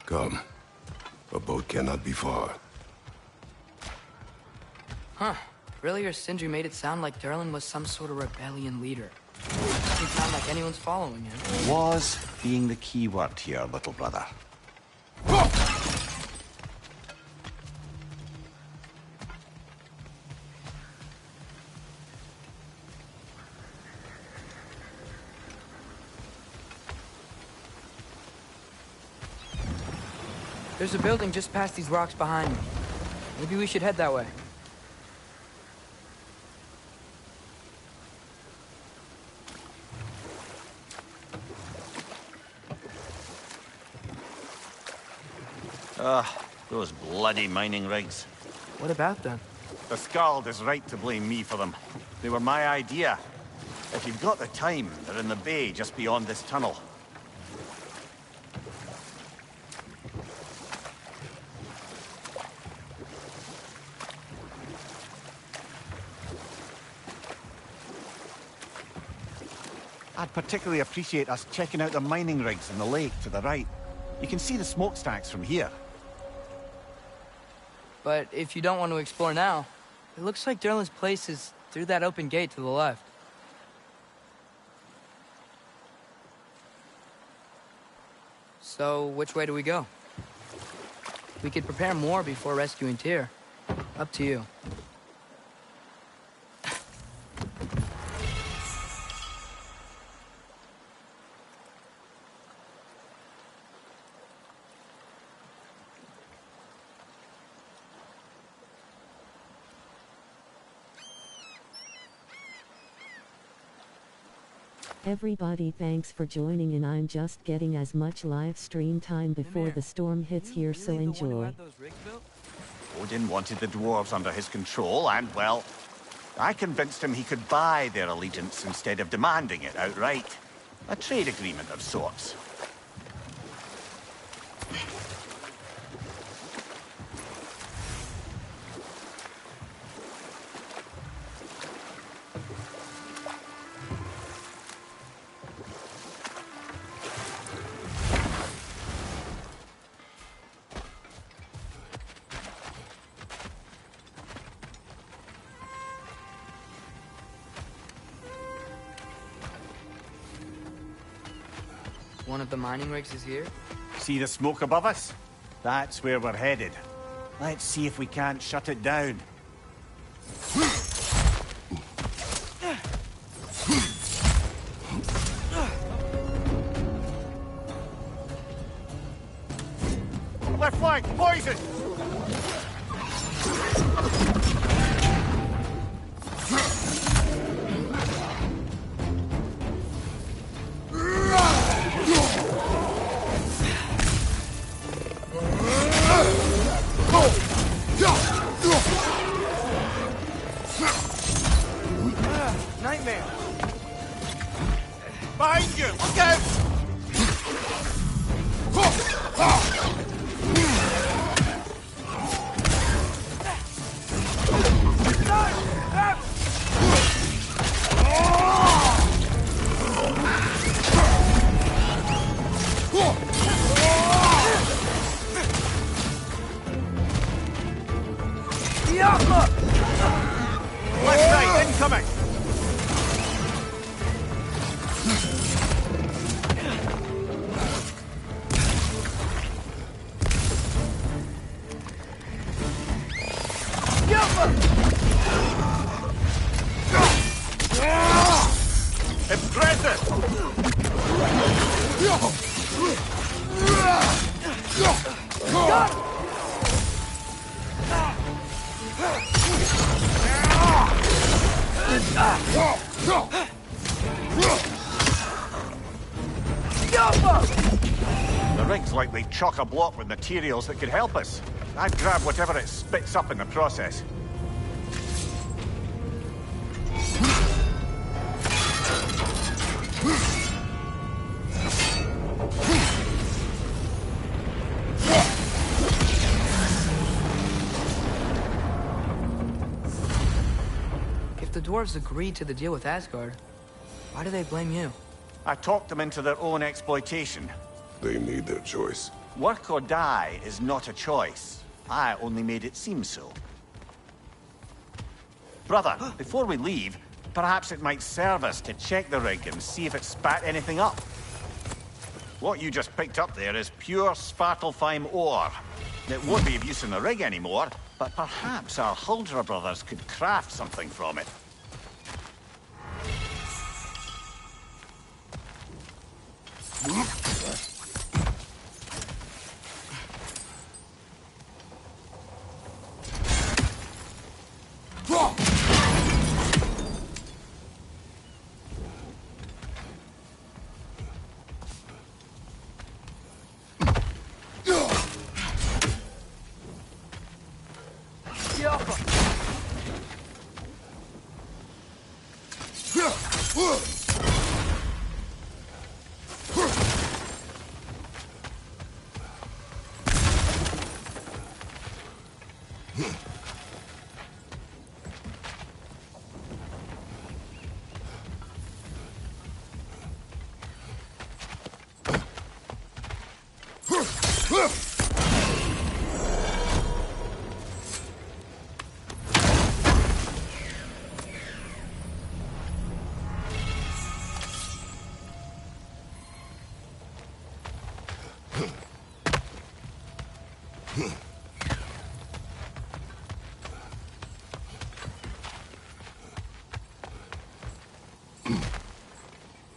Come. A boat cannot be far. Huh. Earlier, Sindri made it sound like Durlin was some sort of rebellion leader. Doesn't sound like anyone's following him. Was being the key word here, little brother. There's a building just past these rocks behind me. Maybe we should head that way. Those bloody mining rigs. What about them? The Skald is right to blame me for them. They were my idea. If you've got the time, they're in the bay just beyond this tunnel. I'd particularly appreciate us checking out the mining rigs in the lake to the right. You can see the smokestacks from here. But if you don't want to explore now, it looks like Durlin's place is through that open gate to the left. So, which way do we go? We could prepare more before rescuing Tyr. Up to you. Everybody, thanks for joining in. I'm just getting as much live stream time before the storm hits here, so enjoy. Odin wanted the dwarves under his control, and, well, I convinced him he could buy their allegiance instead of demanding it outright. A trade agreement of sorts. One of the mining rigs is here? See the smoke above us? That's where we're headed. Let's see if we can't shut it down. Left flank, poison! Nightmare! Behind you! Look out! Left side, incoming! Impressive! The rig's likely chock-a-block with materials that could help us. I'd grab whatever it spits up in the process. If the dwarves agreed to the deal with Asgard, why do they blame you? I talked them into their own exploitation. They made their choice. Work or die is not a choice. I only made it seem so. Brother, before we leave, perhaps it might serve us to check the rig and see if it spat anything up. What you just picked up there is pure Svartalfheim ore. It won't be of use in the rig anymore, but perhaps our Huldra brothers could craft something from it.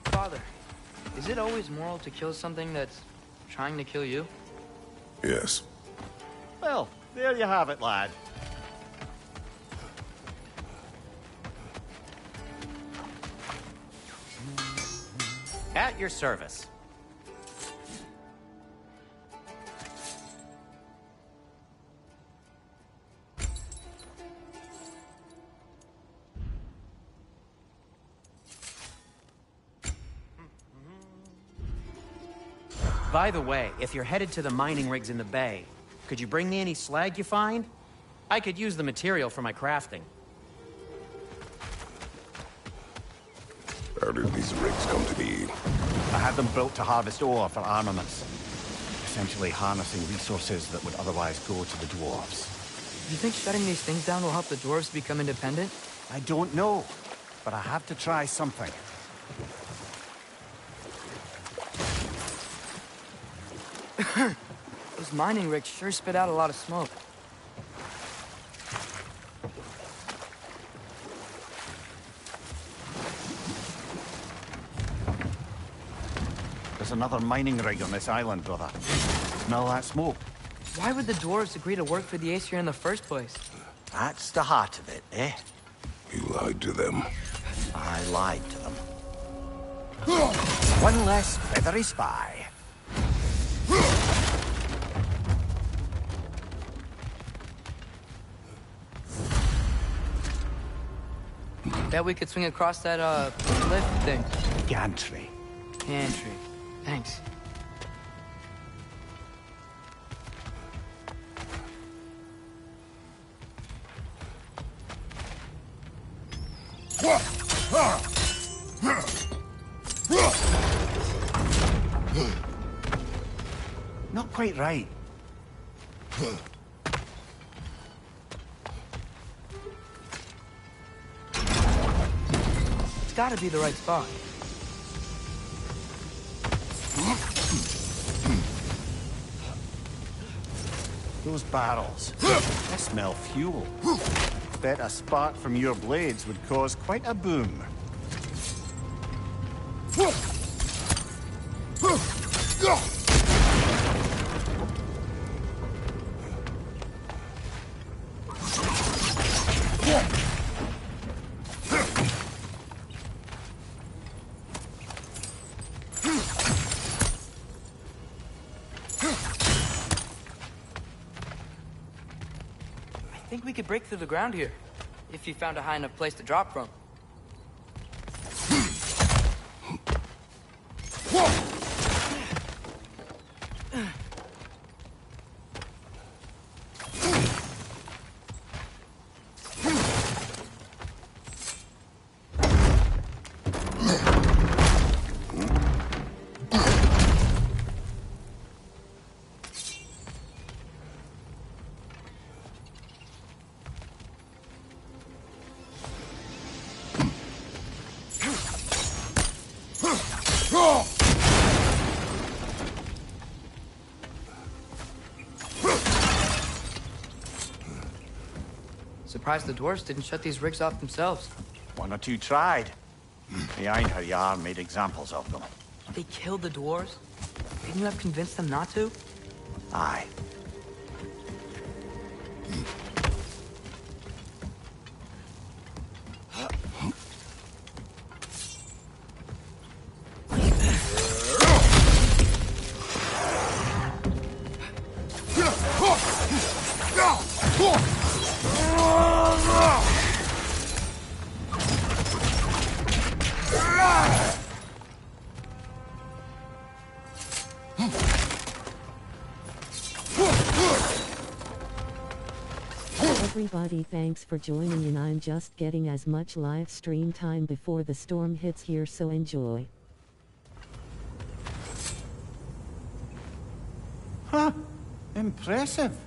Father, is it always moral to kill something that's trying to kill you? Yes. Well, there you have it, lad. At your service. By the way, if you're headed to the mining rigs in the bay, could you bring me any slag you find? I could use the material for my crafting. How did these rigs come to be? I had them built to harvest ore for armaments. Essentially harnessing resources that would otherwise go to the dwarves. You think shutting these things down will help the dwarves become independent? I don't know, but I have to try something. Those mining rigs sure spit out a lot of smoke. There's another mining rig on this island, brother. Smell that smoke? Why would the dwarves agree to work for the Aesir in the first place? That's the heart of it, eh? You lied to them. I lied to them. One less feathery spy. Bet we could swing across that, cliff thing. Gantry. Pantry. Thanks. Not quite right. It's gotta be the right spot. Those barrels. I smell fuel. Bet a spark from your blades would cause quite a boom. I think we could break through the ground here, if you found a high enough place to drop from. Surprised the dwarves didn't shut these rigs off themselves. One or two tried. The Einherjar made examples of them. They killed the dwarves? Couldn't you have convinced them not to? Aye. Everybody, thanks for joining, and I'm just getting as much live stream time before the storm hits here, so enjoy. Huh. Impressive.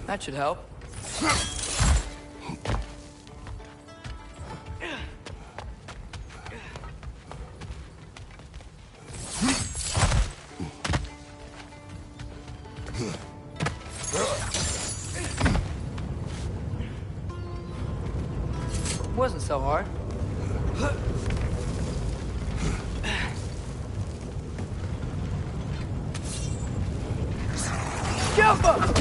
That should help. Wasn't so hard. Jump up!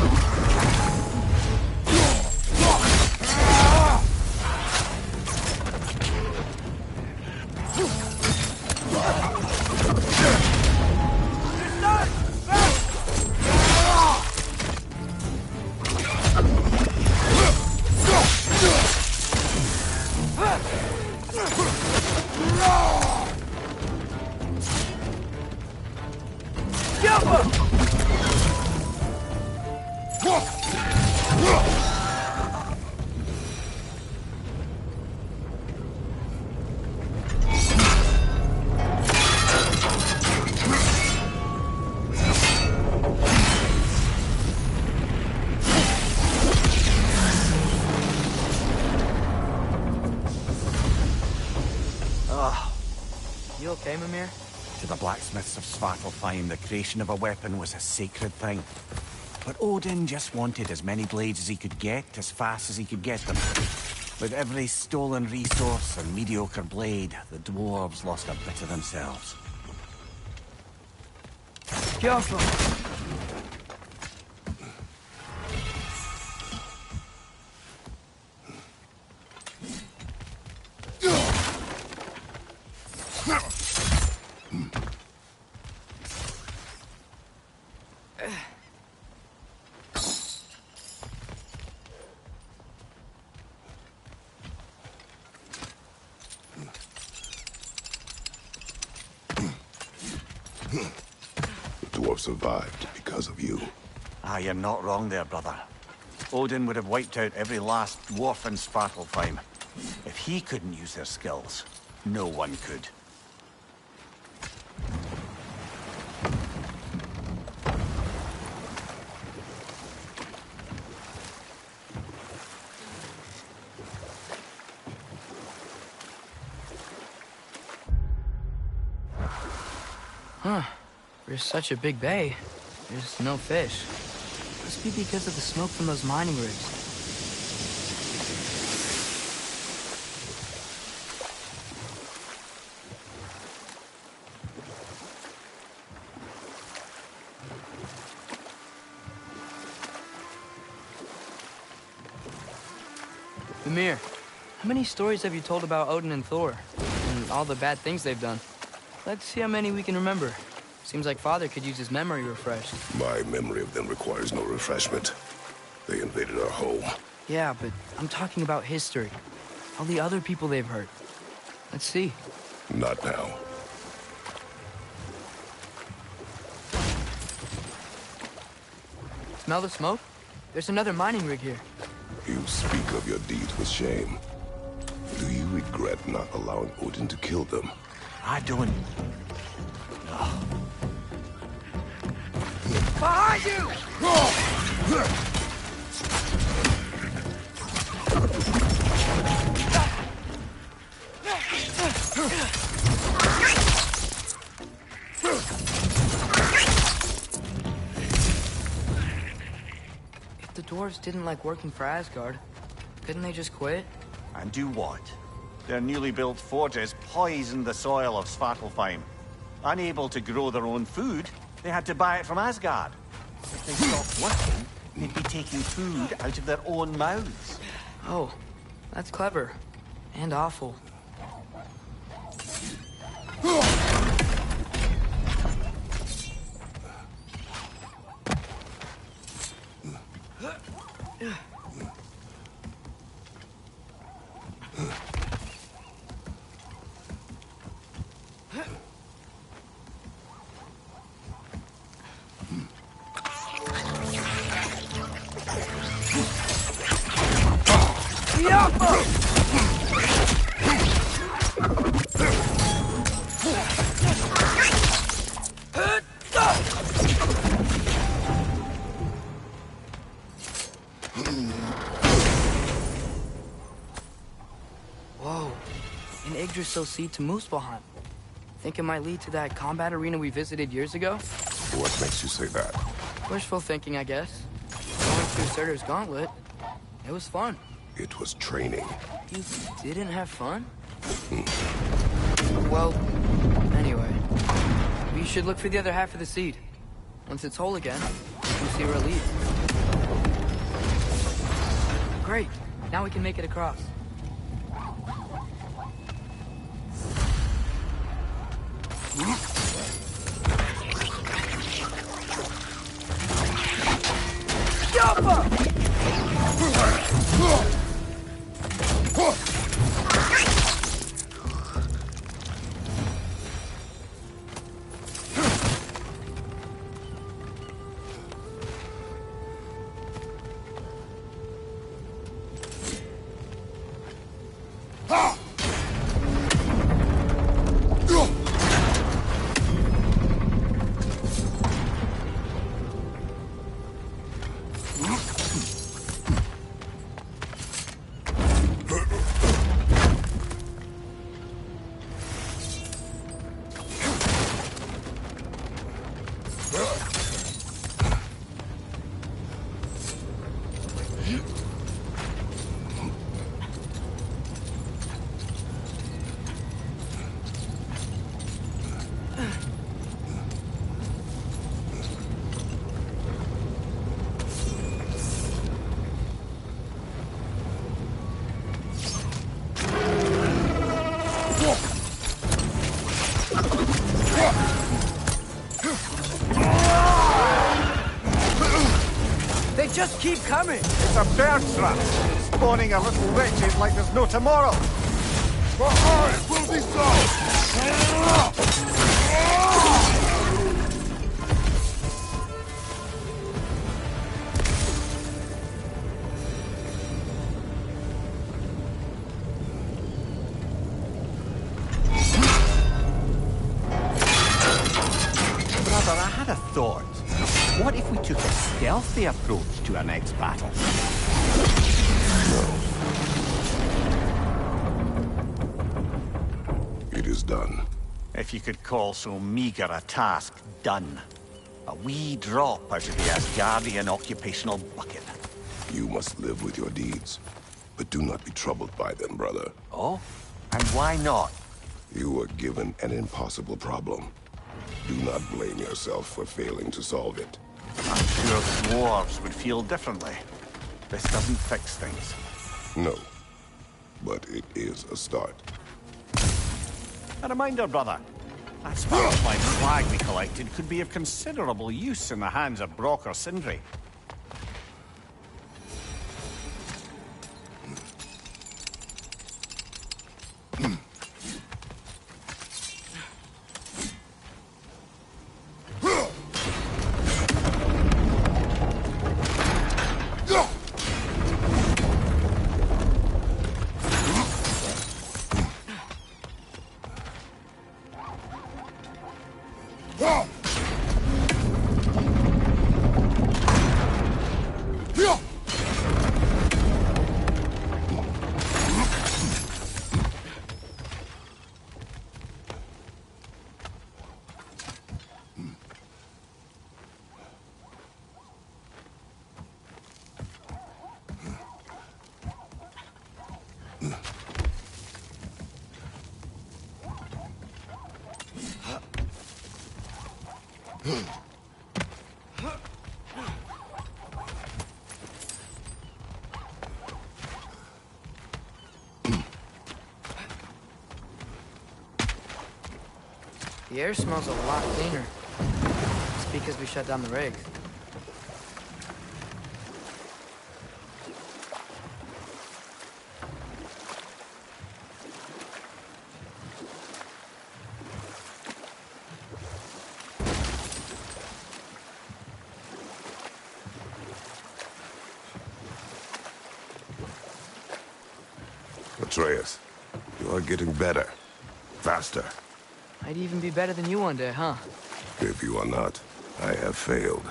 You okay, Mimir? To the blacksmiths of Svartalfheim, the creation of a weapon was a sacred thing. But Odin just wanted as many blades as he could get, as fast as he could get them. With every stolen resource and mediocre blade, the dwarves lost a bit of themselves. Careful! The dwarf survived because of you. Ah, you're not wrong there, brother. Odin would have wiped out every last dwarf in Svartalfheim. If he couldn't use their skills, no one could. Huh. There's such a big bay. There's no fish. Must be because of the smoke from those mining rigs. Mimir, how many stories have you told about Odin and Thor? And all the bad things they've done? Let's see how many we can remember. Seems like Father could use his memory refreshed. My memory of them requires no refreshment. They invaded our home. Yeah, but I'm talking about history. All the other people they've hurt. Let's see. Not now. Smell the smoke? There's another mining rig here. You speak of your deeds with shame. Do you regret not allowing Odin to kill them? I don't... No. Behind you! If the dwarves didn't like working for Asgard, couldn't they just quit? And do what? Their newly built forges poisoned the soil of Svartalfheim. Unable to grow their own food, they had to buy it from Asgard. If they stopped working, they'd be taking food out of their own mouths. Oh, that's clever. And awful. Yggdrasil seed to Muspelheim. Think it might lead to that combat arena we visited years ago? What makes you say that? Wishful thinking, I guess. Going through Surtur's gauntlet, it was fun. It was training. You didn't have fun? Well, anyway. We should look for the other half of the seed. Once it's whole again, we'll see where it leads. Great. Now we can make it across. Yappa! They just keep coming! It's a bear trap, spawning a little wretches like there's no tomorrow. For her, it will be so! Brother, I had a thought. What if we took a stealthy approach to our next battle? It is done. If you could call so meager a task done. A wee drop out of the Asgardian occupational bucket. You must live with your deeds. But do not be troubled by them, brother. Oh? And why not? You were given an impossible problem. Do not blame yourself for failing to solve it. I'm sure the dwarves would feel differently. This doesn't fix things. No. But it is a start. A reminder, brother. That sparkling flag we collected could be of considerable use in the hands of Brock or Sindri. The air smells a lot cleaner. It's because we shut down the rigs. Atreus, you are getting better. Faster. I'd even be better than you one day, huh? If you are not, I have failed.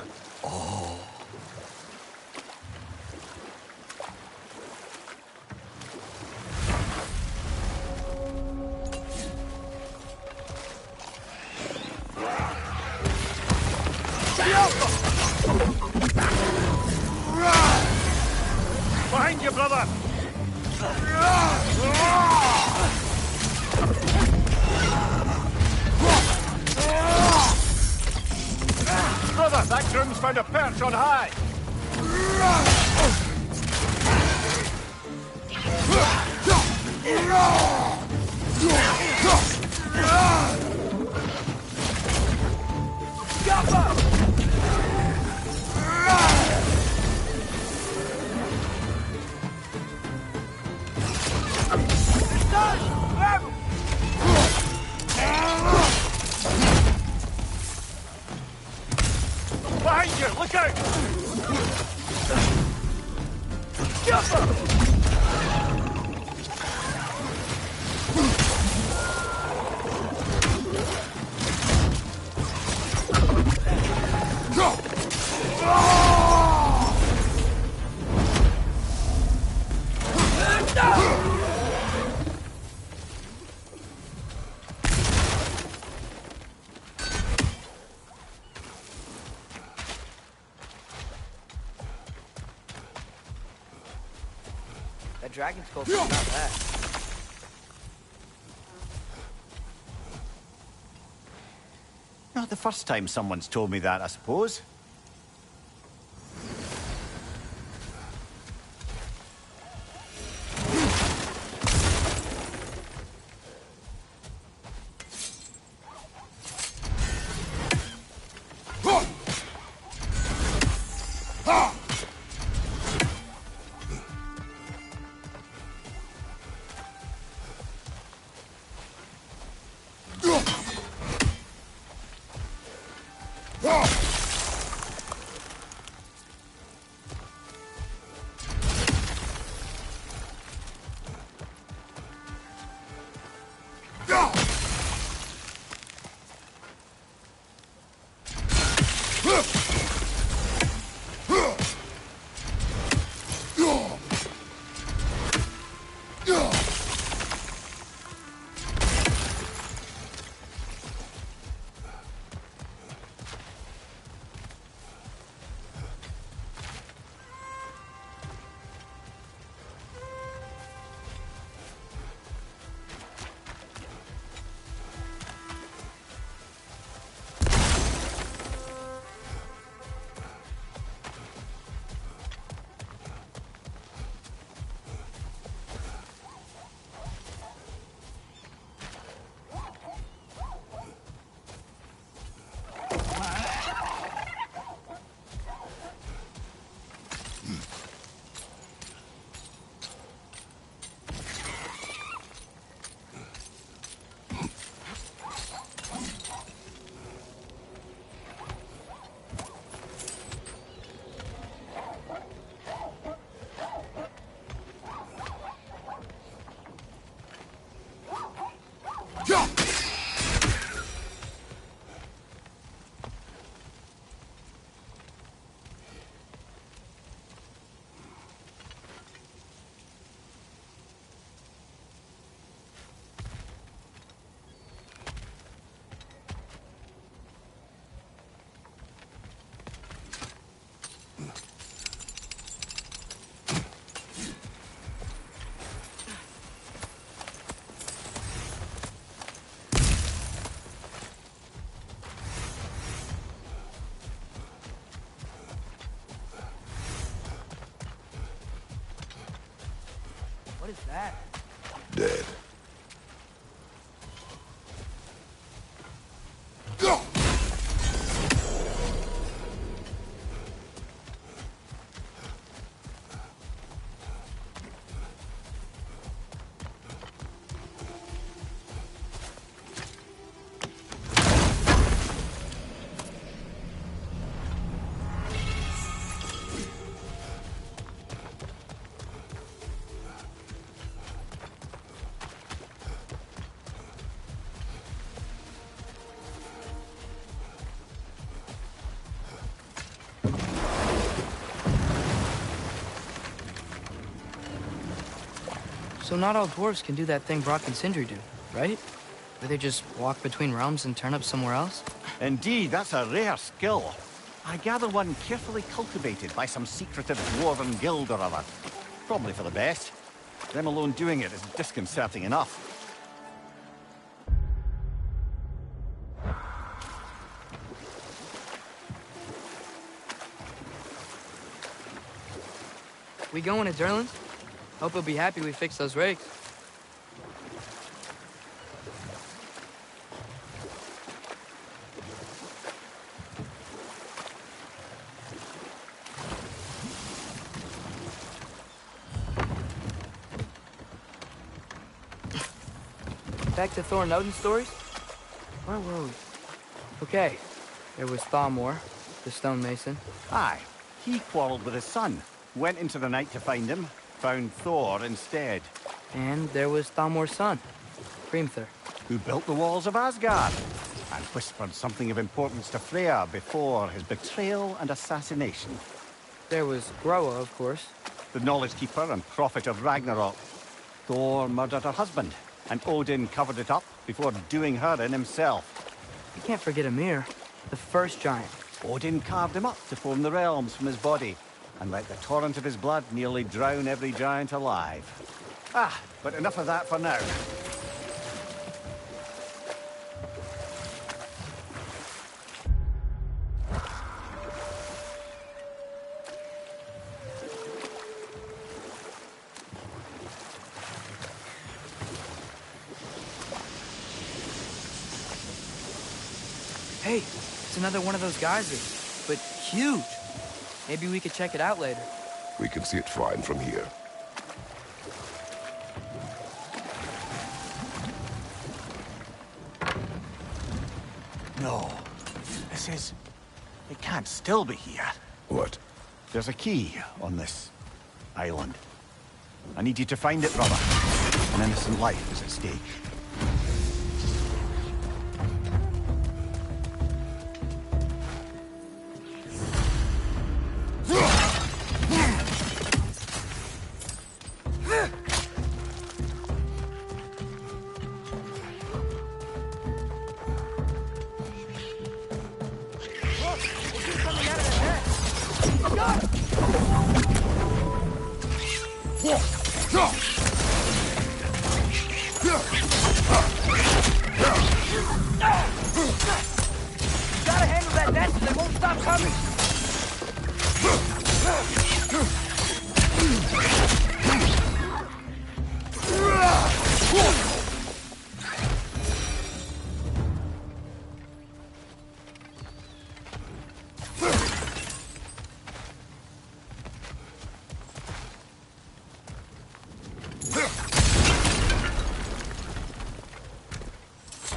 Behind you, brother! Brother, that groom's found a perch on high! Behind you! Look out! That dragon skull is not bad. Not the first time someone's told me that, I suppose. What is that? Dead. So not all dwarves can do that thing Brock and Sindri do, right? Where they just walk between realms and turn up somewhere else? Indeed, that's a rare skill. I gather one carefully cultivated by some secretive dwarven guild or other. Probably for the best. Them alone doing it is disconcerting enough. We going to Durlin's? Hope he'll be happy we fixed those rigs. Back to Thor and Odin's stories? Where were we? Okay, there was Thalmor, the stonemason. Aye, he quarreled with his son. Went into the night to find him, found Thor instead. And there was Thalmor's son, Hrimthur. Who built the walls of Asgard, and whispered something of importance to Freya before his betrayal and assassination. There was Groa, of course. The knowledge keeper and prophet of Ragnarok. Thor murdered her husband, and Odin covered it up before doing her in himself. You can't forget Ymir, the first giant. Odin carved him up to form the realms from his body, and let the torrent of his blood nearly drown every giant alive. Ah, but enough of that for now. Hey, it's another one of those geysers, but huge. Maybe we could check it out later. We can see it fine from here. No, this is... It can't still be here. What? There's a key on this island. I need you to find it, brother. An innocent life is at stake. Gotta handle that net so they won't stop coming.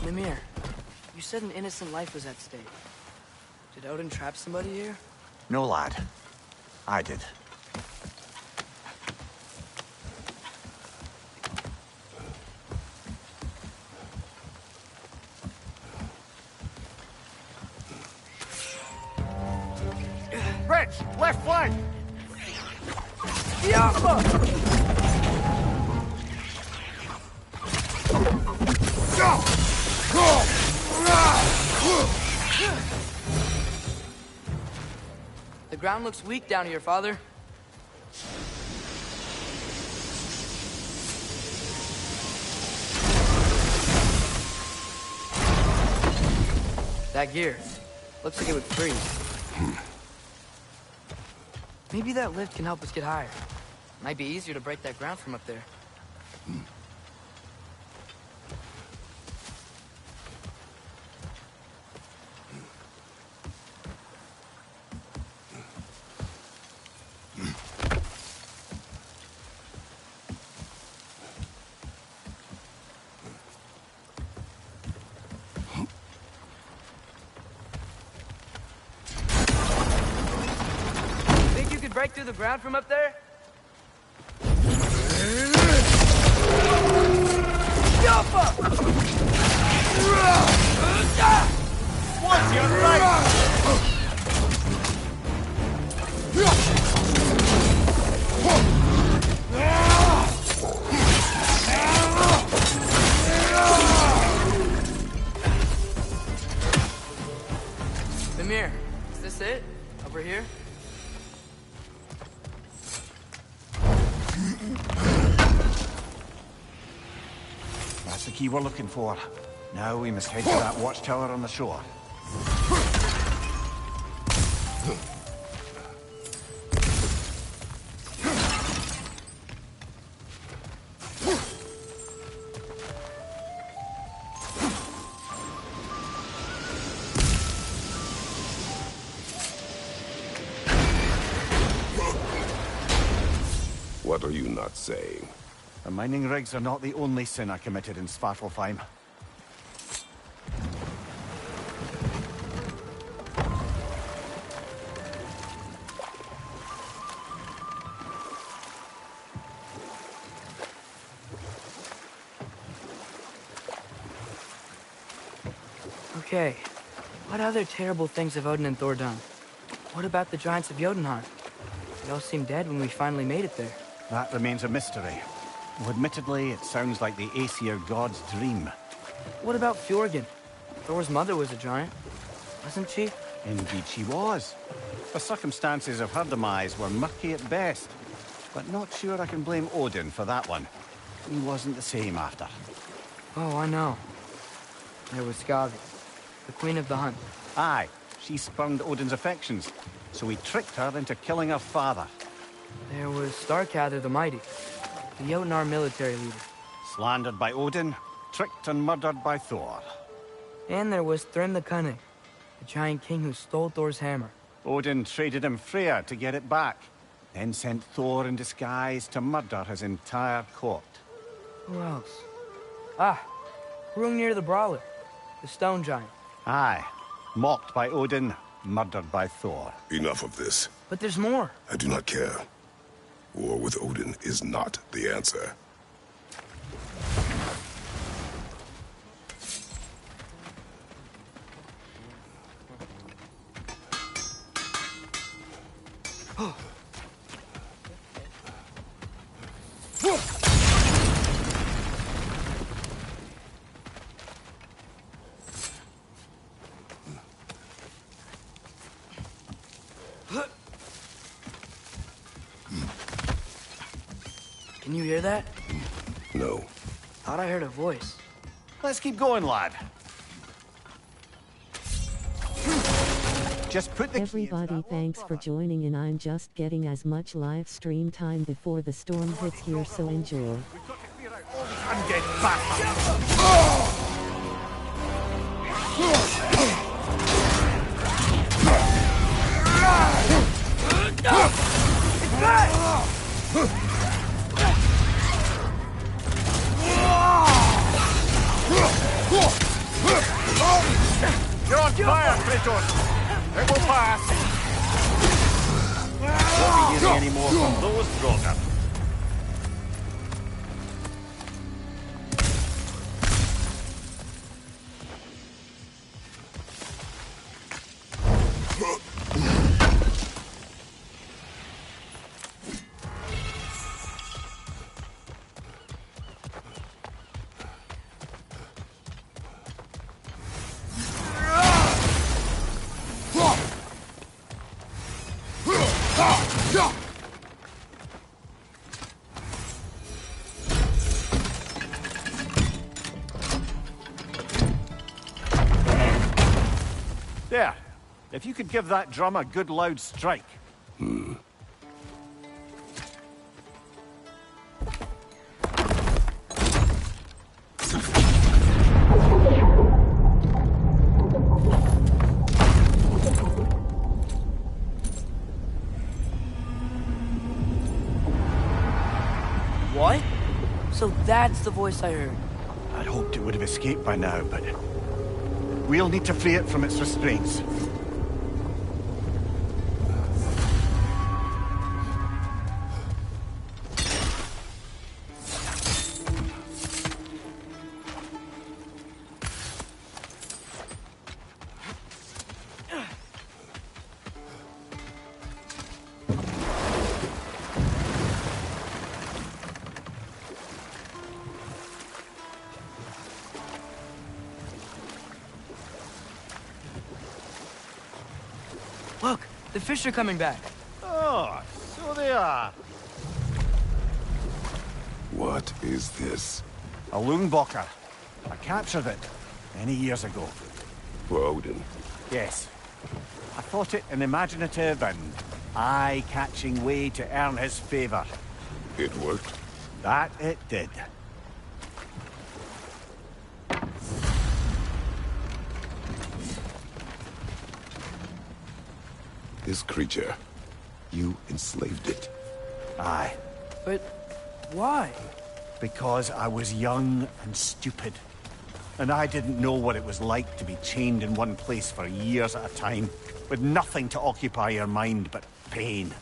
Mimir, you said an innocent life was at stake. Did Odin trap somebody here? No, lad. I did. Rich, left flank! The ground looks weak down here, Father. That gear. Looks like it would freeze. Maybe that lift can help us get higher. Might be easier to break that ground from up there. Think you could break through the ground from up there? What's your right? Mimir, is this it? Over here? That's the key we're looking for. Now we must head to that watchtower on the shore. What are you not saying? The mining rigs are not the only sin I committed in Svartalfheim. Okay. What other terrible things have Odin and Thor done? What about the giants of Jotunheim? They all seemed dead when we finally made it there. That remains a mystery. Well, admittedly, it sounds like the Aesir god's dream. What about Fjorgyn? Thor's mother was a giant, wasn't she? Indeed she was. The circumstances of her demise were murky at best. But not sure I can blame Odin for that one. He wasn't the same after. Oh, I know. There was Skavi, the queen of the hunt. Aye, she spurned Odin's affections, so he tricked her into killing her father. There was Starkather the Mighty, the Jotnar military leader. Slandered by Odin, tricked and murdered by Thor. And there was Thrym the Cunning, the giant king who stole Thor's hammer. Odin traded him Freya to get it back, then sent Thor in disguise to murder his entire court. Who else? Ah, Hrungnir the Brawler, the stone giant. Aye, mocked by Odin, murdered by Thor. Enough of this. But there's more. I do not care. War with Odin is not the answer. Can you hear that? No. Thought I heard a voice. Let's keep going, lad. Just put the key into Everybody, that thanks for joining in. I'm just getting as much live stream time before the storm hits here, so enjoy. We've got to clear out all these undead bastards. You're on fire, Kratos! It will pass! Won't be hearing any more from those Drogon. There. If you could give that drum a good loud strike. What? So that's the voice I heard. I'd hoped it would have escaped by now, but we'll need to free it from its restraints. The fish are coming back. Oh, so they are. What is this? A loonbocker. I captured it many years ago. For Odin. Yes. I thought it an imaginative and eye-catching way to earn his favor. It worked? That it did. This creature, you enslaved it. Aye. But why? Because I was young and stupid. And I didn't know what it was like to be chained in one place for years at a time, with nothing to occupy your mind but pain.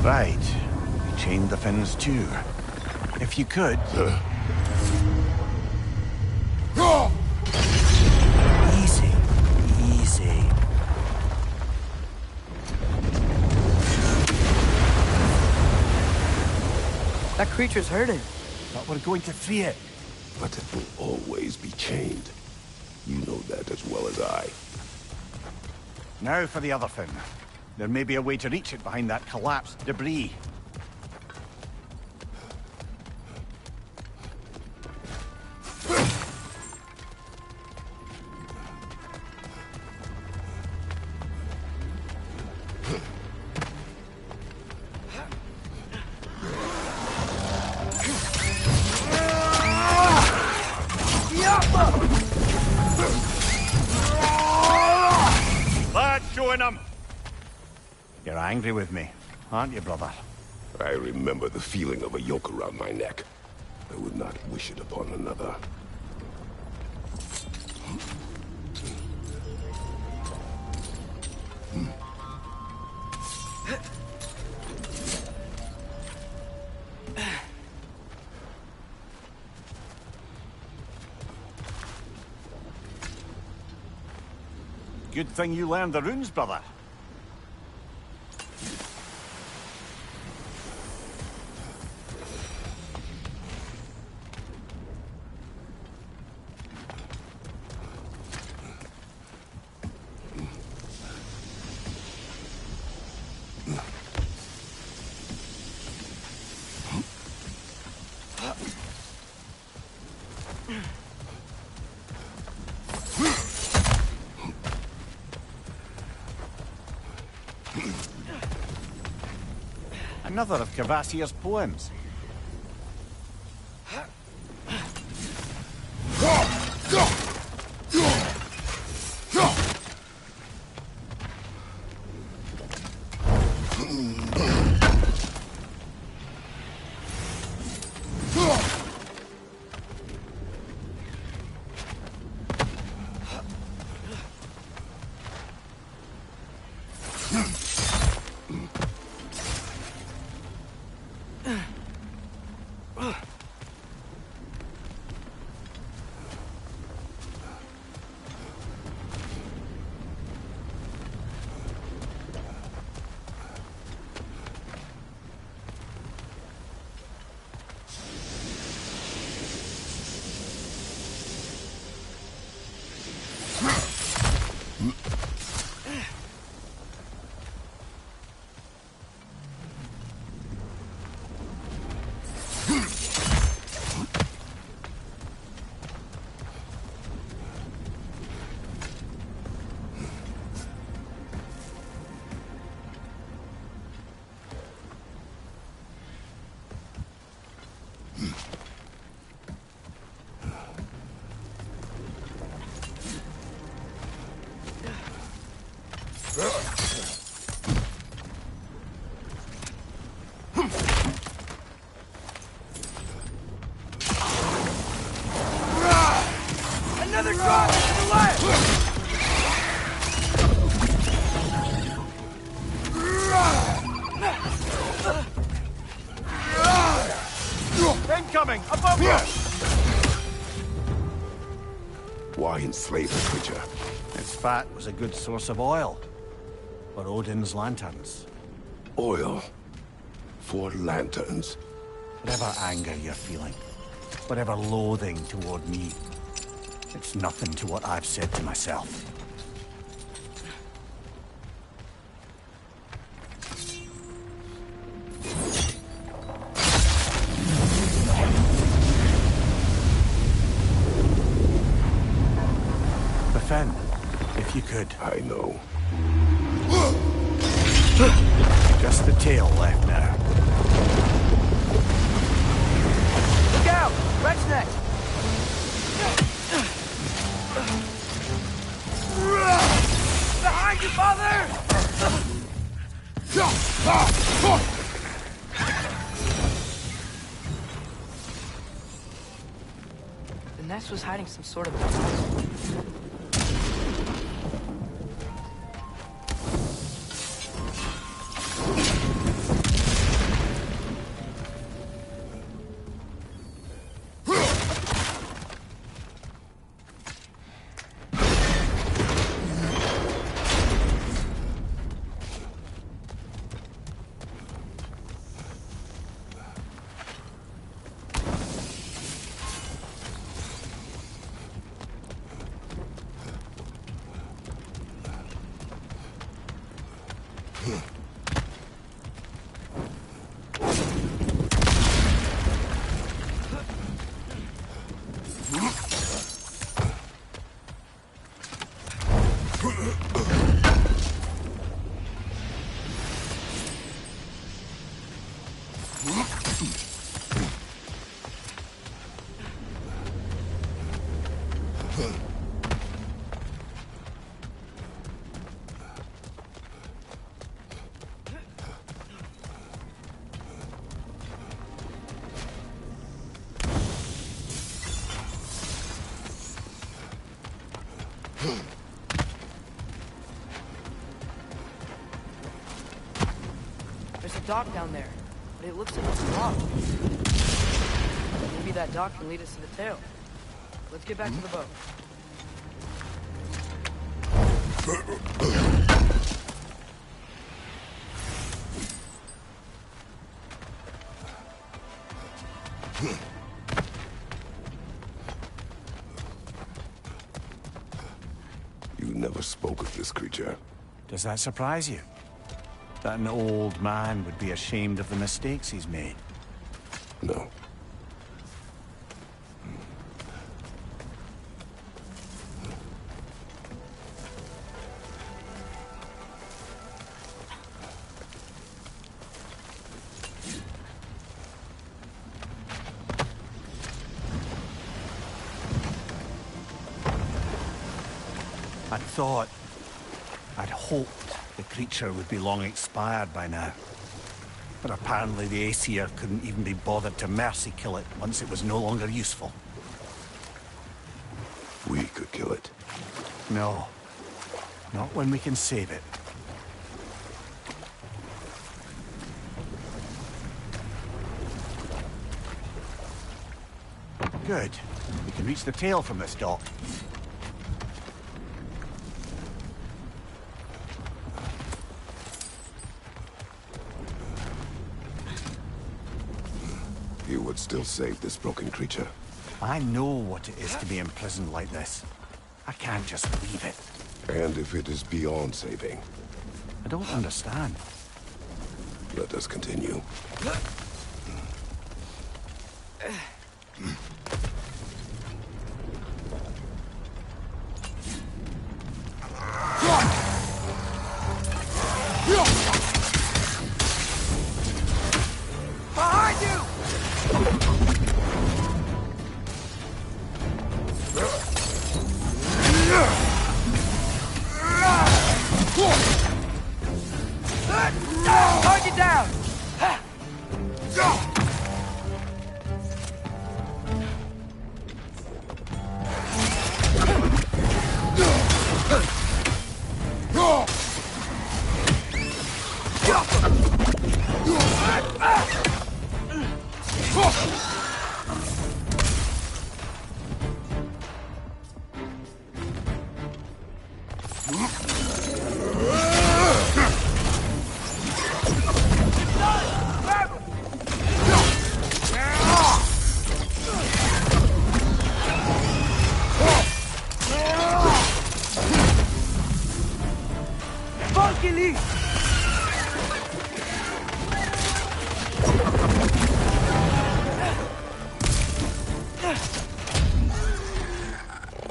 Right. You chained the fins too. If you could... Easy. Easy. That creature's hurting. But we're going to free it. But it will always be chained. You know that as well as I. Now for the other fin. There may be a way to reach it behind that collapsed debris. Lad, showing them! You're angry with me, aren't you, brother? I remember the feeling of a yoke around my neck. I would not wish it upon another. Good thing you learned the runes, brother. Another of Kvasir's poems. incoming! Above you! Why enslave the creature? Its fat was a good source of oil for Odin's lanterns. Oil. For lanterns. Whatever anger you're feeling, whatever loathing toward me, it's nothing to what I've said to myself. Defend, if you could. I know. Just the tail left now. Look out! Rex next! Behind you, father! The nest was hiding some sort of device. There's a dock down there, but it looks like it's locked. Maybe that dock can lead us to the tail. Let's get back to the boat. You never spoke of this creature. Does that surprise you? That an old man would be ashamed of the mistakes he's made? No. I'd hoped the creature would be long expired by now. But apparently the Aesir couldn't even be bothered to mercy kill it once it was no longer useful. We could kill it. No. Not when we can save it. Good. We can reach the tail from this dock. You would still save this broken creature. I know what it is to be imprisoned like this. I can't just leave it. And if it is beyond saving, I don't understand. let us continue. Behind you! Target down!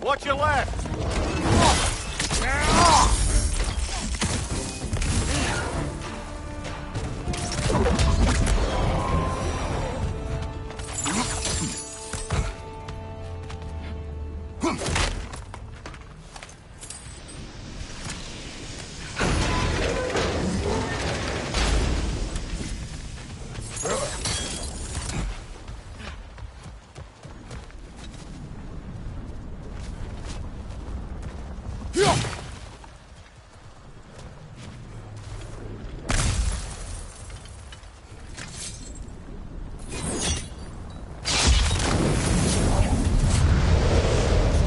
Watch your left!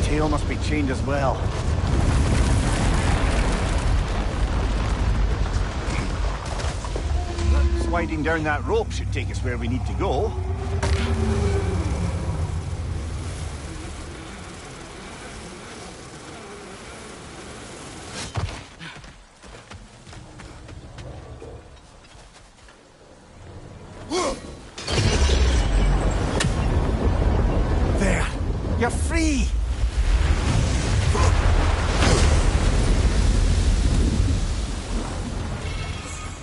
Tail must be chained as well. Sliding down that rope should take us where we need to go. There! You're free!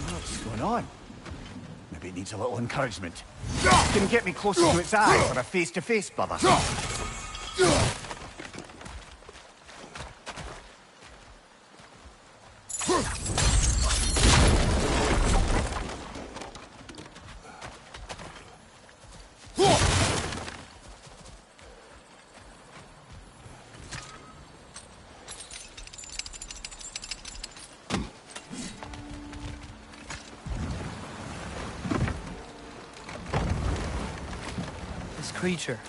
What's going on? Maybe it needs a little encouragement. Can you get me closer to its eye for a face-to-face, brother? This creature,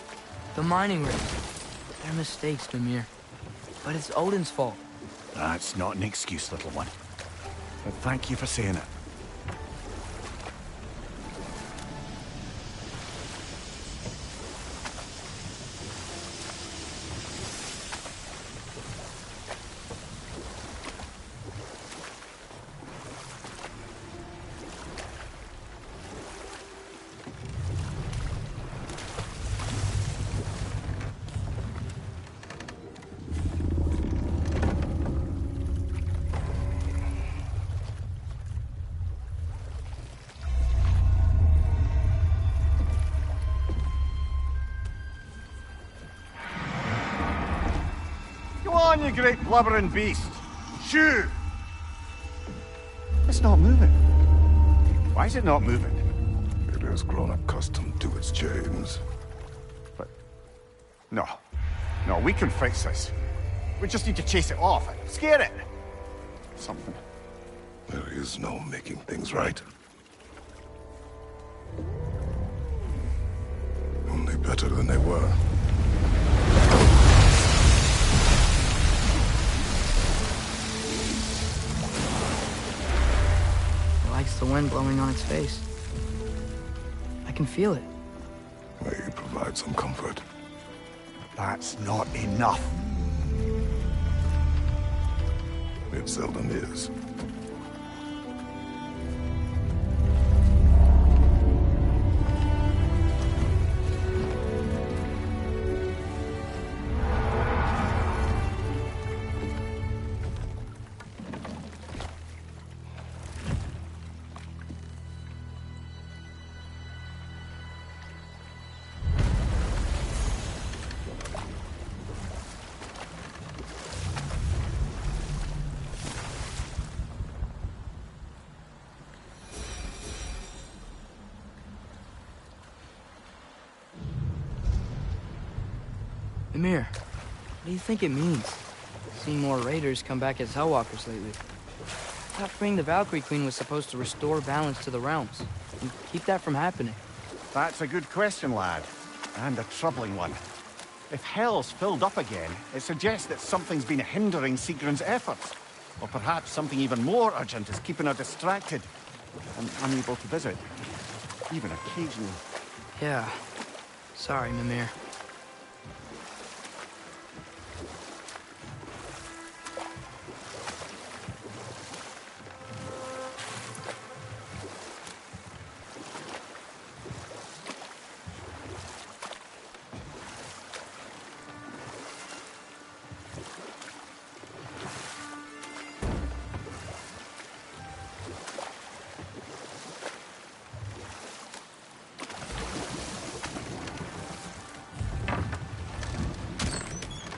the mining rig. They're mistakes, Mimir. But it's Odin's fault. That's not an excuse, little one. But thank you for saying it. Go on, you great blubbering beast. Shoo! It's not moving. Why is it not moving? It has grown accustomed to its chains. But... No. No, we can fix this. We just need to chase it off and scare it. Something. There is no making things right. Only better than they were. It likes the wind blowing on its face. I can feel it. May it provide some comfort. That's not enough. It seldom is. Mimir, what do you think it means? Seeing more raiders come back as Hellwalkers lately. I thought freeing the Valkyrie Queen was supposed to restore balance to the realms and keep that from happening. That's a good question, lad. And a troubling one. If Hell's filled up again, it suggests that something's been hindering Sigrun's efforts. Or perhaps something even more urgent is keeping her distracted and unable to visit. Even occasionally. Yeah. Sorry, Mimir.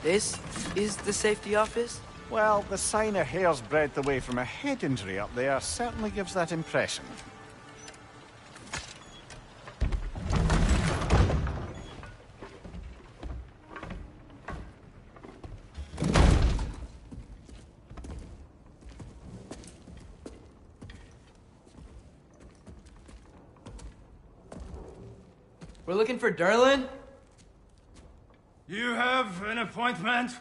This is the safety office? Well, the sign a hair's breadth away from a head injury up there certainly gives that impression. We're looking for Derlin? You have an appointment?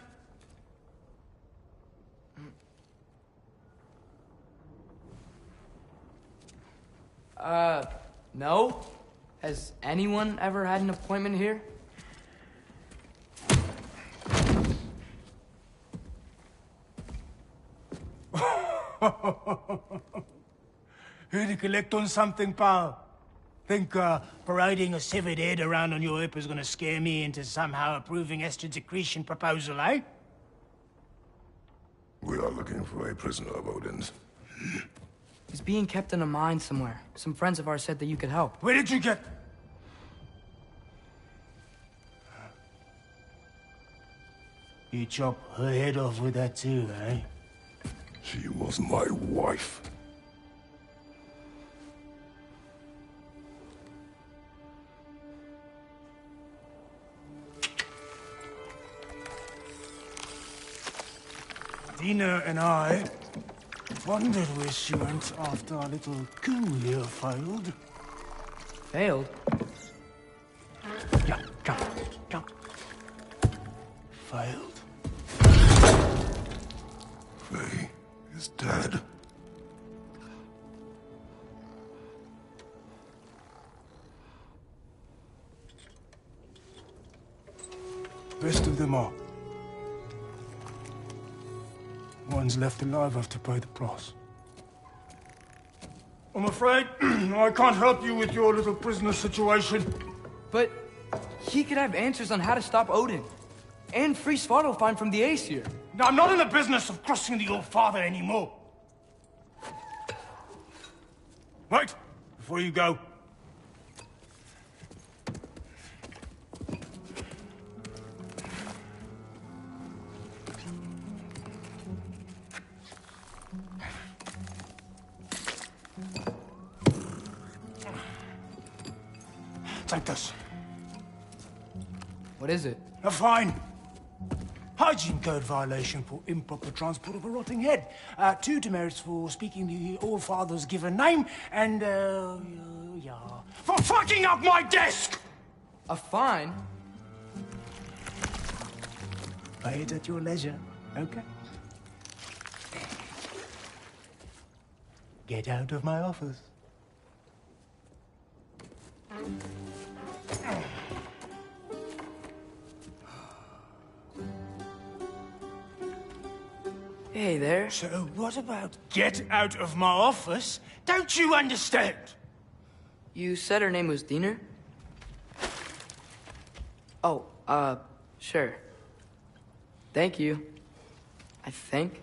No? Has anyone ever had an appointment here? Here to collect on something, pal? Think parading a severed head around on your hip is gonna scare me into somehow approving Esther's accretion proposal, eh? We are looking for a prisoner of Odin's. He's being kept in a mine somewhere. Some friends of ours said that you could help. Where did you get... You chop her head off with that too, eh? She was my wife. Dina and I wondered where she went after our little coup here failed. Failed? Yeah, jump. Failed. Faye is dead. Best of them all. One's left alive have to pay the price. I'm afraid I can't help you with your little prisoner situation. But he could have answers on how to stop Odin. And free Svartalfheim from the Aesir. Now, I'm not in the business of crossing the old father anymore. Wait, before you go. Take this. What is it? A fine. Hygiene code violation for improper transport of a rotting head. 2 demerits for speaking the All-Father's given name, and, yeah... For fucking up my desk! A fine? Pay it at your leisure, okay? Get out of my office. Hey there. So what about get out of my office? Don't you understand? You said her name was Diener? Oh, sure. Thank you. I think.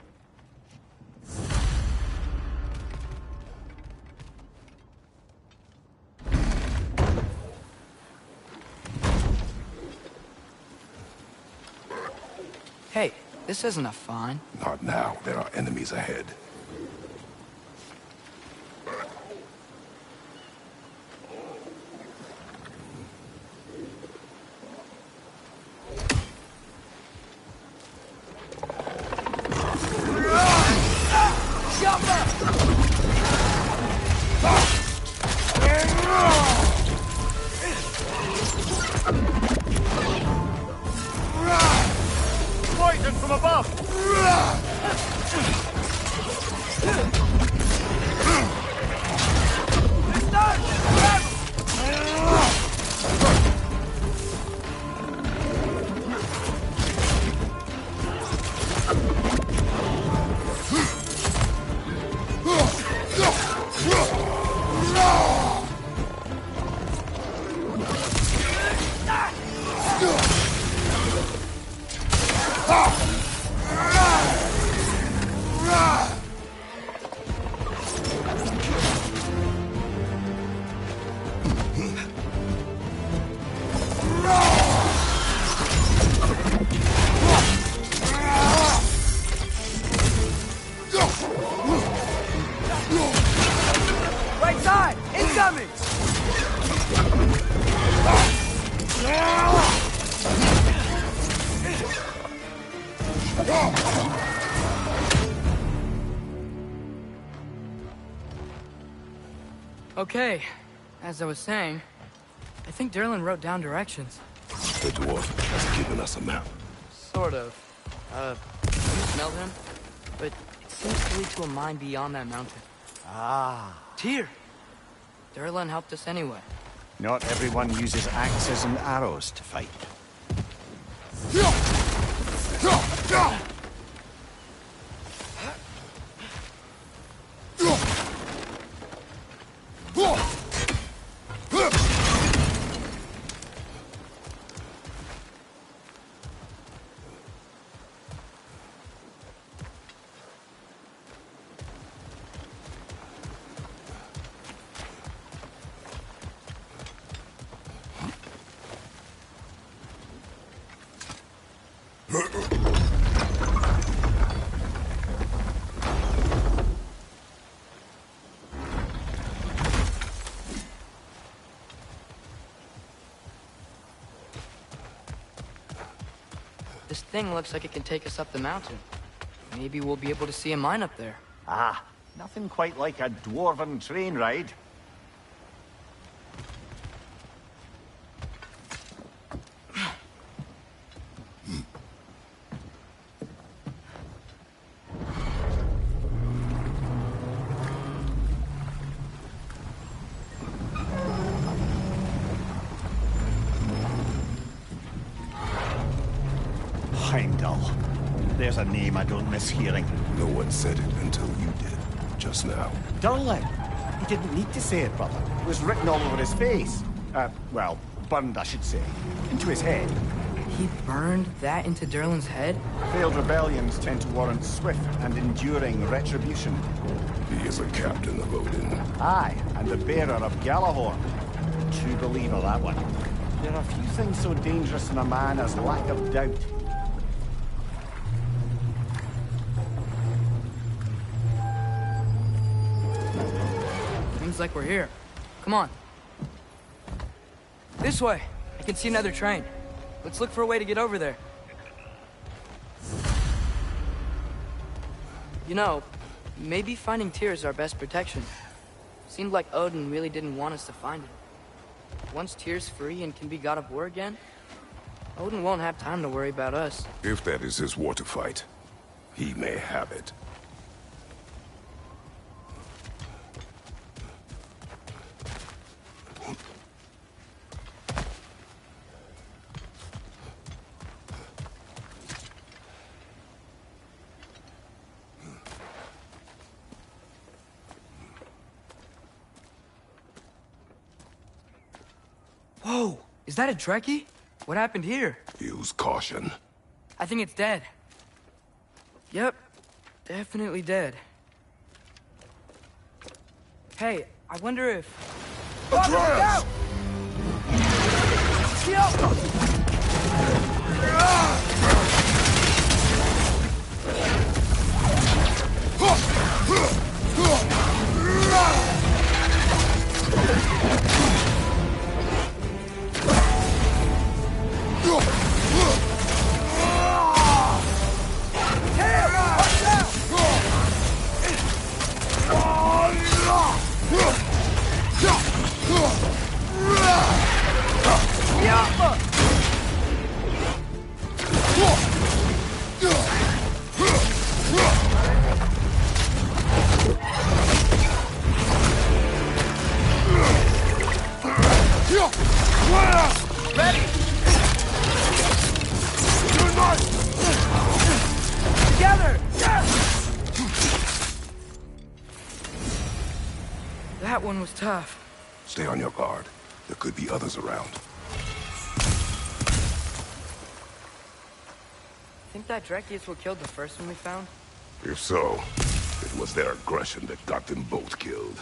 Hey, this isn't a fine. Not now. There are enemies ahead. Poison from above! Okay, as I was saying, I think Derlin wrote down directions. The dwarf has given us a map. Sort of. You smelled him? But it seems to lead to a mine beyond that mountain. Ah. Tyr! Derlin helped us anyway. Not everyone uses axes and arrows to fight. This thing looks like it can take us up the mountain. Maybe we'll be able to see a mine up there. Ah, nothing quite like a dwarven train ride. Heimdall. There's a name I don't miss hearing. No one said it until you did, just now. Durlin. He didn't need to say it, brother. It was written all over his face. Well, burned, I should say. Into his head. He burned that into Derlin's head? Failed rebellions tend to warrant swift and enduring retribution. He is a captain of Odin. Aye, and the bearer of Galahorn. True believer, that one. There are few things so dangerous in a man as lack of doubt. Seems like we're here. Come on. This way. I can see another train. Let's look for a way to get over there. You know, maybe finding Tyr is our best protection. Seemed like Odin really didn't want us to find it. Once Tyr's free and can be god of war again, Odin won't have time to worry about us. If that is his war to fight, he may have it. Whoa! Is that a Trekkie? What happened here? Use caution. I think it's dead. Yep. Definitely dead. Hey, I wonder if... Atreus! Ready! Together! That one was tough. Stay on your guard. There could be others around. Think that Trekkie is what killed the first one we found? If so, it was their aggression that got them both killed.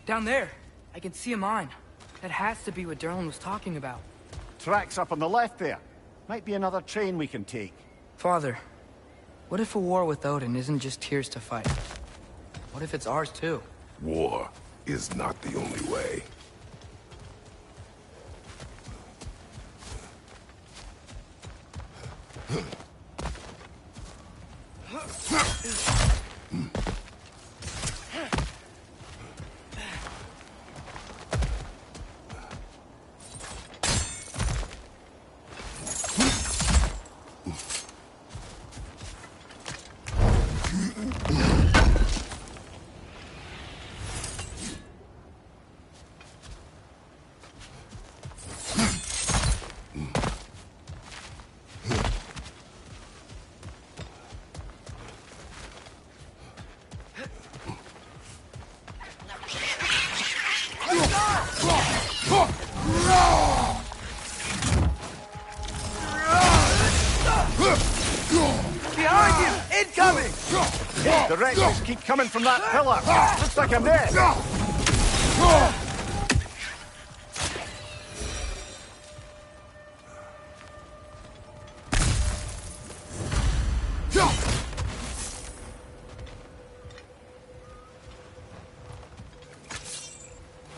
Down there. I can see a mine. That has to be what Derlin was talking about. Tracks up on the left there. Might be another train we can take. Father, what if a war with Odin isn't just Tyr's to fight? What if it's ours too? War is not the only way. Behind you! Incoming! The wreckers keep coming from that pillar. Looks like a net.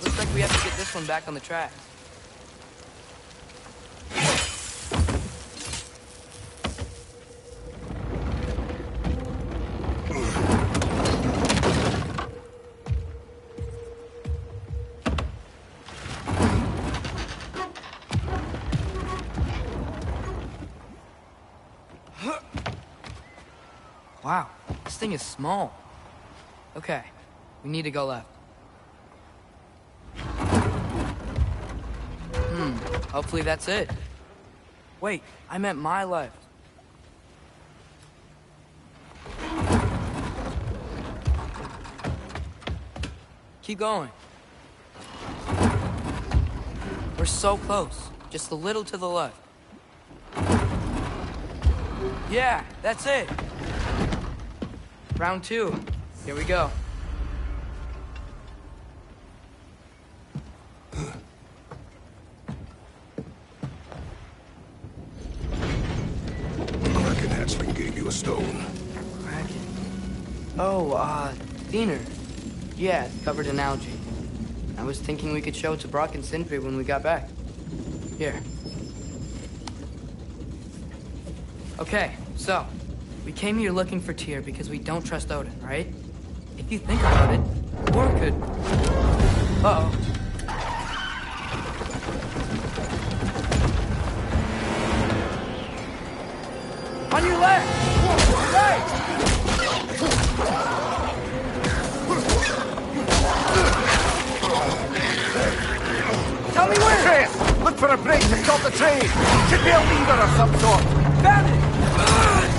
Looks like we have to get this one back on the track. Wow, this thing is small. Okay, we need to go left. Hopefully that's it. Wait, I meant my left. Keep going. We're so close. Just a little to the left. Yeah, that's it. Round 2. Here we go. Kraken hatchling gave you a stone. Kraken. Oh, Diener. Yeah, it's covered in algae. I was thinking we could show it to Brock and Sindri when we got back. Here. Okay, so, we came here looking for Tyr because we don't trust Odin, right? If you think about it, war could... Uh-oh. On your left! Right! Tell me where! Chris, look for a break to stop the train. Should be a lever of some sort. Found it!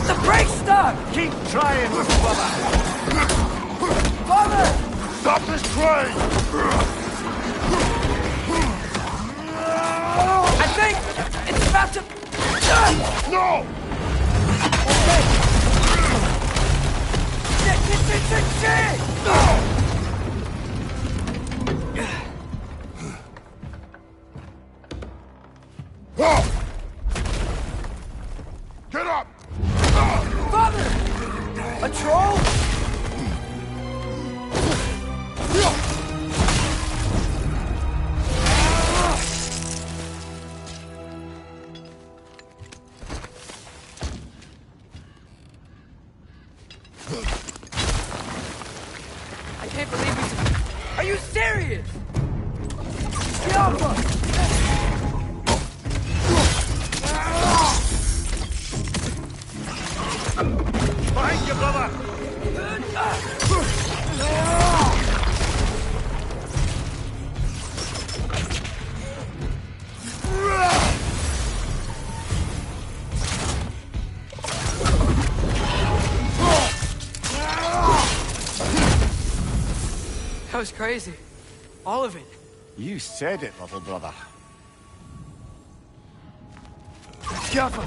The brake's stuck! Keep trying, little brother. Father! Stop this train! I think it's about to... No! Okay. Shit! Get up! Father! A troll? I can't believe we... Are you serious? Get off us! Behind you, brother. That was crazy. All of it. You said it, little brother. Careful.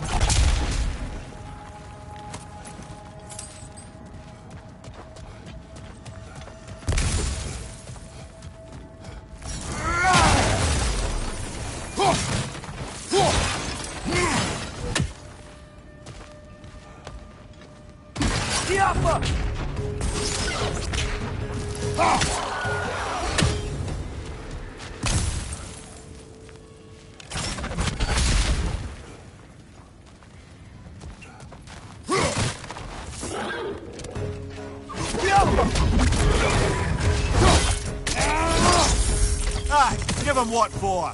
Aye, give him what for.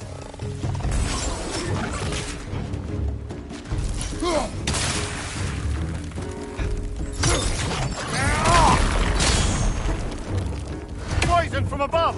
Poison from above!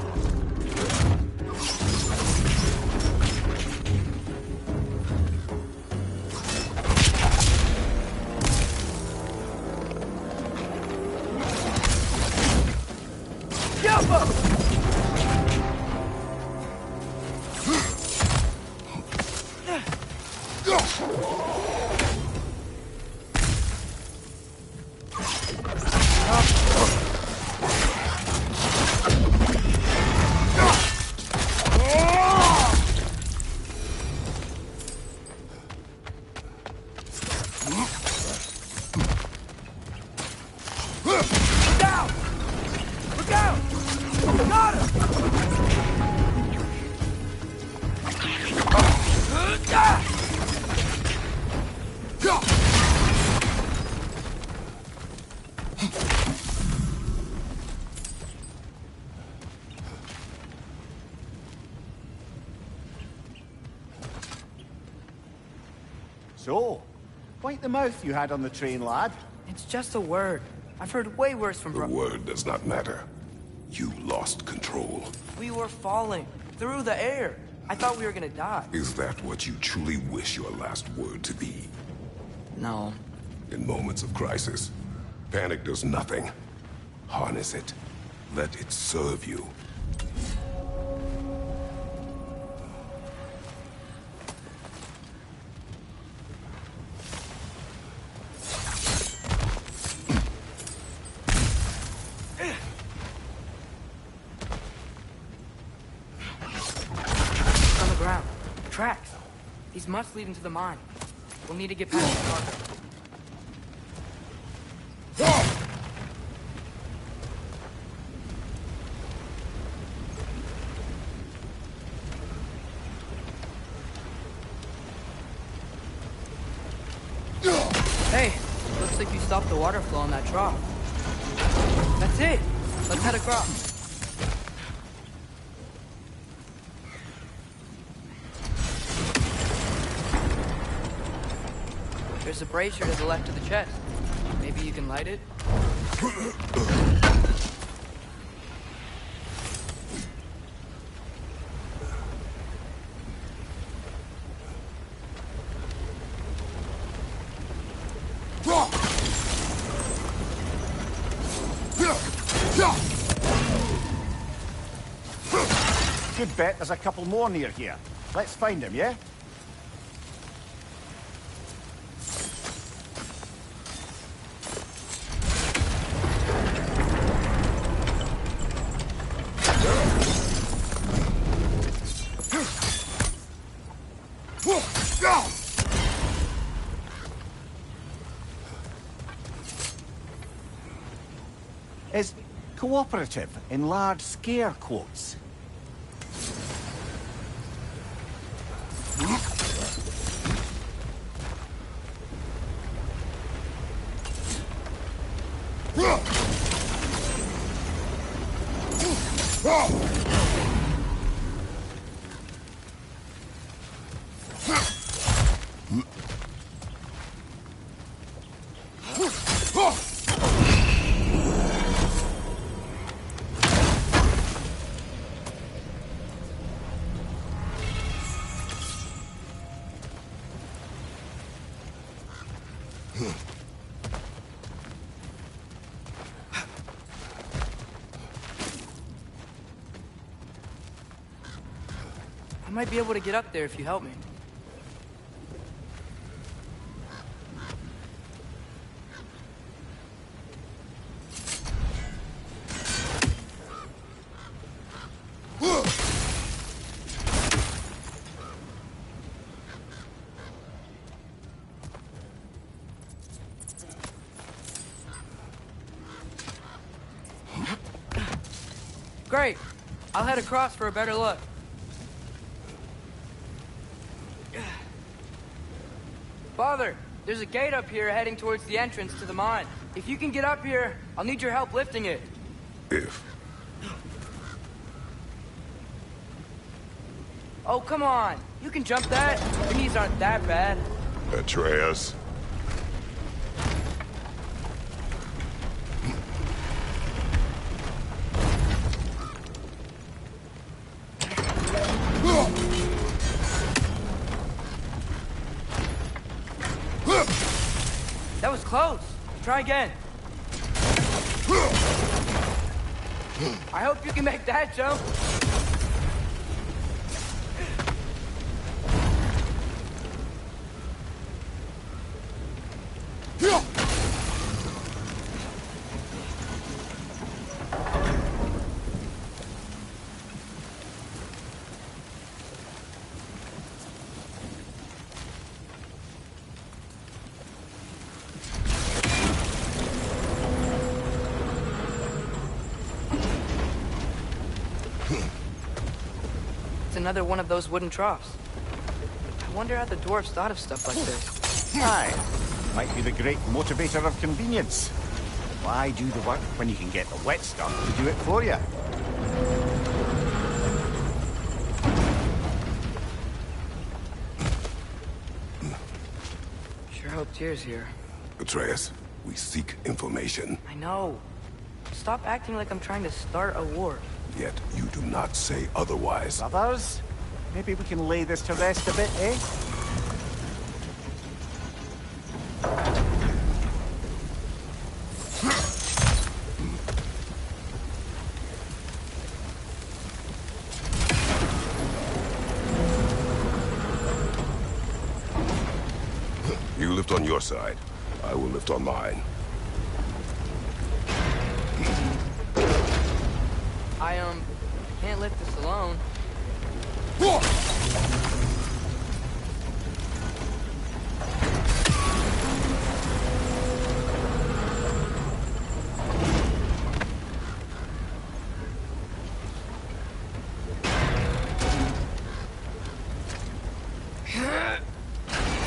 So, bite the mouth you had on the train, lad. It's just a word. I've heard way worse from The word does not matter. You lost control. We were falling through the air. I thought we were gonna die. Is that what you truly wish your last word to be? No. In moments of crisis, panic does nothing. Harness it. Let it serve you. On the ground. Tracks. These must lead into the mine. We'll need to get past the cargo. Hey, looks like you stopped the water flow on that trough. That's it. Let's head across. There's a brazier to the left of the chest. Maybe you can light it? Good bet there's a couple more near here. Let's find him, yeah? Is cooperative in large scare quotes. I might be able to get up there if you help me. Great. I'll head across for a better look. Father, there's a gate up here heading towards the entrance to the mine. If you can get up here, I'll need your help lifting it. If. Oh, come on. You can jump that. Your knees aren't that bad. Atreus. That was close. Try again. I hope you can make that jump. It's another one of those wooden troughs. I wonder how the dwarves thought of stuff like this. Aye. Might be the great motivator of convenience. Why do the work when you can get the wet stuff to do it for you? Sure hope Tyr's here. Atreus, we seek information. I know. Stop acting like I'm trying to start a war. Yet you do not say otherwise. Brothers, maybe we can lay this to rest a bit, eh? You lift on your side. I will lift on mine. I can't lift this alone.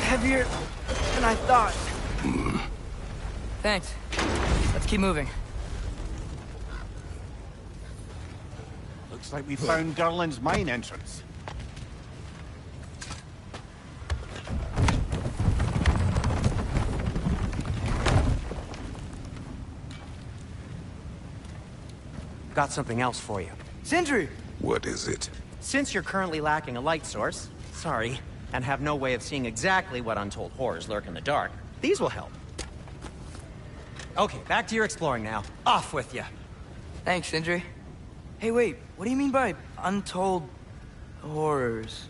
Heavier than I thought. Thanks. Let's keep moving. Looks like we found Durlin's mine entrance. Got something else for you. Sindri! What is it? Since you're currently lacking a light source, sorry, and have no way of seeing exactly what untold horrors lurk in the dark, these will help. Okay, back to your exploring now. Off with you. Thanks, Sindri. Hey, wait, what do you mean by untold horrors?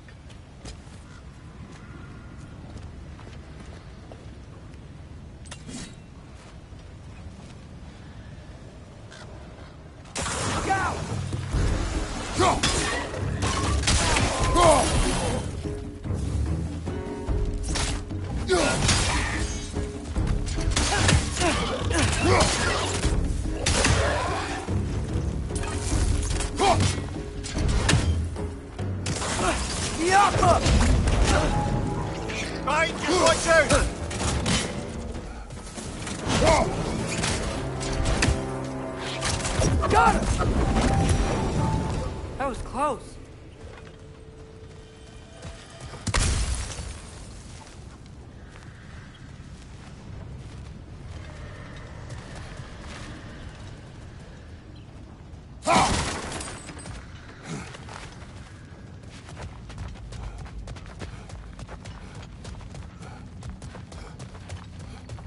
Look out! Right, just watch out! Got him! That was close.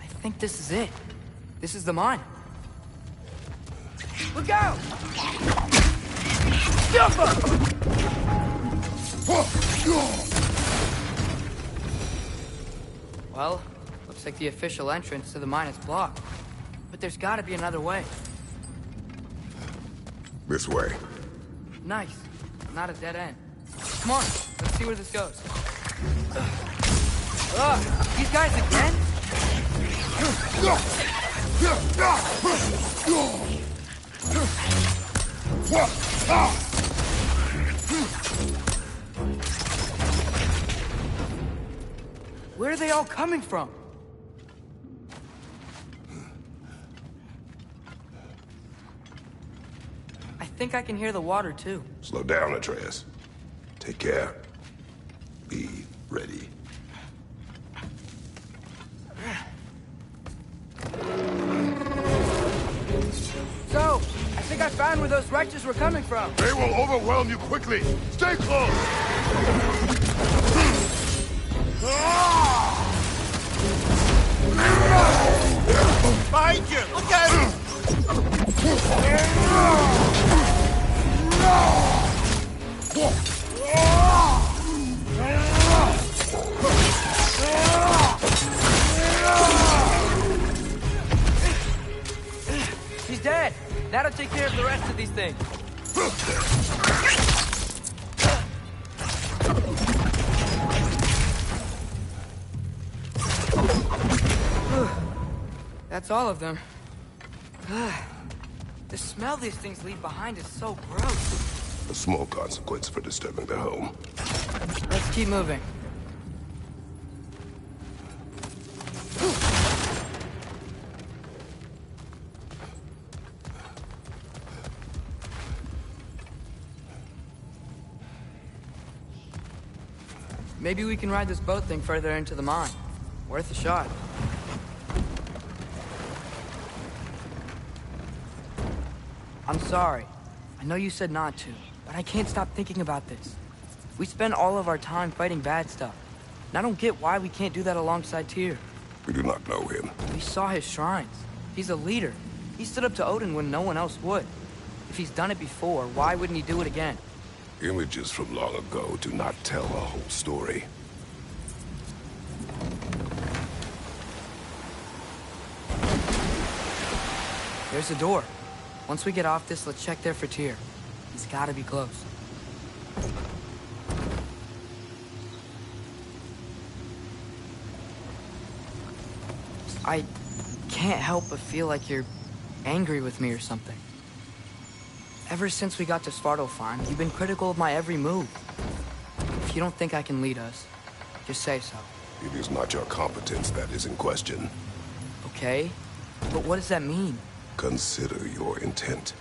I think this is it. This is the mine. Look out! Jump up! Well, looks like the official entrance to the mine is blocked. But there's gotta be another way. This way. Nice. Not a dead end. Come on, let's see where this goes. Ugh, these guys again? What? Where are they all coming from? I think I can hear the water, too. Slow down, Atreus. Take care. Be ready. So, I think I found where those wretches were coming from. They will overwhelm you quickly. Stay close! Behind you! Look out! He's dead. That'll take care of the rest of these things. That's all of them. The smell these things leave behind is so gross. A small consequence for disturbing their home. Let's keep moving. Maybe we can ride this boat thing further into the mine. Worth a shot. I'm sorry. I know you said not to, but I can't stop thinking about this. We spend all of our time fighting bad stuff. And I don't get why we can't do that alongside Tyr. We do not know him. We saw his shrines. He's a leader. He stood up to Odin when no one else would. If he's done it before, why wouldn't he do it again? Images from long ago do not tell a whole story. There's a door. Once we get off this, let's check there for Tyr. He's gotta be close. I can't help but feel like you're angry with me or something. Ever since we got to Svartalfheim, you've been critical of my every move. If you don't think I can lead us, just say so. It is not your competence that is in question. Okay? But what does that mean? Consider your intent.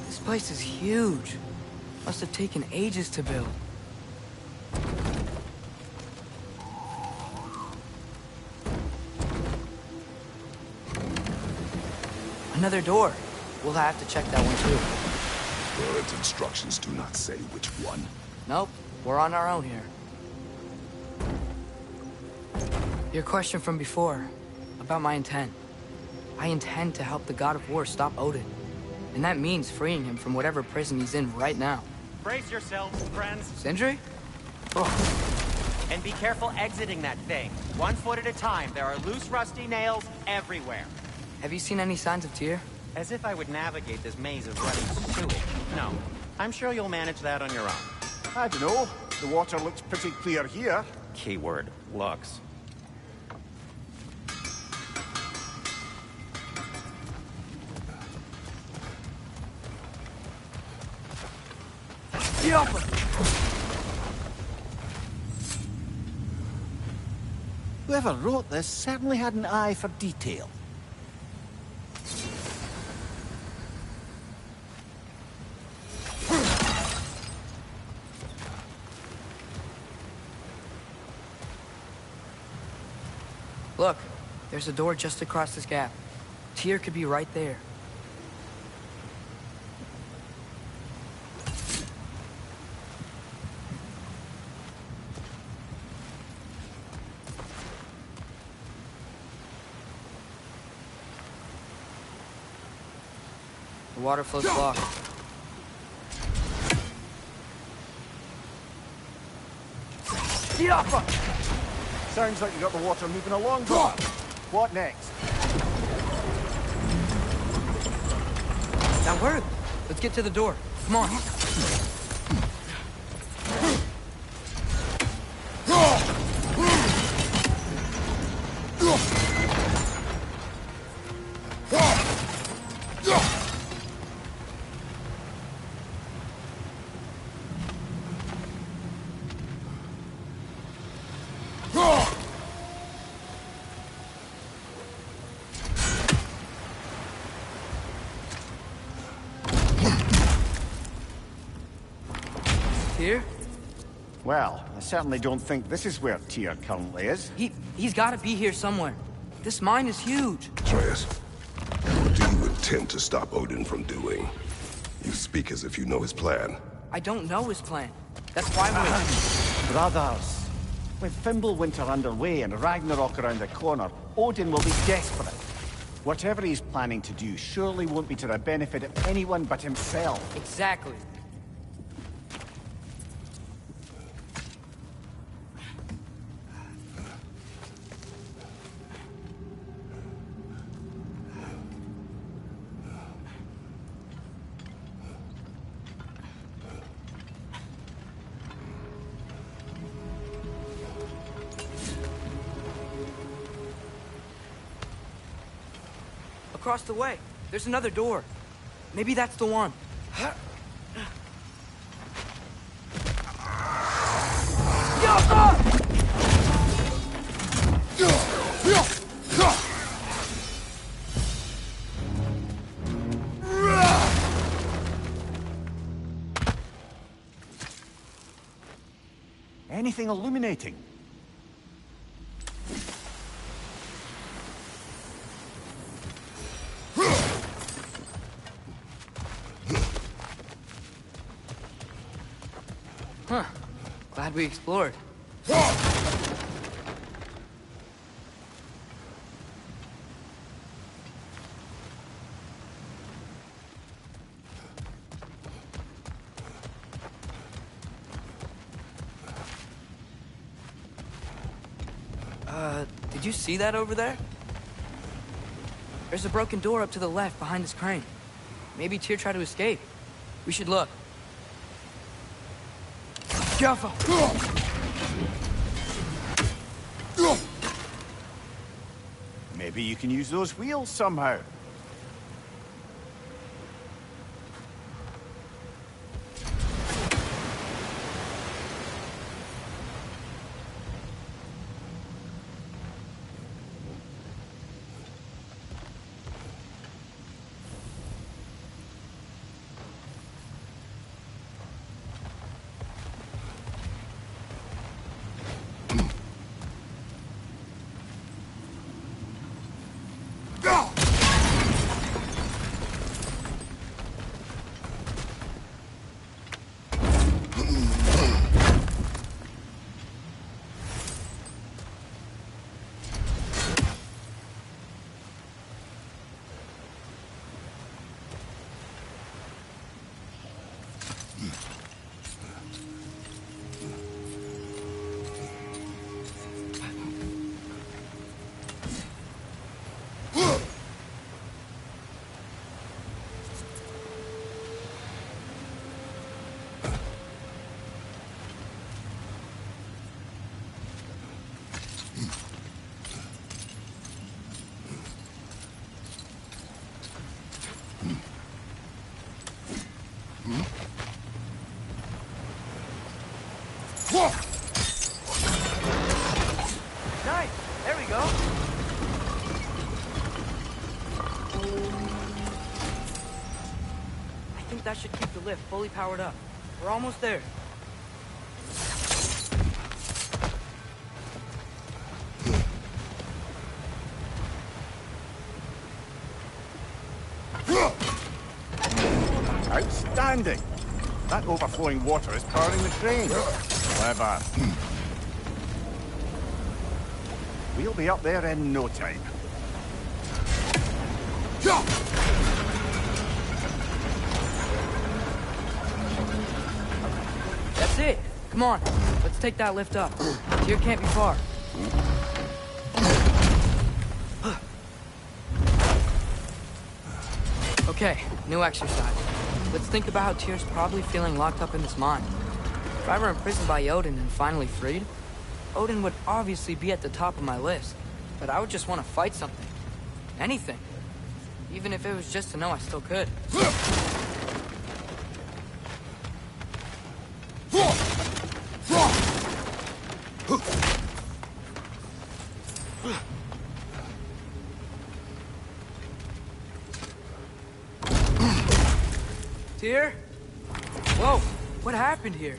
This place is huge. Must have taken ages to build. Another door. We'll have to check that one too. Word's instructions do not say which one. Nope, we're on our own here. Your question from before, about my intent. I intend to help the God of War stop Odin. And that means freeing him from whatever prison he's in right now. Brace yourselves, friends, Sindri? and be careful exiting that thing. 1 foot at a time. There are loose, rusty nails everywhere. Have you seen any signs of Tyr? As if I would navigate this maze of running sewage. No. I'm sure you'll manage that on your own. I don't know. The water looks pretty clear here. Keyword, looks. Whoever wrote this certainly had an eye for detail. Look, there's a door just across this gap. Tyr could be right there. The water flow's blocked. Sounds like you got the water moving along, brother. What next? That worked. Let's get to the door. Come on. Well, I certainly don't think this is where Tyr currently is. He's gotta be here somewhere. This mine is huge. Atreus, what do you intend to stop Odin from doing? You speak as if you know his plan. I don't know his plan. That's why we're... Brothers, with Fimbulwinter underway and Ragnarok around the corner, Odin will be desperate. Whatever he's planning to do surely won't be to the benefit of anyone but himself. Exactly. Across the way, there's another door. Maybe that's the one. Anything illuminating? Huh. Glad we explored. Did you see that over there? There's a broken door up to the left behind this crane. Maybe Tyr tried to escape. We should look. Careful! Maybe you can use those wheels somehow. Nice! There we go! I think that should keep the lift fully powered up. We're almost there. Outstanding! That overflowing water is powering the crane. Clever. We'll be up there in no time. That's it! Come on, let's take that lift up. Tyr can't be far. Okay, new exercise. Let's think about how Tyr's probably feeling locked up in this mine. If I were imprisoned by Odin and finally freed, Odin would obviously be at the top of my list. But I would just want to fight something. Anything. Even if it was just to know I still could. Tyr? Whoa, what happened here?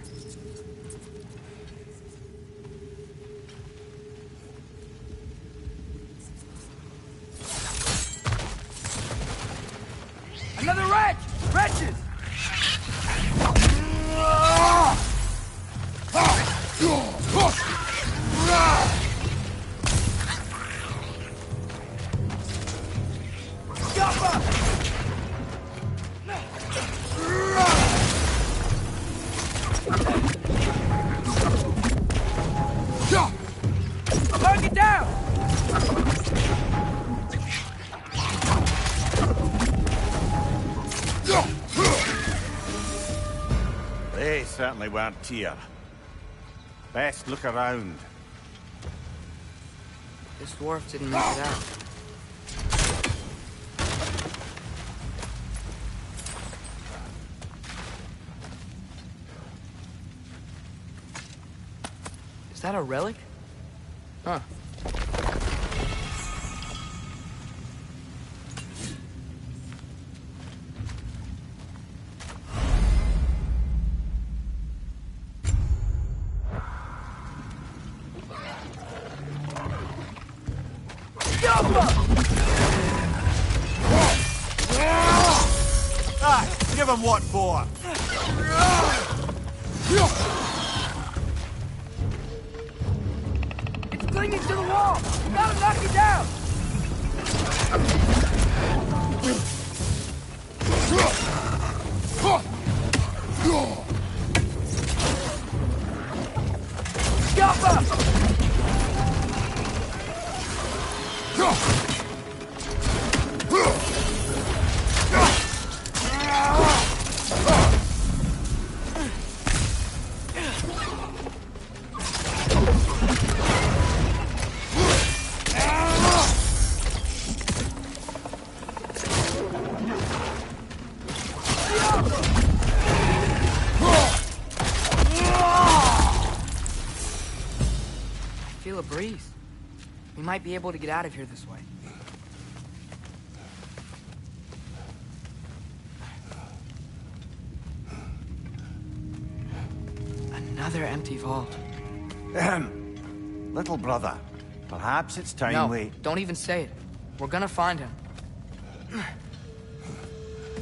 Target down! They certainly weren't here. Best look around. This dwarf didn't make it out. Is that a relic? Huh. Ah, give him what for? It's clinging to the wall! You gotta knock it down! Feel a breeze. We might be able to get out of here this way. Another empty vault. Little brother, perhaps it's time we... No, don't even say it. We're gonna find him.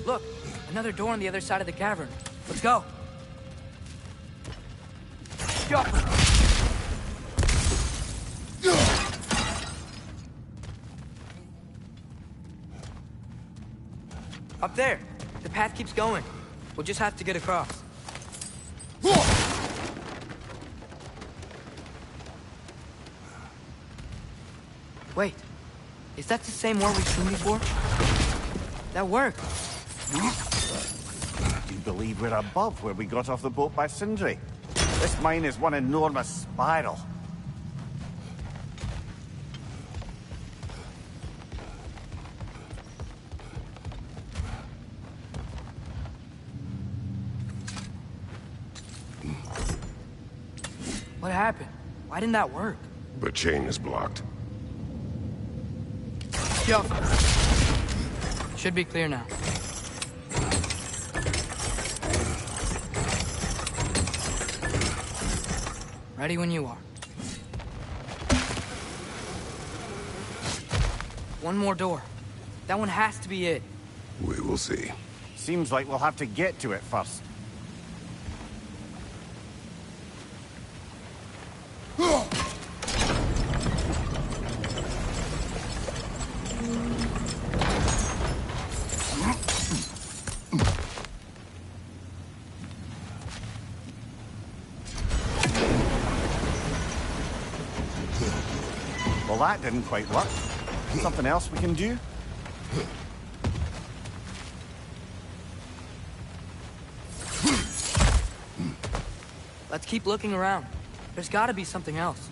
Look, another door on the other side of the cavern. Let's go. Go. Up there. The path keeps going. We'll just have to get across. Wait. Is that the same war we've seen before? That worked. You believe we're above where we got off the boat by Sindri? This mine is one enormous spiral. What happened? Why didn't that work? The chain is blocked. Yo. Should be clear now. Ready when you are. One more door. That one has to be it. We will see. Seems like we'll have to get to it first. Well, that didn't quite work. Something else we can do? Let's keep looking around. There's gotta be something else.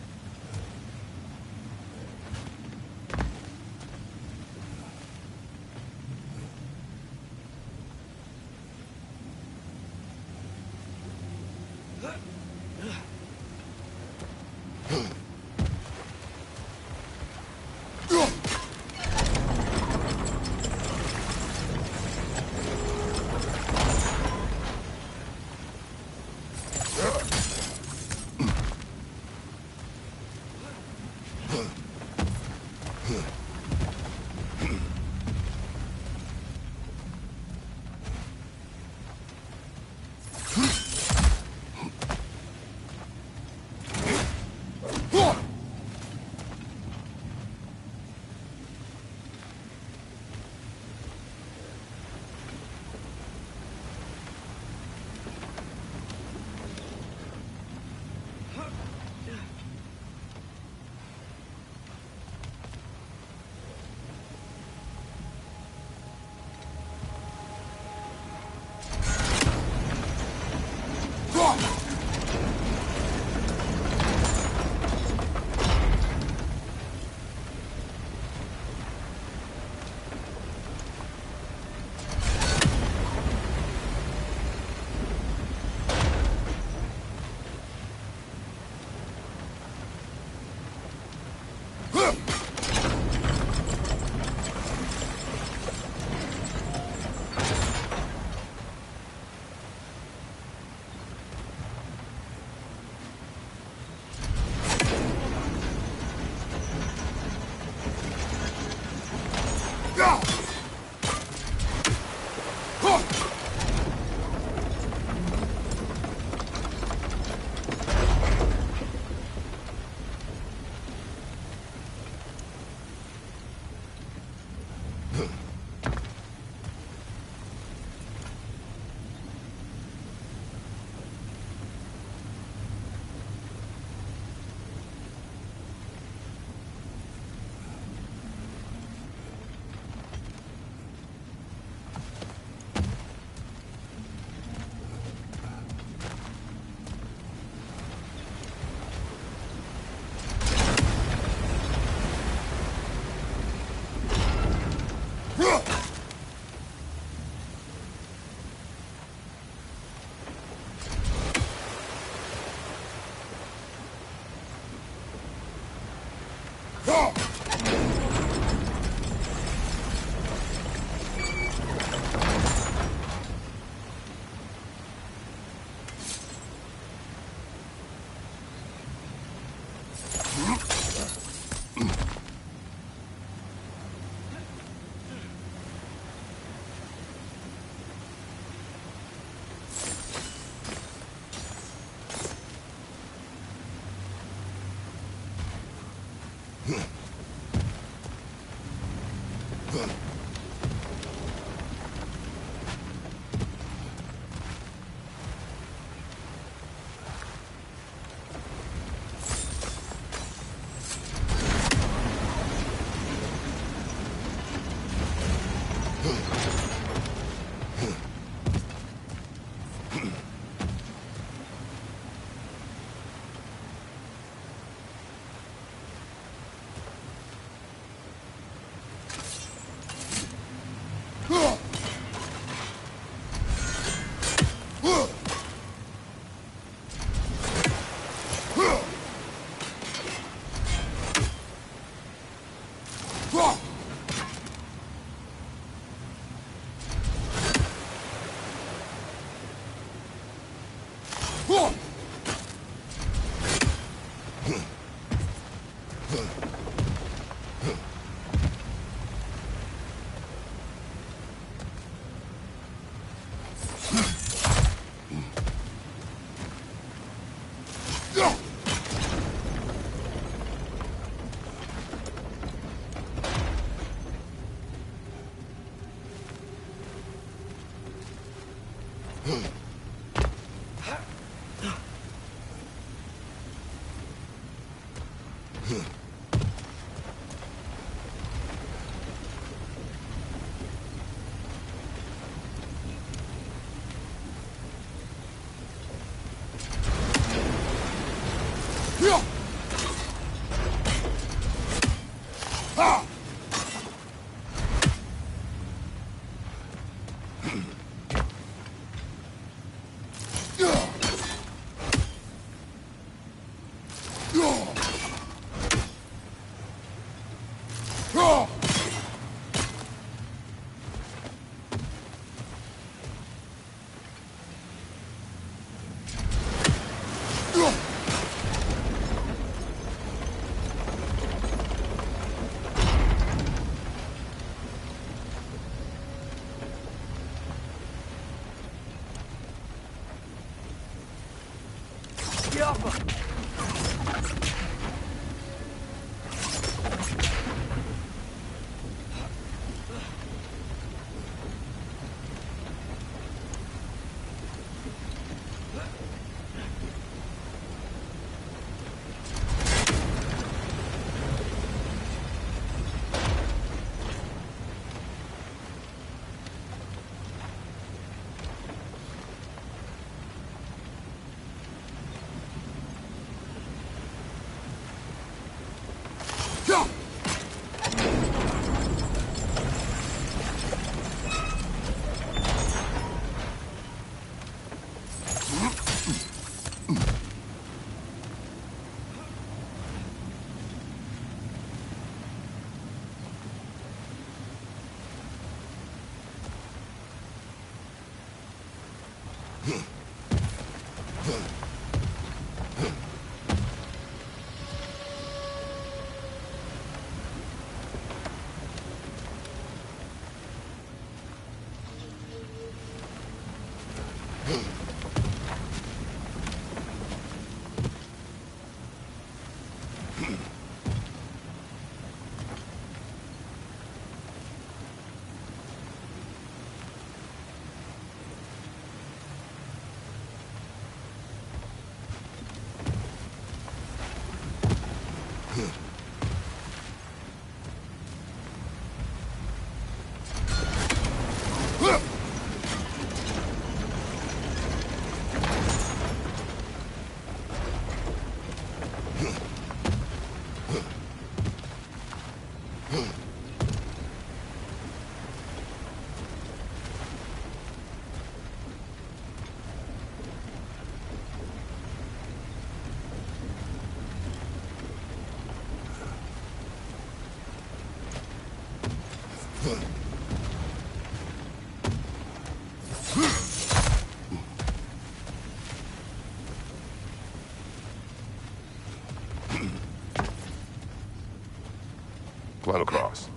Climb across.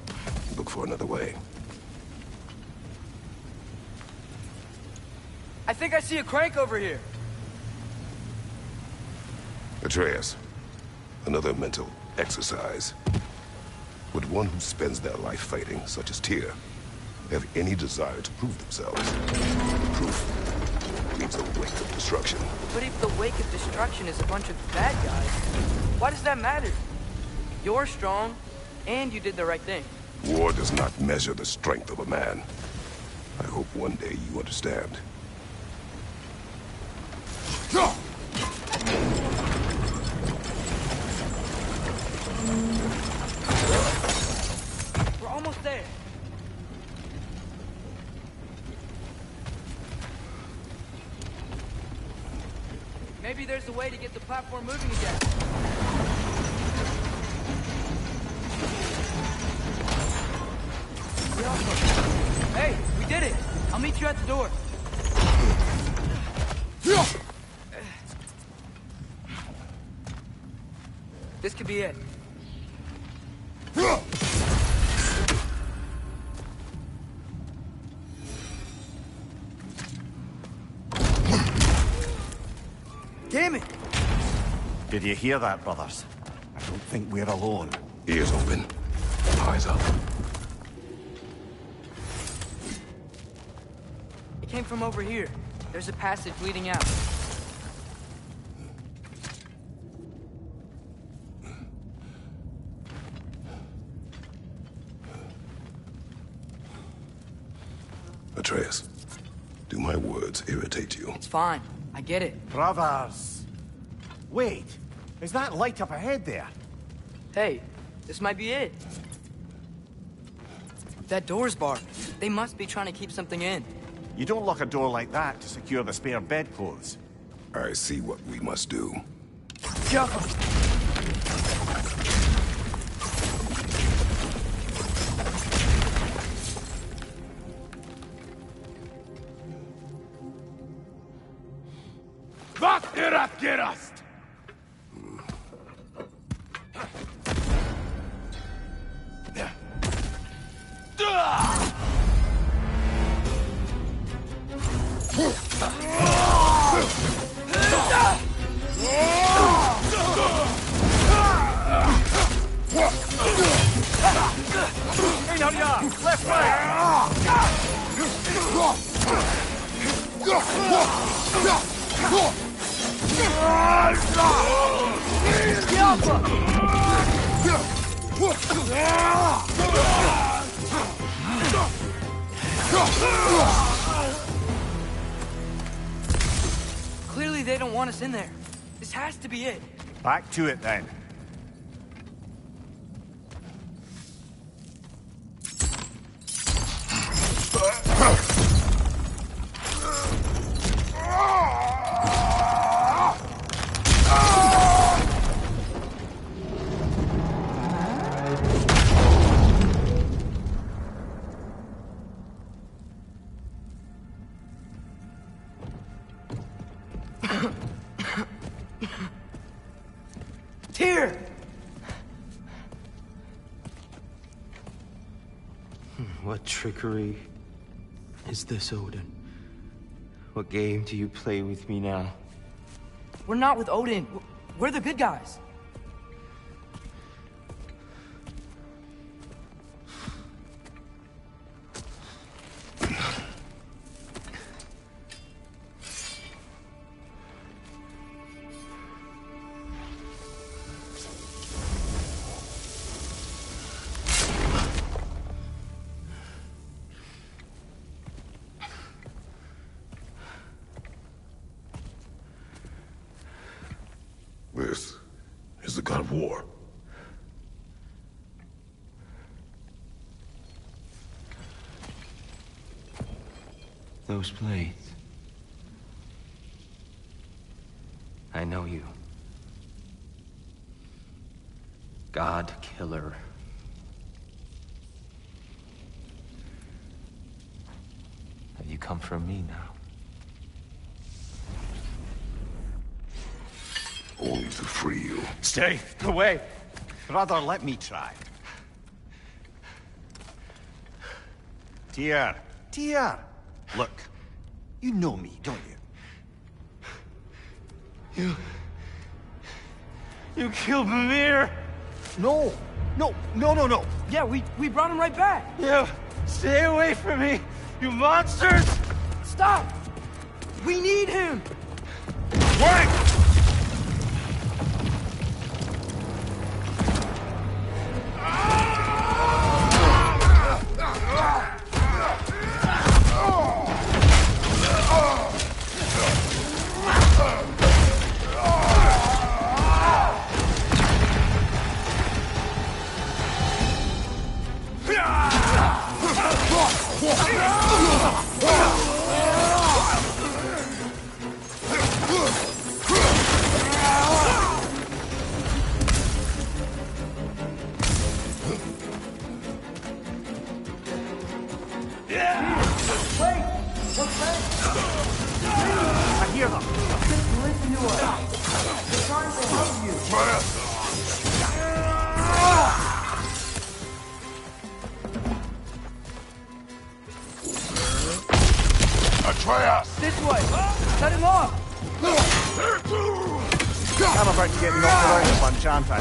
Look for another way. I think I see a crank over here. Atreus, another mental exercise. Would one who spends their life fighting, such as Tyr, have any desire to prove themselves? Proof leaves a wake of destruction. But if the wake of destruction is a bunch of bad guys, why does that matter? You're strong, and you did the right thing. War does not measure the strength of a man. I hope one day you understand. We're almost there. Maybe there's a way to get the platform moving again. Hey, we did it! I'll meet you at the door. This could be it. Damn it! Did you hear that, brothers? I don't think we're alone. Ears open. Eyes up. It came from over here. There's a passage leading out. Atreus, do my words irritate you? It's fine. I get it. Brothers! Wait, is that light up ahead there? Hey, this might be it. That door's barred. They must be trying to keep something in. You don't lock a door like that to secure the spare bedclothes. I see what we must do. Go! Wat erat gerast! Hey, hurry up! Left Clearly they don't want us in there. This has to be it. Back to it then. Tyr! What trickery is this, Odin? What game do you play with me now? We're not with Odin. We're the good guys. This is the god of war. Those blades. I know you. God killer. Have you come for me now? Only to free you. Stay away. Brother, let me try. Dear, dear. Look, you know me, don't you? You killed Mimir! No, no, no, no, no. Yeah, we brought him right back. You stay away from me, you monsters! Stop! We need him! Wait! I hear them. Listen to us. They're trying to help you. Atreus! This way! Cut him off! I'm about to get knocked around a bunch, aren't I?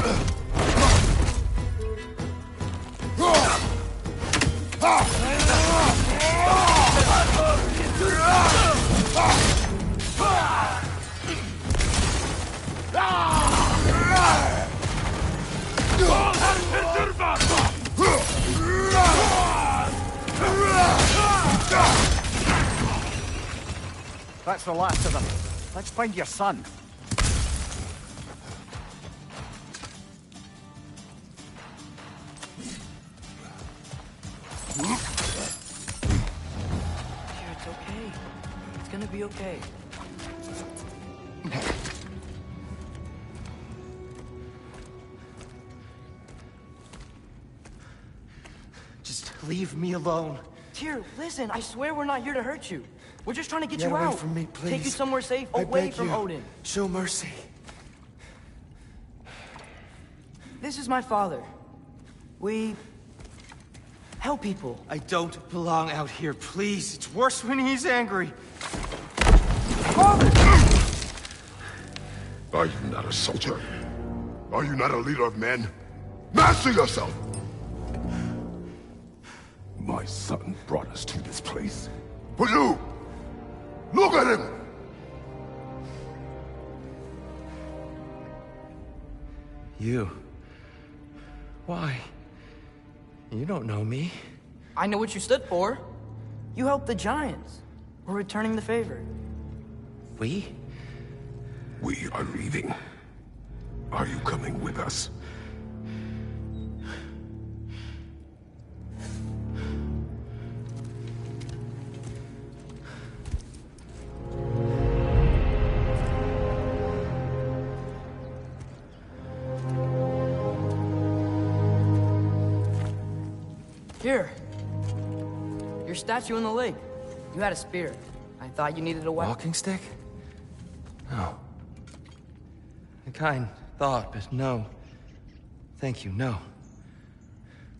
That's the last of them. Let's find your son. Dear, it's okay. It's gonna be okay. Just leave me alone. Tyr, listen, I swear we're not here to hurt you. We're just trying to get Get you away out. from me, Take you please. somewhere safe, I away beg from you. Odin. Show mercy. This is my father. We help people. I don't belong out here, please. It's worse when he's angry. Father! Are you not a soldier? Are you not a leader of men? Master yourself! My son brought us to this place. For you! Look at him! You? Why? You don't know me. I know what you stood for. You helped the giants. We're returning the favor. We? We are leaving. Are you coming with us? Here. Your statue in the lake. You had a spear. I thought you needed a weapon. Walking stick? No. A kind thought, but no. Thank you, no.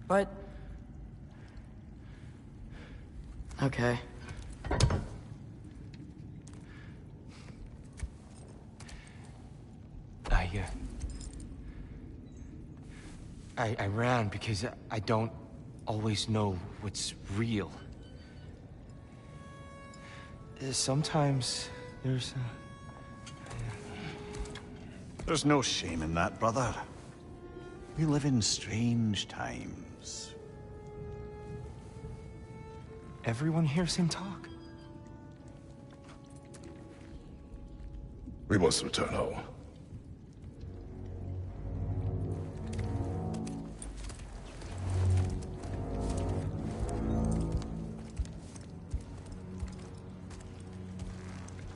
But... okay. I ran because I don't always know what's real. Sometimes there's There's no shame in that, brother. We live in strange times. Everyone hears him talk. We must return home.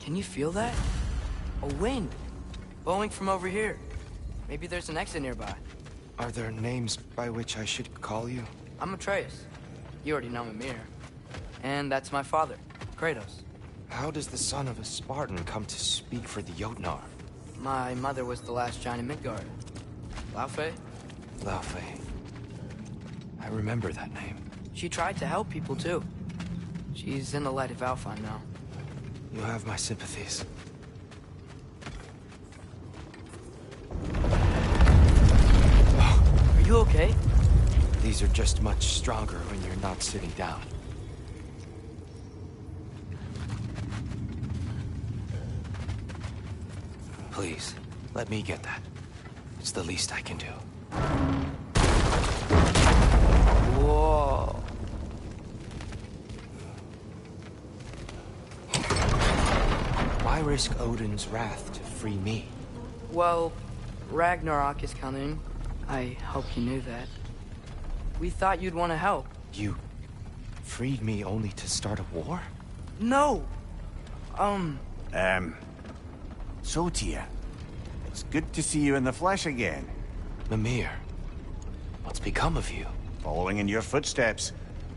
Can you feel that? A wind. Blowing from over here. Maybe there's an exit nearby. Are there names by which I should call you? I'm Atreus. You already know Mimir. And that's my father, Kratos. How does the son of a Spartan come to speak for the Jotnar? My mother was the last giant in Midgard. Laufey? Laufey. I remember that name. She tried to help people too. She's in the light of Alpha now. You have my sympathies. Are you okay? These are just much stronger when you're not sitting down. Please, let me get that. It's the least I can do. Whoa. Why risk Odin's wrath to free me? Well, Ragnarok is coming. I hope you knew that. We thought you'd want to help. You freed me only to start a war? No! So, Tyr, it's good to see you in the flesh again. Mimir, what's become of you? Following in your footsteps.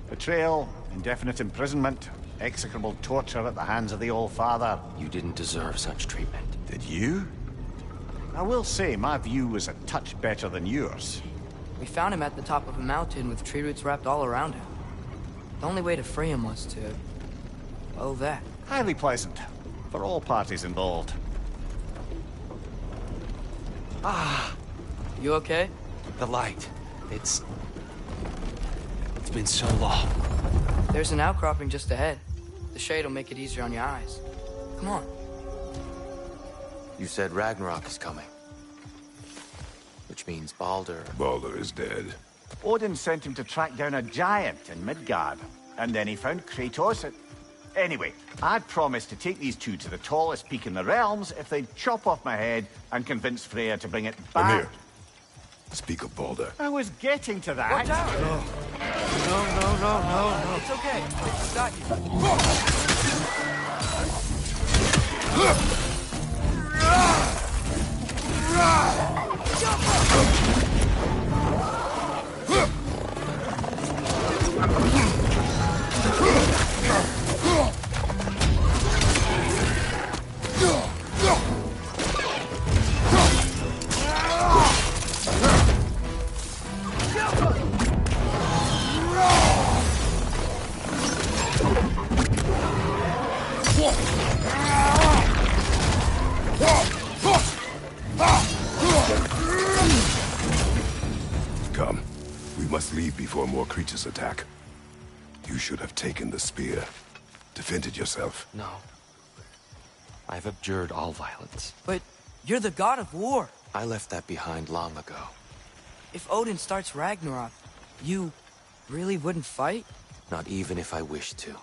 Betrayal, indefinite imprisonment, execrable torture at the hands of the All-Father. You didn't deserve such treatment. Did you? I will say, my view was a touch better than yours. We found him at the top of a mountain with tree roots wrapped all around him. The only way to free him was to... well, that. Highly pleasant. For all parties involved. You okay? The light. It's been so long. There's an outcropping just ahead. The shade will make it easier on your eyes. Come on. You said Ragnarok is coming. Which means Baldur... Baldur is dead. Odin sent him to track down a giant in Midgard. And then he found Kratos at... Anyway, I'd promised to take these two to the tallest peak in the realms if they'd chop off my head and convince Freya to bring it back. Amir, speak of Baldur. I was getting to that. Watch out! No. It's okay. I got you. Come. We must leave before more creatures attack. You should have taken the spear. Defended yourself. No. I've abjured all violence. But you're the god of war. I left that behind long ago. If Odin starts Ragnarok, you really wouldn't fight? Not even if I wished to.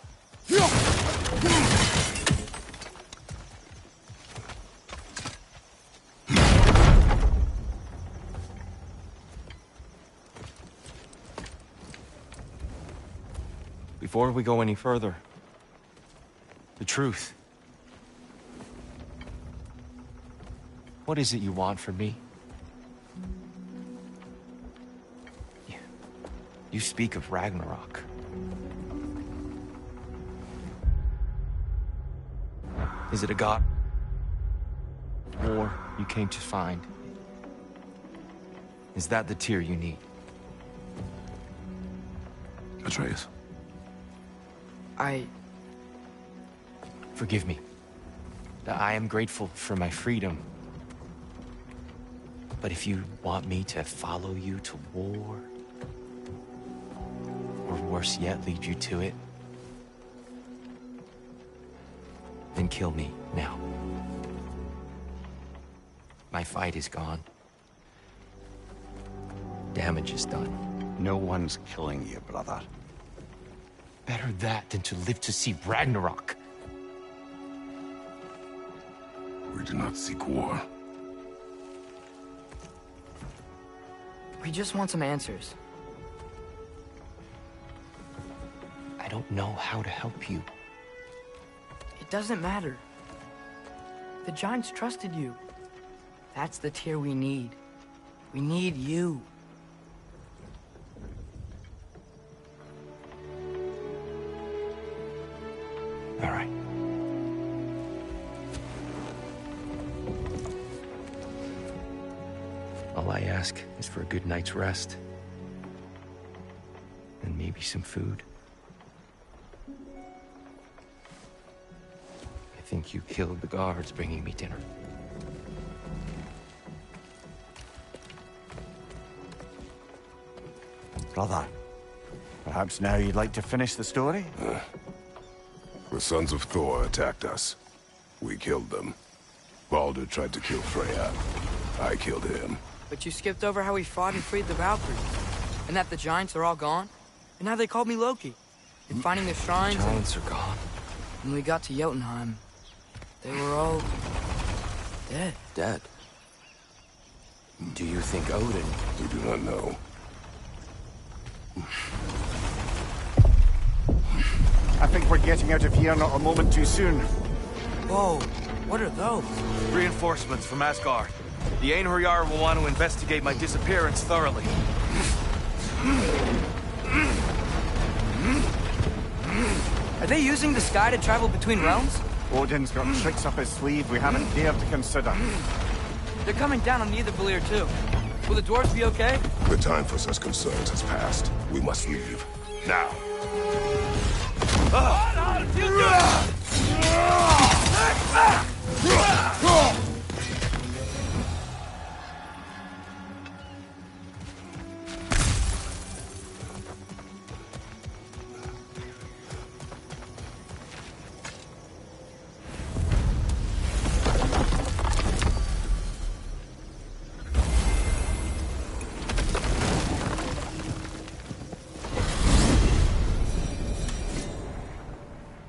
Before we go any further, the truth. What is it you want from me? You speak of Ragnarok. Is it a god? War you came to find? Is that the Tyr you need? Atreus. Forgive me. I am grateful for my freedom. But if you want me to follow you to war, or worse yet, lead you to it, then kill me now. My fight is gone. Damage is done. No one's killing you, brother. Better that than to live to see Ragnarok. We do not seek war. We just want some answers. I don't know how to help you. It doesn't matter. The Giants trusted you. That's the Tyr we need. We need you. All right. All I ask is for a good night's rest. And maybe some food. think you killed the guards bringing me dinner. Brother, perhaps now you'd like to finish the story? The sons of Thor attacked us. We killed them. Baldur tried to kill Freya. I killed him. But you skipped over how we fought and freed the Valkyries. And that the giants are all gone. And how they called me Loki. And finding the shrines. Giants are gone. When we got to Jotunheim, they were all dead. Dead? Do you think Odin... We do not know. I think we're getting out of here not a moment too soon. Whoa, what are those? Reinforcements from Asgard. The Einherjar will want to investigate my disappearance thoroughly. Are they using the sky to travel between realms? Odin's got tricks up his sleeve we haven't dared to consider. They're coming down on Nidavellir too. Will the dwarves be okay? The time for such concerns has passed. We must leave. Now.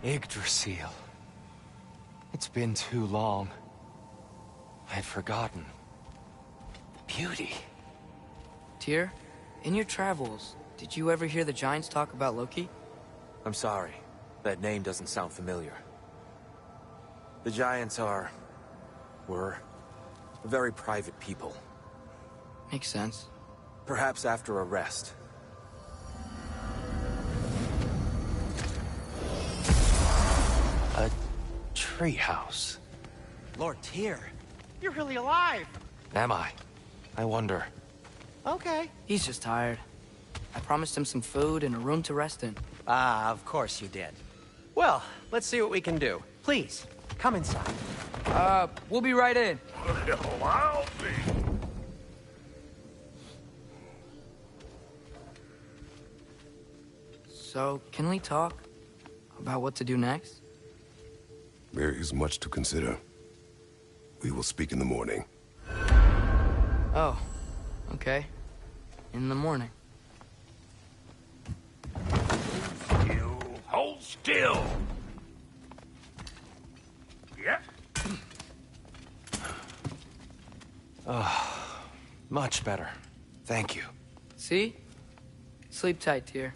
Yggdrasil. It's been too long. I had forgotten. Beauty. Tyr, in your travels, did you ever hear the giants talk about Loki? I'm sorry. That name doesn't sound familiar. The Giants were very private people. Makes sense. Perhaps after a rest. A treehouse. Lord Tyr, you're really alive. Am I? I wonder. Okay. He's just tired. I promised him some food and a room to rest in. Ah, of course you did. Well, let's see what we can do. Please, come inside. We'll be right in. Well, I'll be. So, can we talk about what to do next? There is much to consider. We will speak in the morning. Oh, okay. In the morning. Still. Hold still. Yep. Much better. Thank you. See? Sleep tight, Tyr.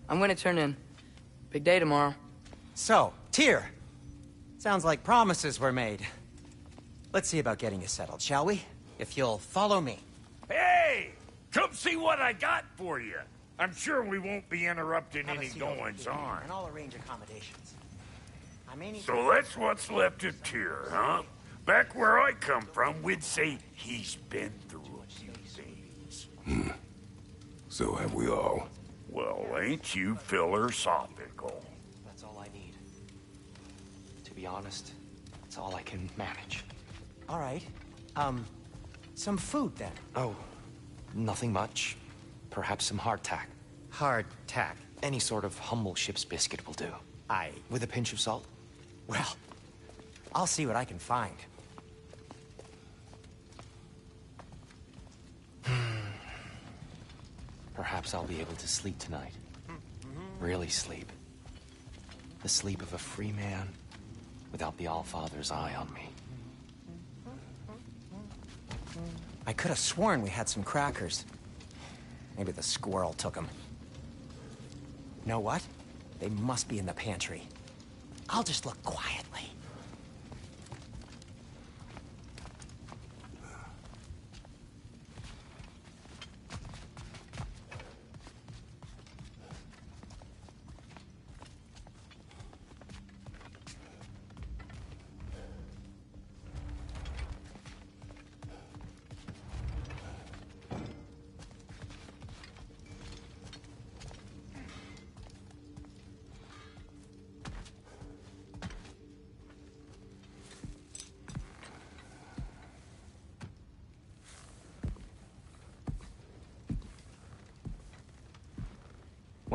I'm gonna turn in. Big day tomorrow. So, Tyr. Sounds like promises were made. Let's see about getting you settled, shall we? If you'll follow me. Hey! Come see what I got for you. I'm sure we won't be interrupting Have a any seat over goings here, on. And I'll arrange accommodations. I may need So that's what's left of Tyr, huh? Back where I come from, we'd say he's been through a few things. So have we all. Well, ain't you philosophical? That's all I need. To be honest, it's all I can manage. All right. Some food then. Oh, nothing much. Perhaps some hardtack. Hardtack. Any sort of humble ship's biscuit will do. With a pinch of salt. Well, I'll see what I can find. Perhaps I'll be able to sleep tonight. Really sleep. The sleep of a free man without the Allfather's eye on me. I could have sworn we had some crackers. Maybe the squirrel took them. You know what? They must be in the pantry. I'll just look quietly.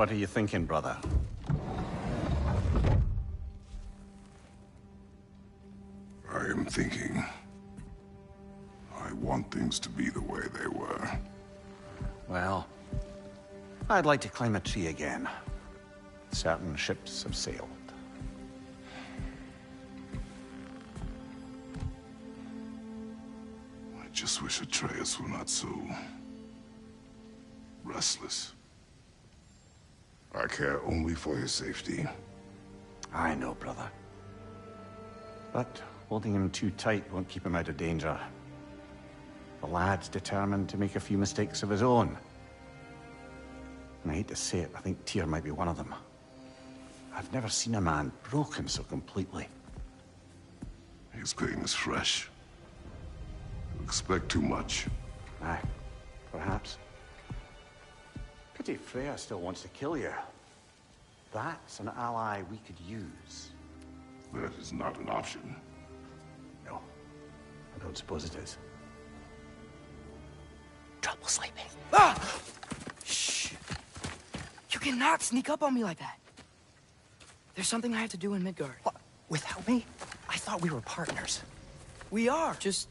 What are you thinking, brother? I am thinking. I want things to be the way they were. Well, I'd like to climb a tree again. Certain ships have sailed. I just wish Atreus were not so restless. I care only for his safety. I know, brother. But holding him too tight won't keep him out of danger. The lad's determined to make a few mistakes of his own. And I hate to say it, I think Tyr might be one of them. I've never seen a man broken so completely. His pain is fresh. You expect too much. Aye, perhaps. Pity Freya still wants to kill you. That's an ally we could use. That is not an option. No, I don't suppose it is. Trouble sleeping. Ah! Shh! You cannot sneak up on me like that. There's something I have to do in Midgard. What? Without me? I thought we were partners. We are. Just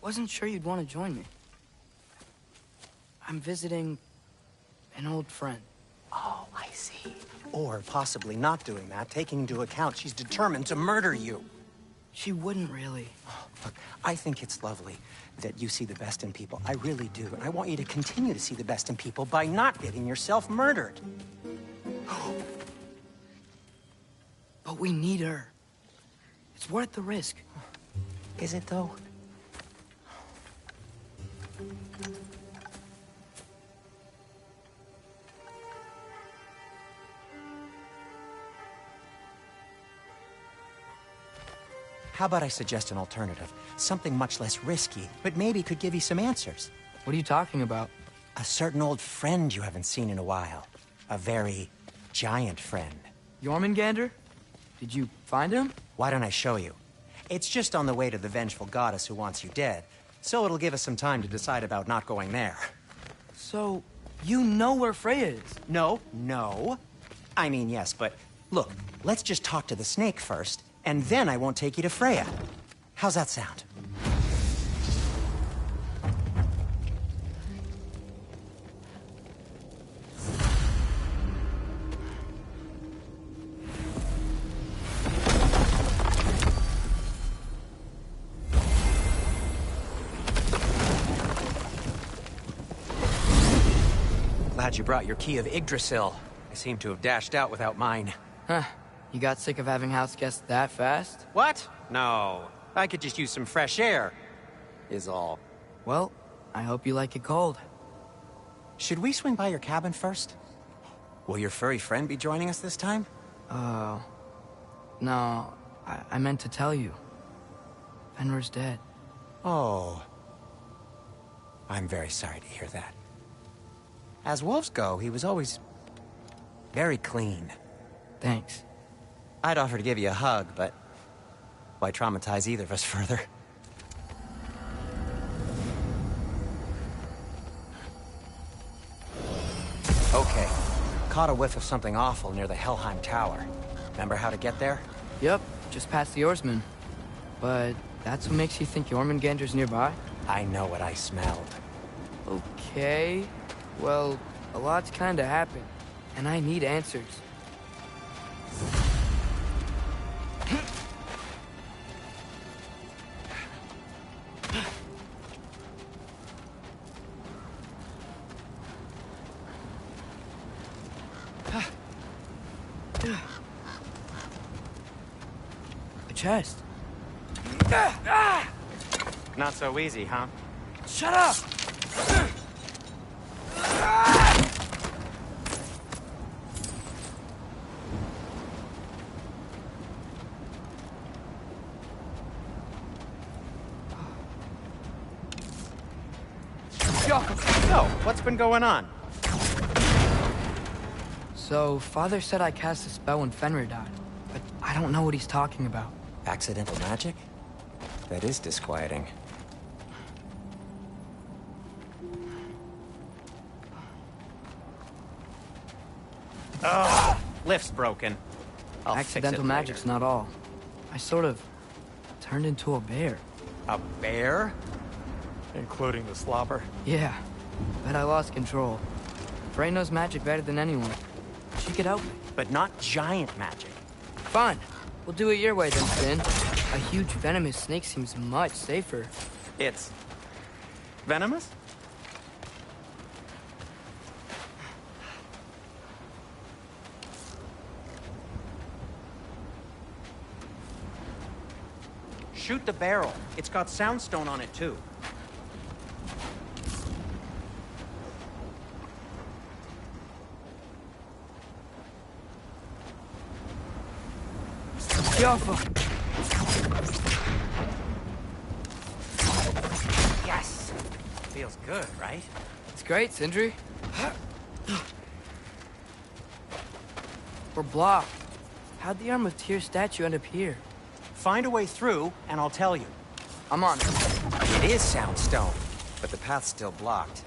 wasn't sure you'd want to join me. I'm visiting an old friend. Oh, I see. Or possibly not doing that, taking into account she's determined to murder you. She wouldn't really. Look, I think it's lovely that you see the best in people. I really do. And I want you to continue to see the best in people by not getting yourself murdered. But we need her. It's worth the risk. Is it, though? How about I suggest an alternative? Something much less risky, but maybe could give you some answers. What are you talking about? A certain old friend you haven't seen in a while. A very giant friend. Jormungandr? Did you find him? Why don't I show you? It's just on the way to the vengeful goddess who wants you dead, so it'll give us some time to decide about not going there. So, you know where Freya is? No. I mean, yes, but look, let's just talk to the snake first, and then I won't take you to Freya. How's that sound? Glad you brought your key of Yggdrasil. I seem to have dashed out without mine. Huh. You got sick of having house guests that fast? What? No. I could just use some fresh air, is all. Well, I hope you like it cold. Should we swing by your cabin first? Will your furry friend be joining us this time? No. I meant to tell you. Fenrir's dead. Oh. I'm very sorry to hear that. As wolves go, he was always very clean. Thanks. I'd offer to give you a hug, but why traumatize either of us further? Okay. Caught a whiff of something awful near the Helheim Tower. Remember how to get there? Yep, just past the oarsman. But that's what makes you think Jormungandr's nearby? I know what I smelled. Okay. Well, a lot's kinda happened, and I need answers. A chest. Not so easy, huh? Shut up! So, what's been going on? So, Father said I cast a spell when Fenrir died, but I don't know what he's talking about. Accidental magic? That is disquieting. Ugh, lift's broken. I'll fix it Accidental later. magic's not all. I sort of turned into a bear. A bear? Including the slobber. Yeah, but I lost control. Frey knows magic better than anyone. She could help me. But not giant magic. Fine. We'll do it your way then, Finn. A huge venomous snake seems much safer. It's... venomous? Shoot the barrel. It's got soundstone on it, too. Jaffa! Yes! Feels good, right? It's great, Sindri. We're blocked. How'd the Arm of Tyr statue end up here? Find a way through, and I'll tell you. I'm on it. It is soundstone, but the path's still blocked.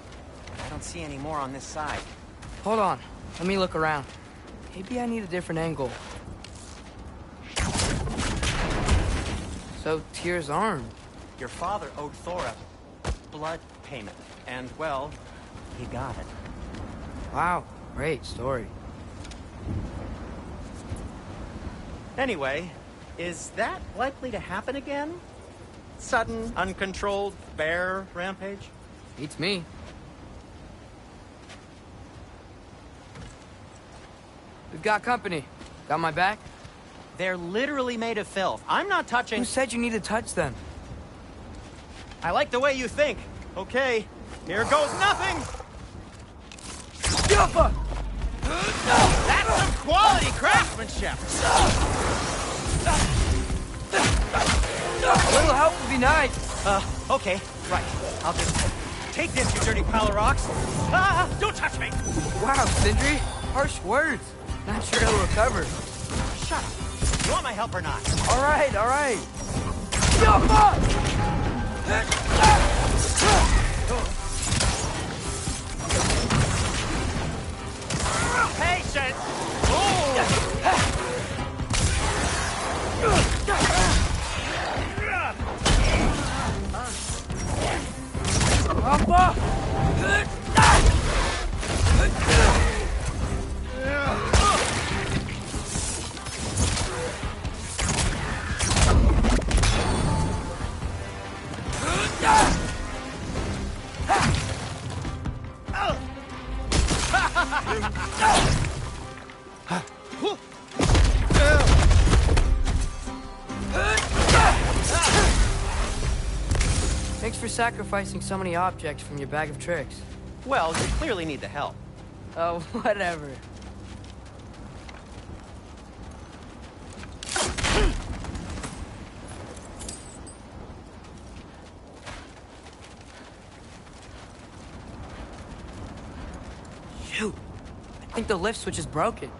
I don't see any more on this side. Hold on. Let me look around. Maybe I need a different angle. So, Tyr's arm. Your father owed Thor a blood payment, and, well, he got it. Wow, great story. Anyway, is that likely to happen again? Sudden, uncontrolled bear rampage? Beats me. We've got company. Got my back? They're literally made of filth. I'm not touching... Who said you need to touch them? I like the way you think. Okay, here goes nothing! Jaffa! That's some quality craftsmanship! A little help would be nice. Okay, right. I'll just take this, you dirty pile of rocks. Ah, don't touch me! Wow, Sindri. Harsh words. Not sure he'll recover. Shut up. You want my help or not? All right, all right. Jaffa! Patience! Thanks for sacrificing so many objects from your bag of tricks. Well, you clearly need the help. Oh, whatever. Shoot. I think the lift switch is broken.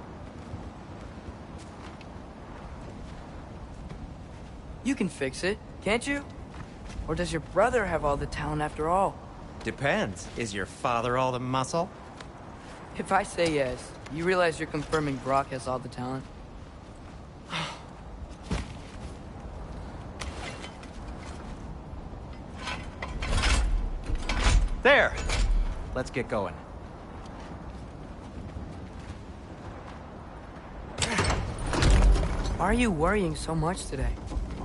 You can fix it, can't you? Or does your brother have all the talent after all? Depends. Is your father all the muscle? If I say yes, you realize you're confirming Brock has all the talent? There! Let's get going. Why are you worrying so much today?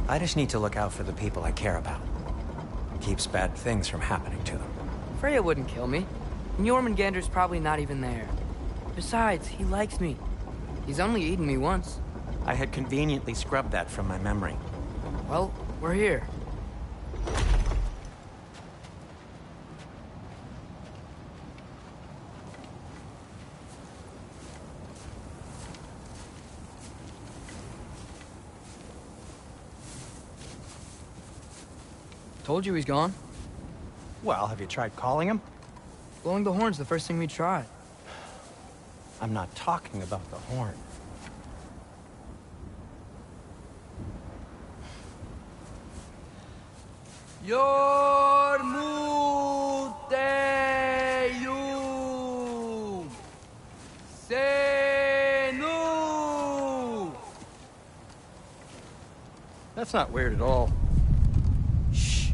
I just need to look out for the people I care about. Keeps bad things from happening to them. Freya wouldn't kill me. And Jormungandr's probably not even there. Besides, he likes me. He's only eaten me once. I had conveniently scrubbed that from my memory. Well, we're here. Told you he's gone. Well, have you tried calling him? Blowing the horn's the first thing we tried. I'm not talking about the horn. Yormuteyum. Say That's not weird at all. Shh.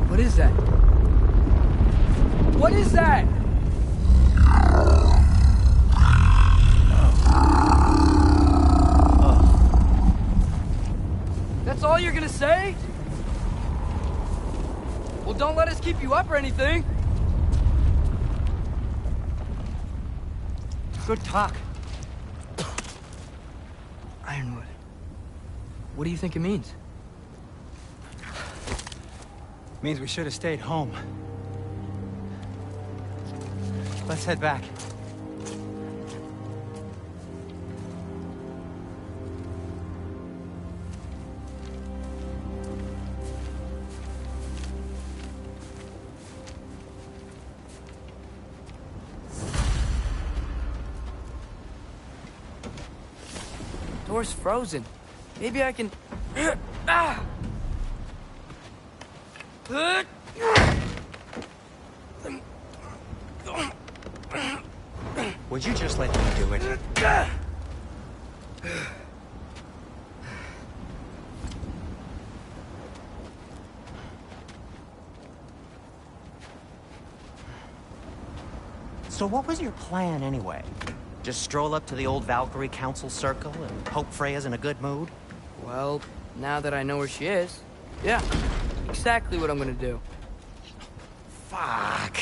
What is that? What is that? That's all you're gonna say? Well, don't let us keep you up or anything. Good talk. Ironwood. What do you think it means? Means we should have stayed home. Let's head back. Door's frozen. Maybe I can... Ah! Would you just let me do it? So what was your plan anyway? Just stroll up to the old Valkyrie Council Circle and hope Freya's in a good mood? Well, now that I know where she is, yeah, exactly what I'm gonna do. Fuck.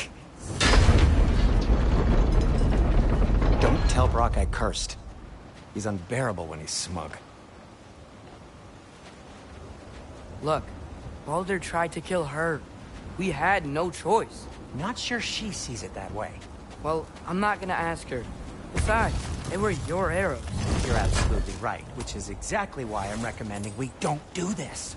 Don't tell Brock I cursed. He's unbearable when he's smug. Look, Baldur tried to kill her. We had no choice. Not sure she sees it that way. Well, I'm not gonna ask her. Besides, they were your arrows. You're absolutely right, which is exactly why I'm recommending we don't do this.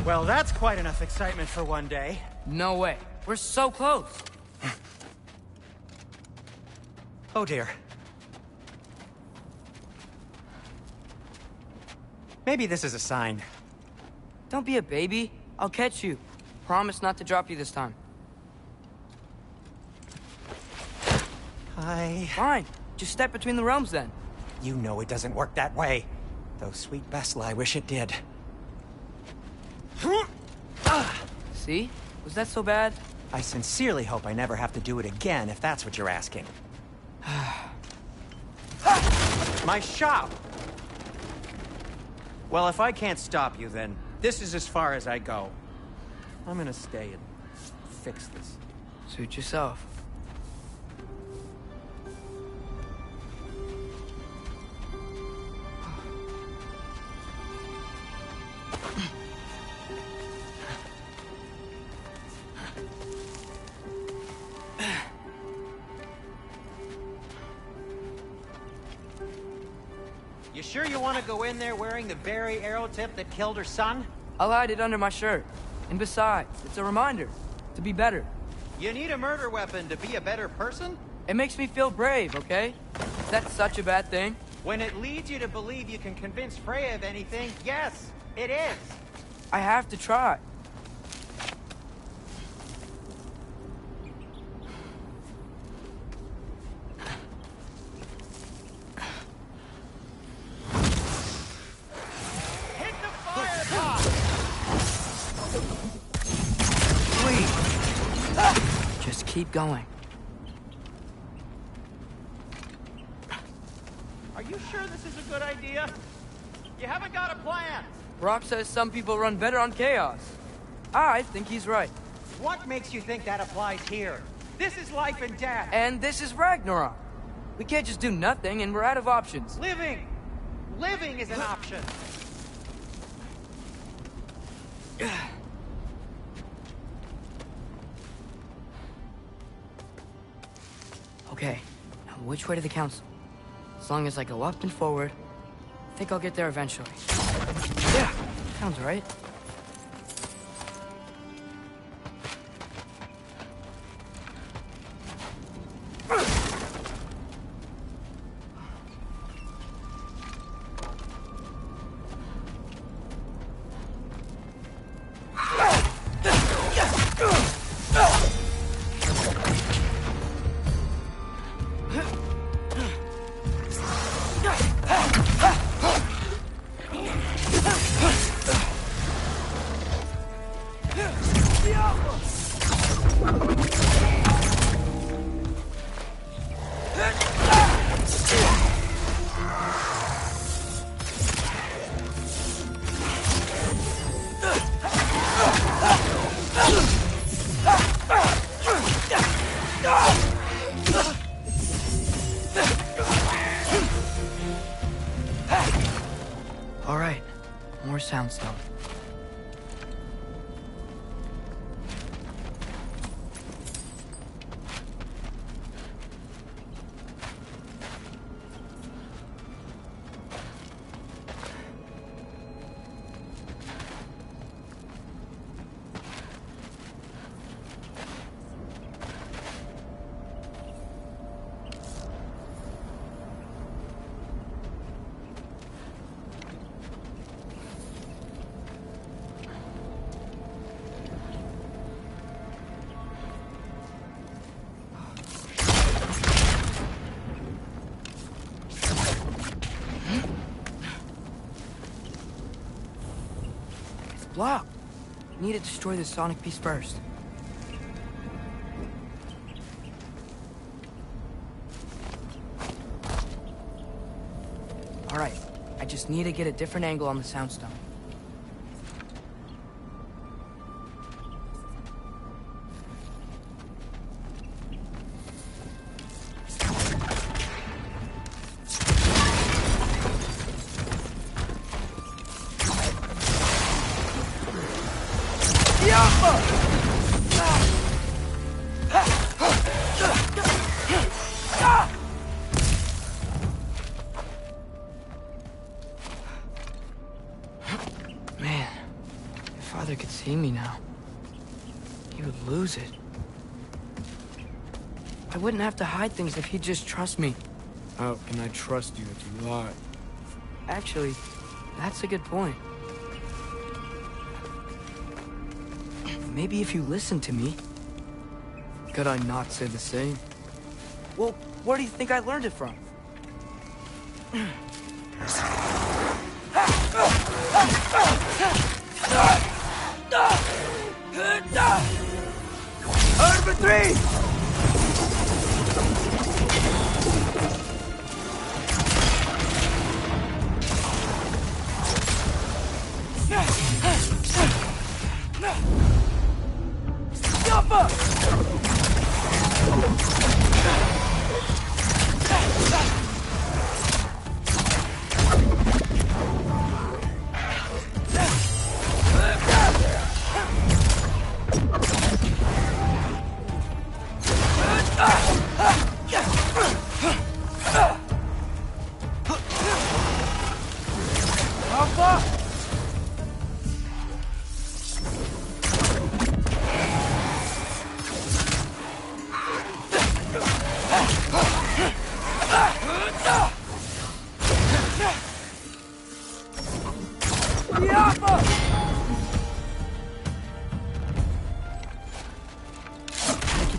Well, that's quite enough excitement for one day. No way. We're so close. Oh dear. Maybe this is a sign. Don't be a baby. I'll catch you. Promise not to drop you this time. Fine. Just step between the realms then. You know it doesn't work that way. Though sweet Bessel, I wish it did. See? Was that so bad? I sincerely hope I never have to do it again, if that's what you're asking. My shop! Well, if I can't stop you, then this is as far as I go. I'm gonna stay and fix this. Suit yourself. You sure you want to go in there wearing the very arrow tip that killed her son? I'll hide it under my shirt. And besides, it's a reminder to be better. You need a murder weapon to be a better person? It makes me feel brave, okay? Is that such a bad thing? When it leads you to believe you can convince Freya of anything, yes, it is. I have to try. Just keep going. Are you sure this is a good idea? You haven't got a plan. Brock says some people run better on chaos. I think he's right. What makes you think that applies here? This is life and death. And this is Ragnarok. We can't just do nothing, and we're out of options. Living! Living is an option. Okay, now which way to the council? As long as I go up and forward, I think I'll get there eventually. Yeah, sounds right. All right, more soundstone. Blocked. We need to destroy the sonic piece first. All right, I just need to get a different angle on the soundstone. Man, if Father could see me now, he would lose it. I wouldn't have to hide things if he'd just trust me. How can I trust you if you lie? Actually, That's a good point. Maybe if you listened to me, could I not say the same? Well, where do you think I learned it from? Over 3!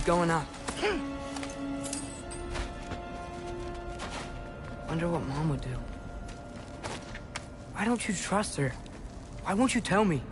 Going up. Wonder what Mom would do. Why don't you trust her? Why won't you tell me?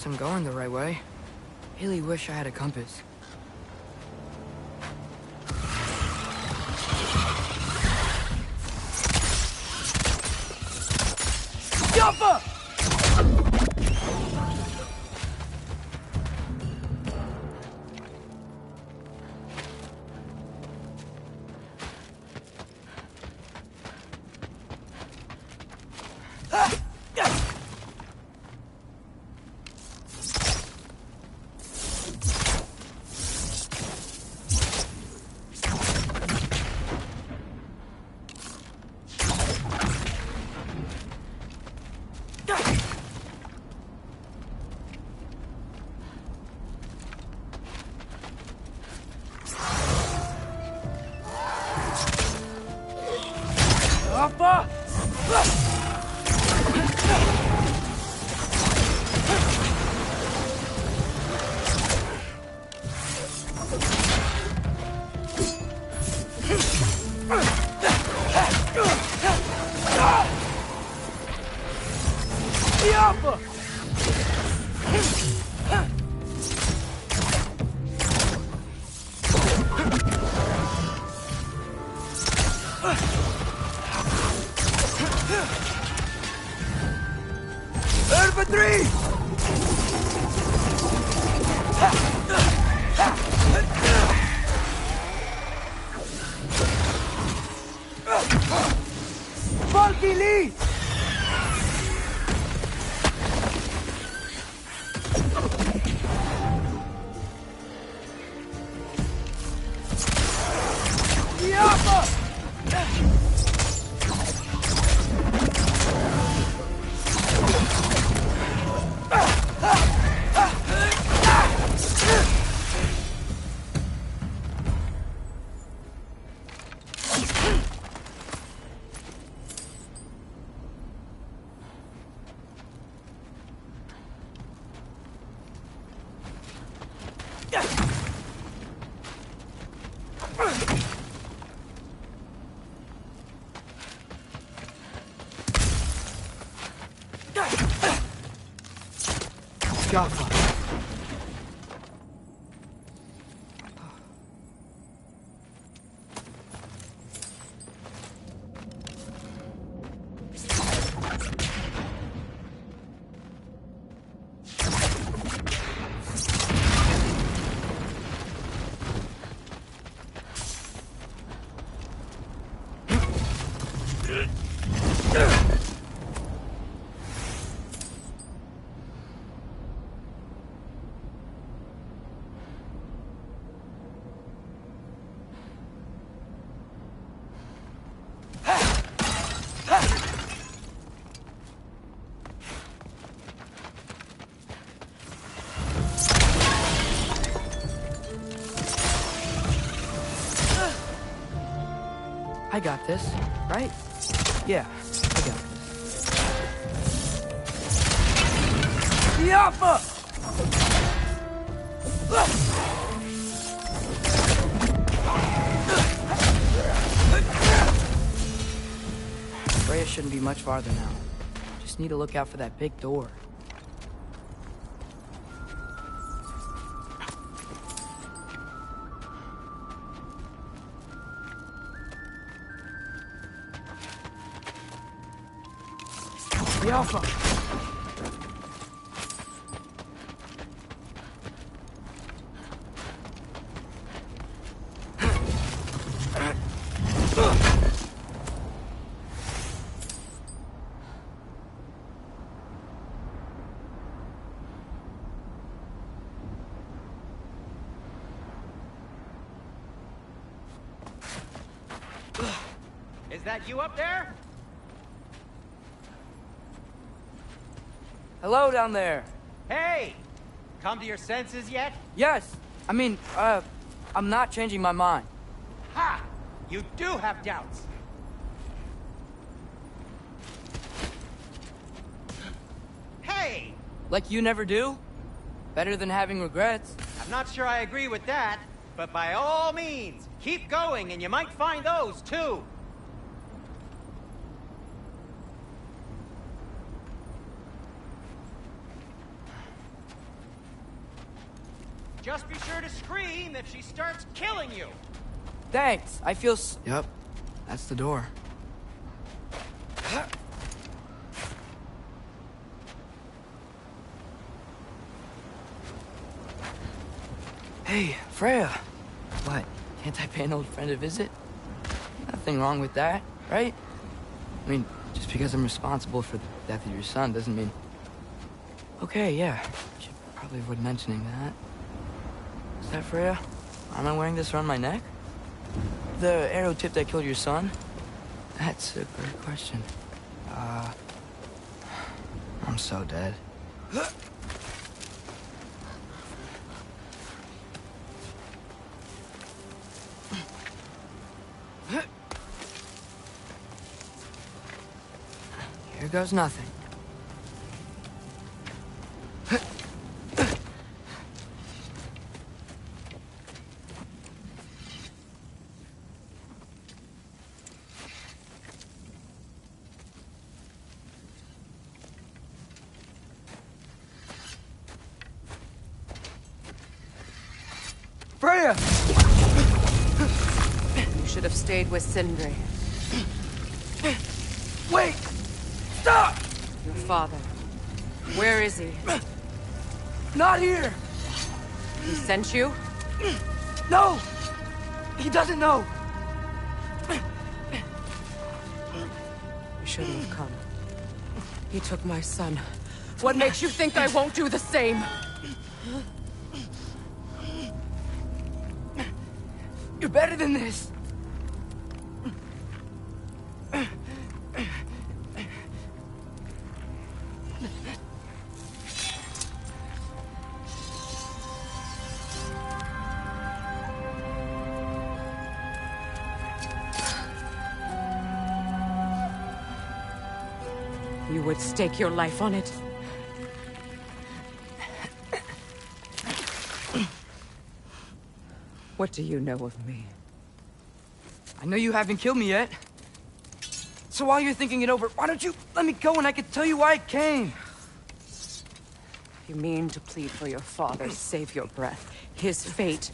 I'm going the right way. Really wish I had a compass. Jumper! Jaffa. I got this, right? Yeah, I got this. Jaffa! Freya shouldn't be much farther now. Just need to look out for that big door. Jaffa! Is that you up there? Hello down there. Hey! Come to your senses yet? Yes. I mean, I'm not changing my mind. Ha! You do have doubts. Hey! Like you never do? Better than having regrets. I'm not sure I agree with that, but by all means, keep going and you might find those too. Just be sure to scream if she starts killing you. Thanks. I feel Yep. That's the door. Hey, Freya. What? Can't I pay an old friend a visit? Nothing wrong with that, right? I mean, just because I'm responsible for the death of your son doesn't mean... Okay, yeah. Should probably avoid mentioning that. Is that Freya? Am I wearing this around my neck? The arrow tip that killed your son? That's a great question. I'm so dead. Here goes nothing. Freya! You should have stayed with Sindri. Wait! Stop! Your father. Where is he? Not here! He sent you? No! He doesn't know! You shouldn't have come. He took my son. What makes you think I won't do the same? You're better than this! You would stake your life on it? What do you know of me? I know you haven't killed me yet. So while you're thinking it over, why don't you let me go and I can tell you why I came? You mean to plead for your father, save your breath. His fate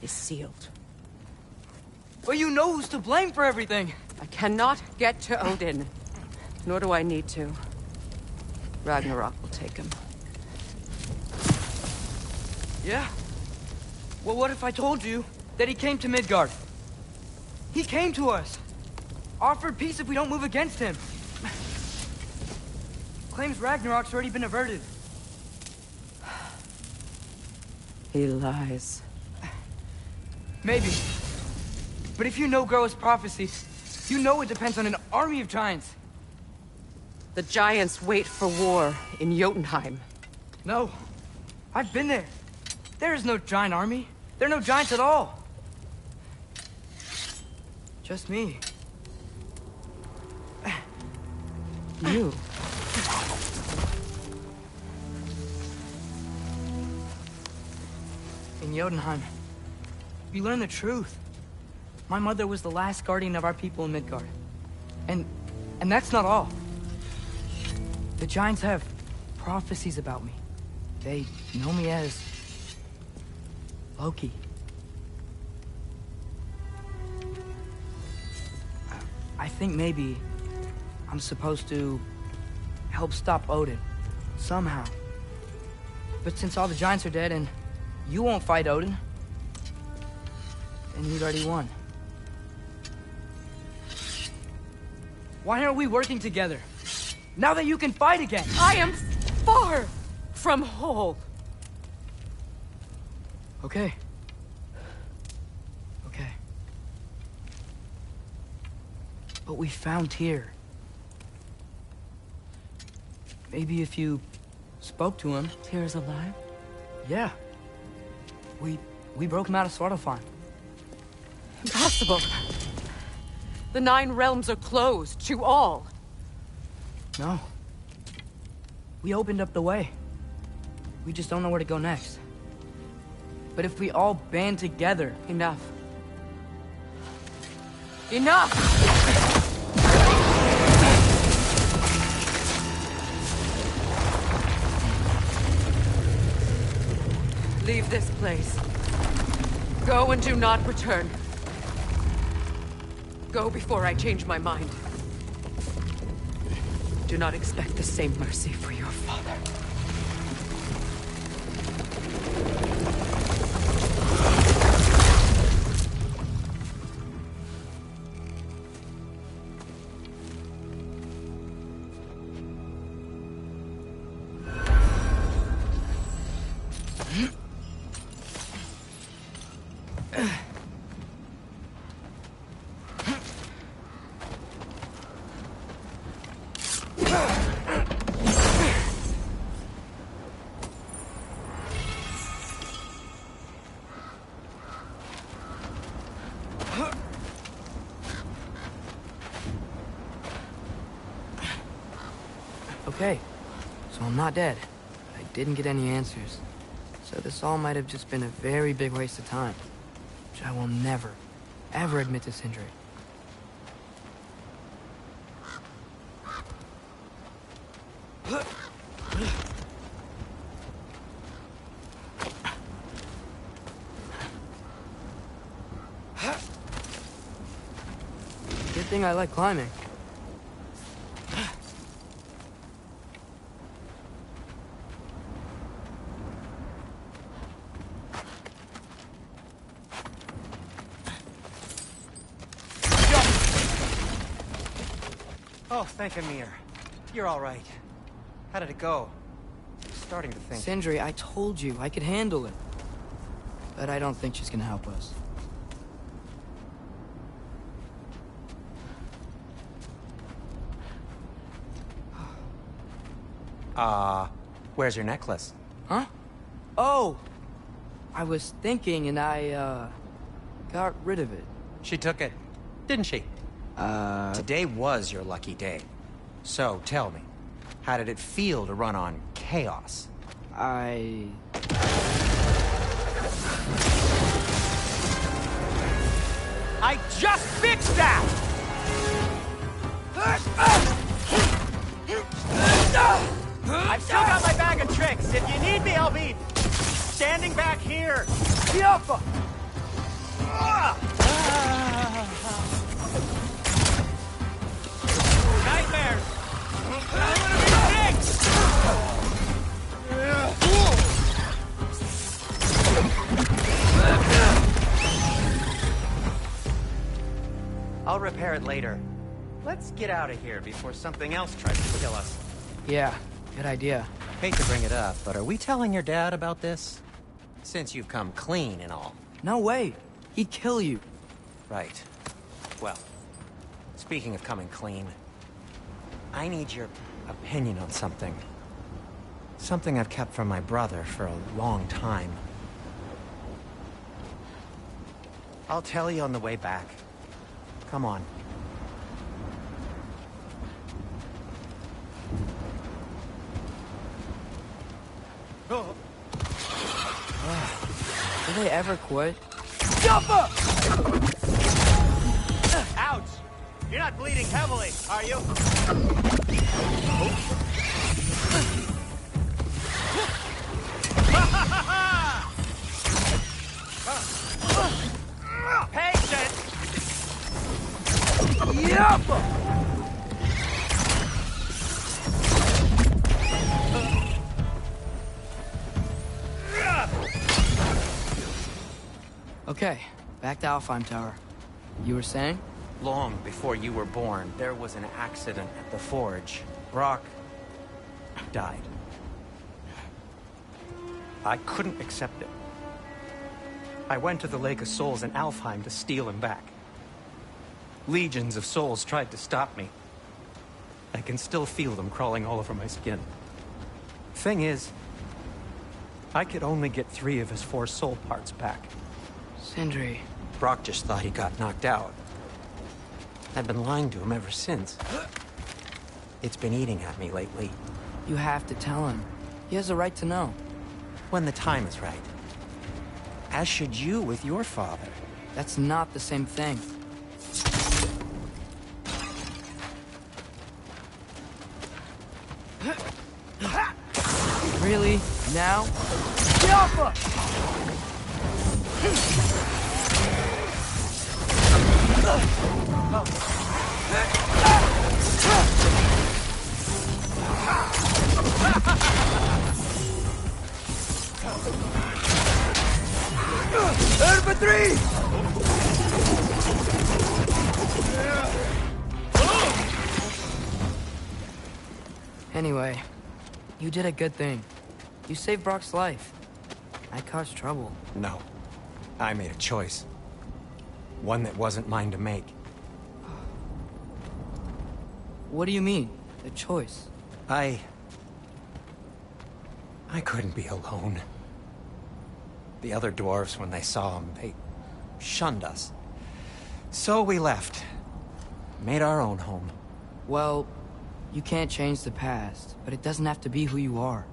is sealed. Well, you know who's to blame for everything. I cannot get to Odin. Nor do I need to. Ragnarok will take him. Yeah? Well, what if I told you that he came to Midgard? He came to us. Offered peace if we don't move against him. Claims Ragnarok's already been averted. He lies. Maybe. But if you know Groa's prophecy, you know it depends on an army of giants. The giants wait for war in Jotunheim. No. I've been there. There is no giant army. There are no giants at all. Just me. You. In Jotunheim, we learn the truth. My mother was the last guardian of our people in Midgard. And that's not all. The giants have prophecies about me. They know me as Loki. I think maybe I'm supposed to help stop Odin, somehow. But since all the giants are dead and you won't fight Odin, then you'd already won. Why aren't we working together? Now that you can fight again! I am far from whole. Okay. Okay. But we found Tyr. Maybe if you spoke to him... Tyr's alive? Yeah. We broke him out of Svartalfheim. Impossible. The 9 realms are closed to all. No. We opened up the way. We just don't know where to go next. But if we all band together... Enough. Enough! Leave this place. Go and do not return. Go before I change my mind. Do not expect the same mercy for your father. Okay, so I'm not dead. But I didn't get any answers. So this all might have just been a very big waste of time. Which I will never, ever admit to Sindri. Good thing I like climbing. Oh, thank Amir. You're all right. How did it go? I'm starting to think. Sindri, I told you I could handle it. But I don't think she's gonna help us. Where's your necklace? Huh? Oh! I was thinking and I, got rid of it. She took it, didn't she? Today was your lucky day. So, tell me, How did it feel to run on chaos? I just fixed that! I've still got my bag of tricks. If you need me, I'll be standing back here. Yappa! Nightmares! I'm gonna be fixed! I'll repair it later. Let's get out of here before something else tries to kill us. yeah, good idea. Hate to bring it up, but are we telling your dad about this? Since you've come clean and all. No way. He'd kill you. Right. Well, speaking of coming clean, I need your opinion on something. Something I've kept from my brother for a long time. I'll tell you on the way back. Come on. Do they ever quit? Ouch! You're not bleeding heavily, are you? Patient! Okay, back to Alfheim Tower. You were saying? Long before you were born, there was an accident at the forge. Brock died. I couldn't accept it. I went to the Lake of Souls in Alfheim to steal him back. Legions of souls tried to stop me. I can still feel them crawling all over my skin. Thing is, I could only get 3 of his 4 soul parts back. Sindri. Brock just thought he got knocked out. I've been lying to him ever since. It's been eating at me lately. You have to tell him. He has a right to know. When the time is right. As should you with your father. That's not the same thing. Really? Now? Yappa! Infantry! Anyway, you did a good thing. You saved Brock's life. I caused trouble. No. I made a choice. One that wasn't mine to make. What do you mean? A choice? I couldn't be alone. The other dwarves, when they saw him, they shunned us. So we left. Made our own home. Well, you can't change the past, but it doesn't have to be who you are.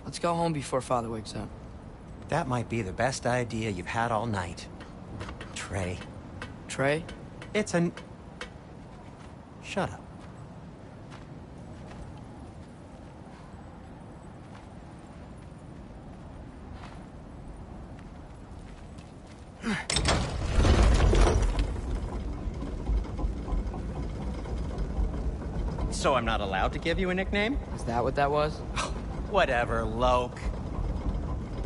Let's go home before Father wakes up. That might be the best idea you've had all night. Trey. Trey? It's an... Shut up. So I'm not allowed to give you a nickname? Is that what that was? Whatever, Loke.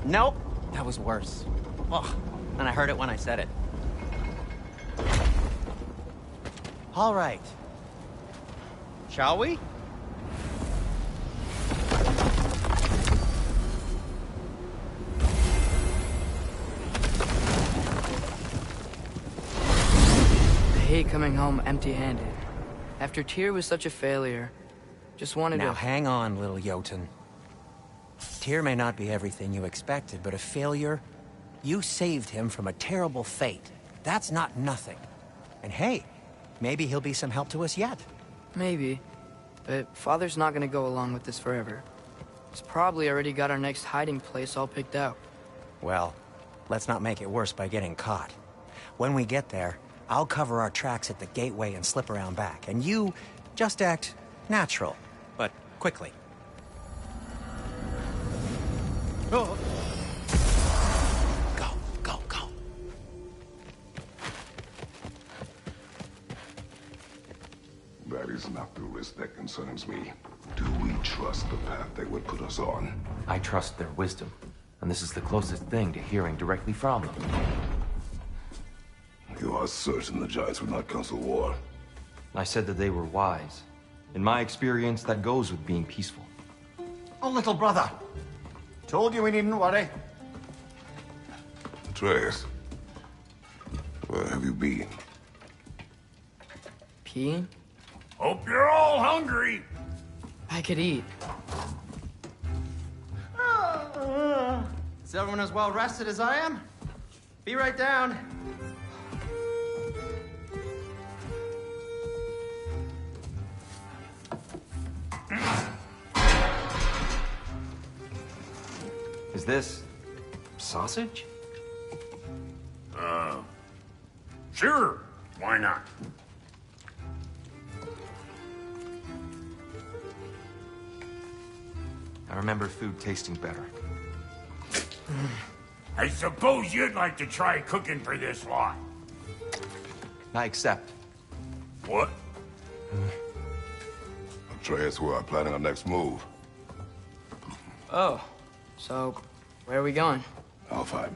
Nope, that was worse. Oh, and I heard it when I said it. All right. Shall we? I hate coming home empty-handed. After Tyr was such a failure, just wanted Now to... hang on, little Jotun. Tyr may not be everything you expected, but a failure? You saved him from a terrible fate. That's not nothing. And hey, maybe he'll be some help to us yet. Maybe. But Father's not gonna go along with this forever. He's probably already got our next hiding place all picked out. Well, let's not make it worse by getting caught. When we get there, I'll cover our tracks at the gateway and slip around back, and you just act natural, but quickly. Oh. Go, go, go. That is not the risk that concerns me. Do we trust the path they would put us on? I trust their wisdom, and this is the closest thing to hearing directly from them. You are certain the Giants would not counsel war? I said that they were wise. In my experience, that goes with being peaceful. Oh, little brother. Told you we needn't worry. Atreus, where have you been? Peeing? Hope you're all hungry. I could eat. Is everyone as well rested as I am? Be right down. Is this sausage? Sure. Why not? I remember food tasting better. I suppose you'd like to try cooking for this lot. I accept. What? Atreus, we are planning our next move. Oh, so where are we going? Alfheim,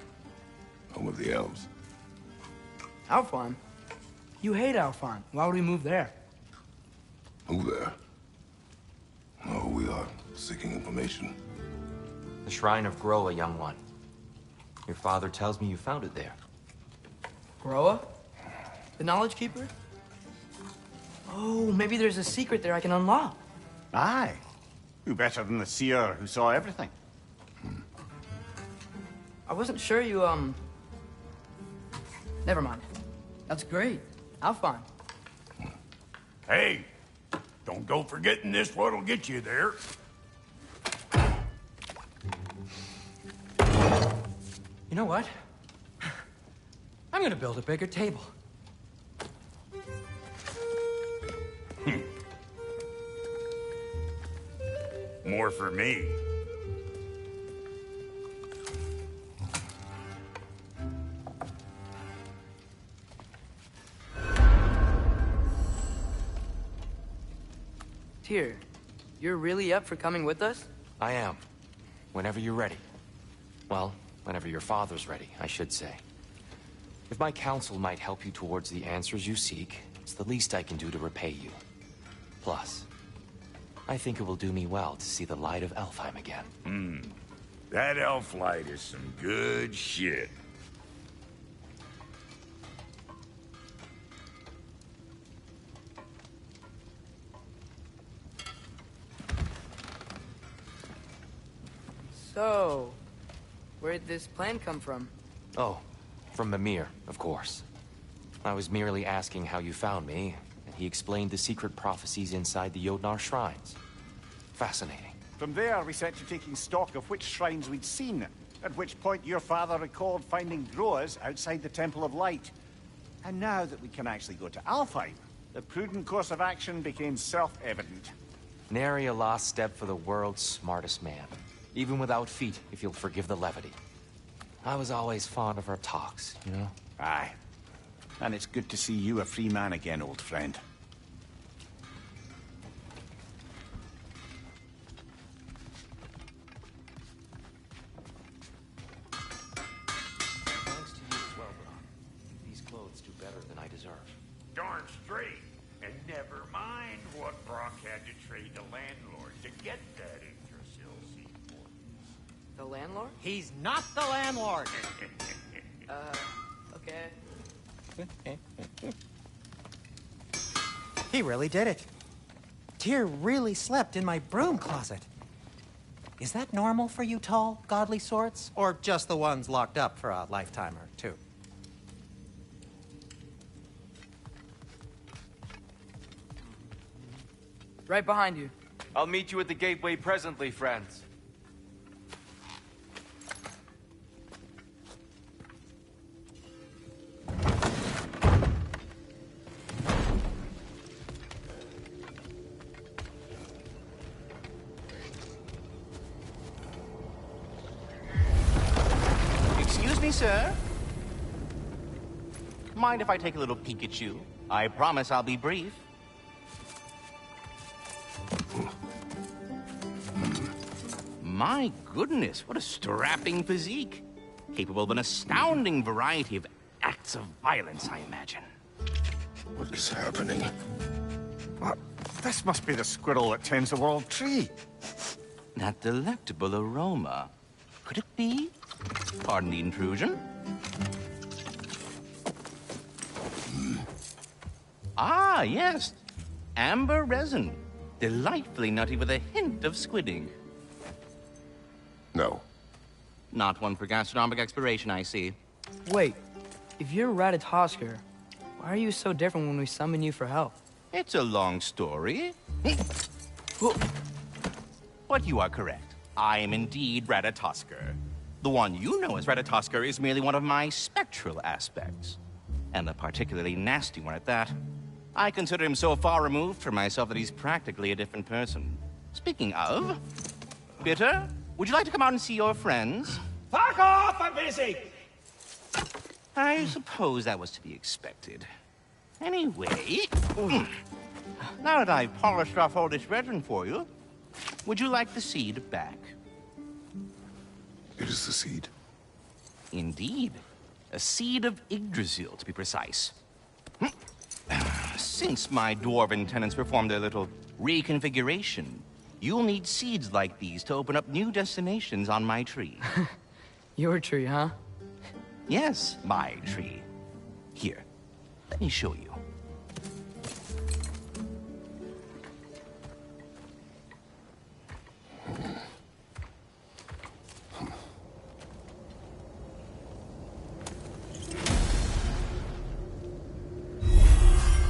home of the elves. Alfheim? You hate Alfheim. Why would we move there? Who there? No, we are seeking information. The Shrine of Groa, young one. Your father tells me you found it there. Groa? The Knowledge Keeper? Oh, maybe there's a secret there I can unlock. Aye. Who better than the seer who saw everything? I wasn't sure you, Never mind. That's great. Alfheim. Hey, don't go forgetting this what'll get you there. You know what? I'm gonna build a bigger table. More for me. Tyr, you're really up for coming with us? I am. Whenever you're ready. Well, whenever your father's ready, I should say. If my counsel might help you towards the answers you seek, it's the least I can do to repay you. Plus, I think it will do me well to see the light of Alfheim again. That elf light is some good shit. So, where'd this plan come from? Oh, from Mimir, of course. I was merely asking how you found me, and he explained the secret prophecies inside the Jotnar shrines. Fascinating. From there, we set to taking stock of which shrines we'd seen, at which point your father recalled finding Groas outside the Temple of Light. And now that we can actually go to Alfheim, the prudent course of action became self-evident. Nary a lost step for the world's smartest man. Even without feet, if you'll forgive the levity. I was always fond of our talks, you know? Aye. And it's good to see you a free man again, old friend. Thanks to you as well, Brock. These clothes do better than I deserve. Darn straight. And never mind what Brock had to trade the landlord to get that Yggdrasil seaport. The landlord? He's not the landlord! Okay. He really did it. Tyr really slept in my broom closet. Is that normal for you tall, godly sorts? Or just the ones locked up for a lifetime or two? Right behind you. I'll meet you at the gateway presently, friends. Excuse me, sir. Mind if I take a little peek at you? I promise I'll be brief. My goodness, what a strapping physique. Capable of an astounding variety of acts of violence, I imagine. What is happening? What? This must be the squirrel that tends the world tree. That delectable aroma. Could it be? Pardon the intrusion. Ah, yes. Amber resin. Delightfully nutty with a hint of squidding. No. Not one for gastronomic exploration, I see. Wait, if you're Ratatoskr, why are you so different when we summon you for help? It's a long story. But you are correct. I am indeed Ratatoskr. The one you know as Ratatoskr is merely one of my spectral aspects. And a particularly nasty one at that. I consider him so far removed from myself that he's practically a different person. Speaking of... Bitter, would you like to come out and see your friends? Fuck off! I'm busy! I suppose that was to be expected. Anyway... Now that I've polished off all this resin for you, would you like the seed back? It is the seed. Indeed. A seed of Yggdrasil, to be precise. Since my dwarven tenants performed their little reconfiguration, you'll need seeds like these to open up new destinations on my tree. Your tree, huh? Yes, my tree. Here, let me show you.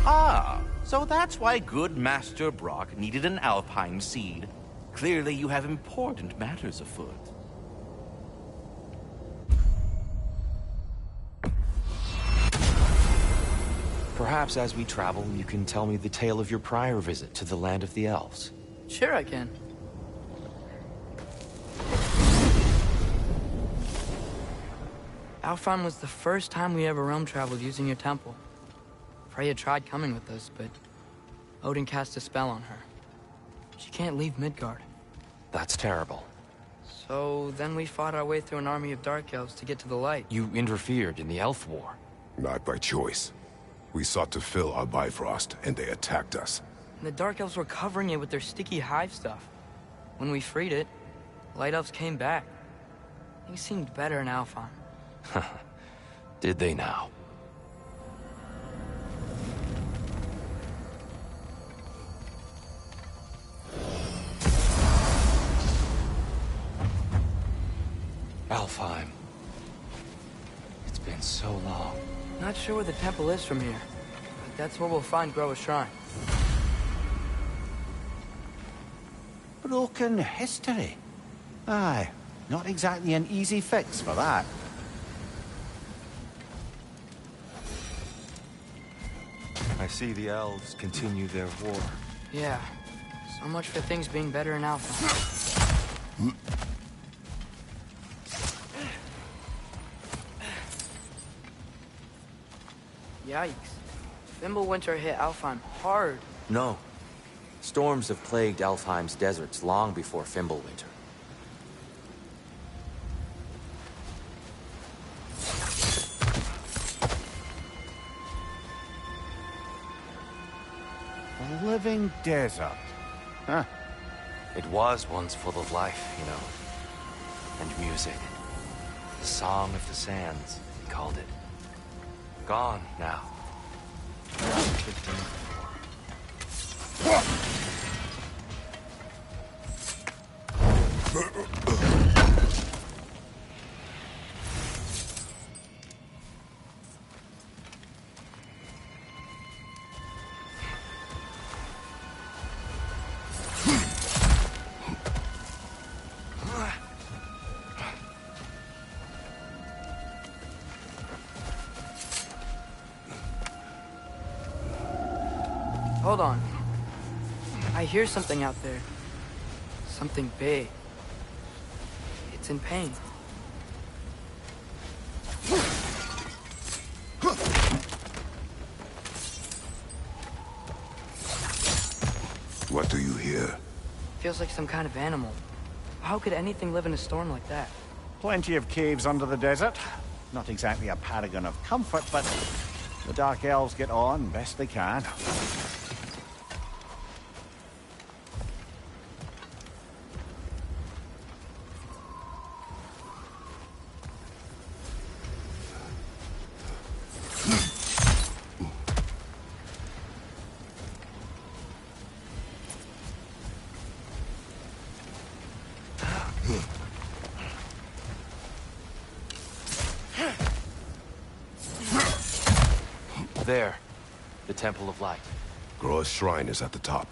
Ah, so that's why good Master Brock needed an Alpine seed. Clearly you have important matters afoot. Perhaps as we travel, you can tell me the tale of your prior visit to the land of the elves. Sure I can. Alfheim was the first time we ever realm traveled using your temple. Freya tried coming with us, but Odin cast a spell on her. She can't leave Midgard. That's terrible. So then we fought our way through an army of dark elves to get to the light. You interfered in the elf war. Not by choice. We sought to fill our Bifrost, and they attacked us. And the dark elves were covering it with their sticky hive stuff. When we freed it, light elves came back. Things seemed better in Alfheim. Did they now? Alfheim. It's been so long. Not sure where the temple is from here, but that's where we'll find Groa's shrine. Broken history. Aye, not exactly an easy fix for that. I see the elves continue their war. Yeah, so much for things being better in Alfheim. Yikes. Fimbulwinter hit Alfheim hard. No. Storms have plagued Alfheim's deserts long before Fimbulwinter. A living desert. Huh. It was once full of life, you know. And music. The Song of the Sands, they called it. Gone now. Hold on. I hear something out there. Something big. It's in pain. What do you hear? Feels like some kind of animal. How could anything live in a storm like that? Plenty of caves under the desert. Not exactly a paragon of comfort, but the Dark Elves get on best they can. There. The Temple of Light. Groa's shrine is at the top.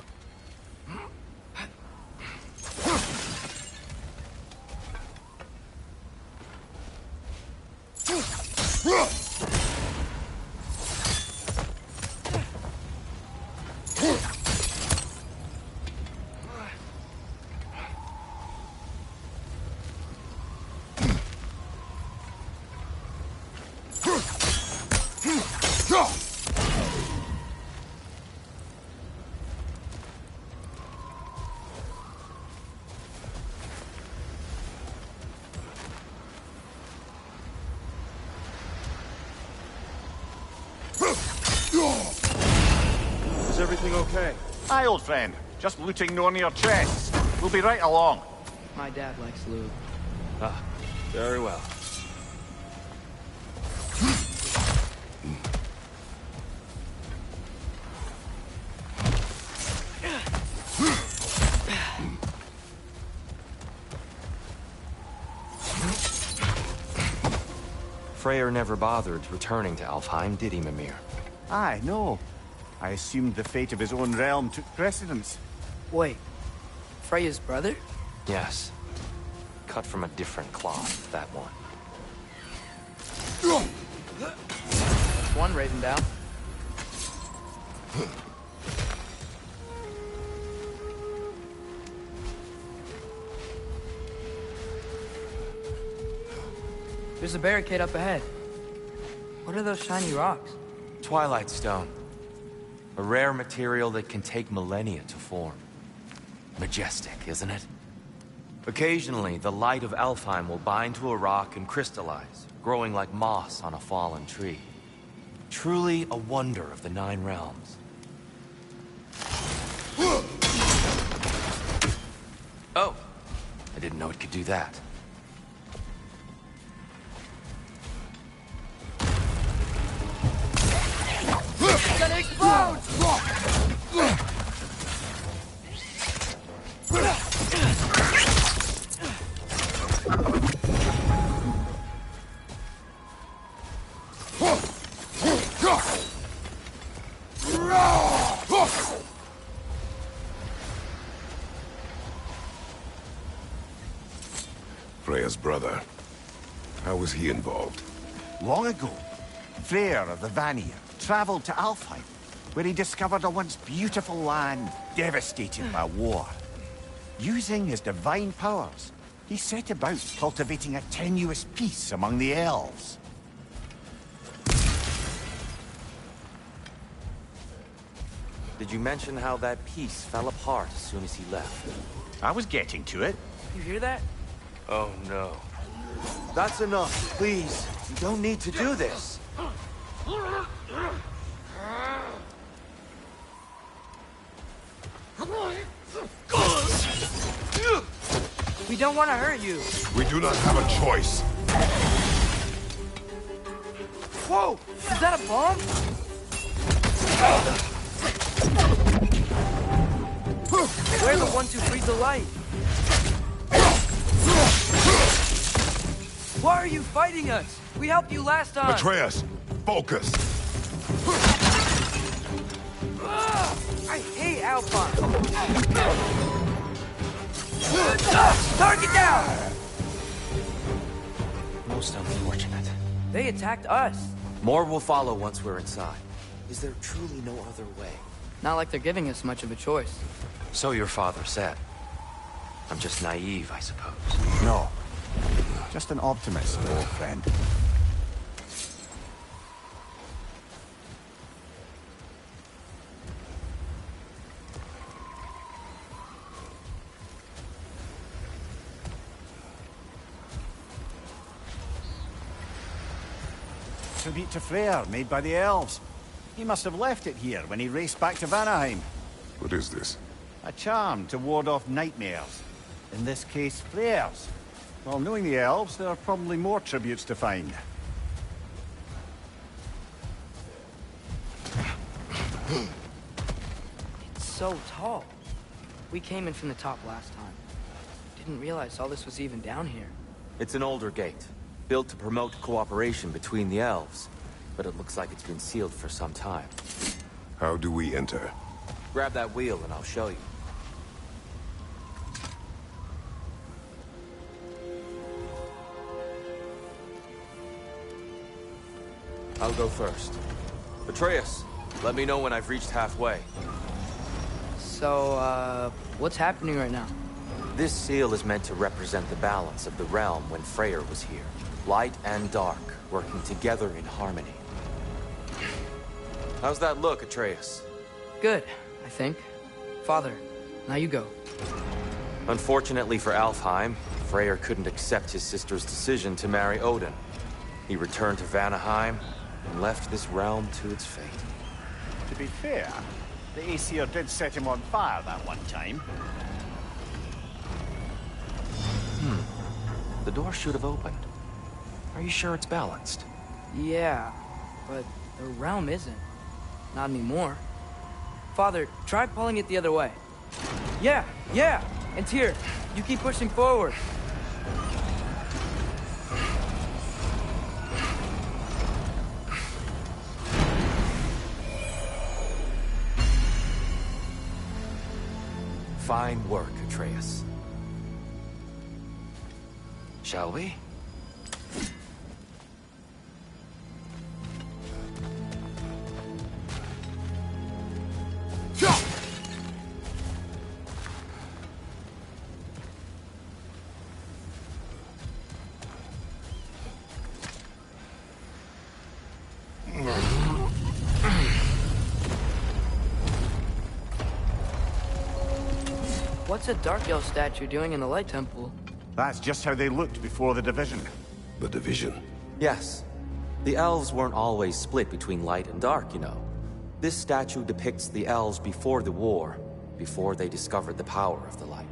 Is everything okay? Aye, old friend. Just looting Nornir chests. We'll be right along. My dad likes loot. Ah, very well. Freyr never bothered returning to Alfheim, did he, Mimir? Aye, no. I assumed the fate of his own realm took precedence. Wait. Freya's brother? Yes. Cut from a different cloth, that one. That's one raven down. There's a barricade up ahead. What are those shiny rocks? Twilight Stone. A rare material that can take millennia to form. Majestic, isn't it? Occasionally, the light of Alfheim will bind to a rock and crystallize, growing like moss on a fallen tree. Truly a wonder of the Nine Realms. Oh! I didn't know it could do that. It's gonna explode! Freya's brother. How was he involved? Long ago, Freyr of the Vanir traveled to Alfheim, where he discovered a once beautiful land devastated by war. Using his divine powers, he set about cultivating a tenuous peace among the elves. Did you mention how that piece fell apart as soon as he left? I was getting to it. You hear that? Oh no. That's enough, please. You don't need to do this. We don't want to hurt you. We do not have a choice. Whoa! Is that a bomb? We're the ones who breathe the light. Why are you fighting us? We helped you last time. Atreus, focus. I hate Alpine. Target down! Most unfortunate. They attacked us. More will follow once we're inside. Is there truly no other way? Not like they're giving us much of a choice. So your father said. I'm just naive, I suppose. No. Just an optimist, old friend. Tribute to Freyr, made by the elves. He must have left it here when he raced back to Vanaheim. What is this? A charm to ward off nightmares. In this case, Freyr's. Well, knowing the elves, there are probably more tributes to find. It's so tall. We came in from the top last time. Didn't realize all this was even down here. It's an older gate, built to promote cooperation between the elves. But it looks like it's been sealed for some time. How do we enter? Grab that wheel and I'll show you. I'll go first. Atreus, let me know when I've reached halfway. So, what's happening right now? This seal is meant to represent the balance of the realm when Freyr was here. Light and dark, working together in harmony. How's that look, Atreus? Good, I think. Father, now you go. Unfortunately for Alfheim, Freyr couldn't accept his sister's decision to marry Odin. He returned to Vanaheim and left this realm to its fate. To be fair, the Aesir did set him on fire that one time. The door should have opened. Are you sure it's balanced? Yeah, but the realm isn't. Not anymore. Father, try pulling it the other way. Yeah! And Tyr, you keep pushing forward. Fine work, Atreus. Shall we? What's a Dark Elf statue doing in the Light Temple? That's just how they looked before the division. The division. Yes. The elves weren't always split between light and dark, you know. This statue depicts the elves before the war, before they discovered the power of the light.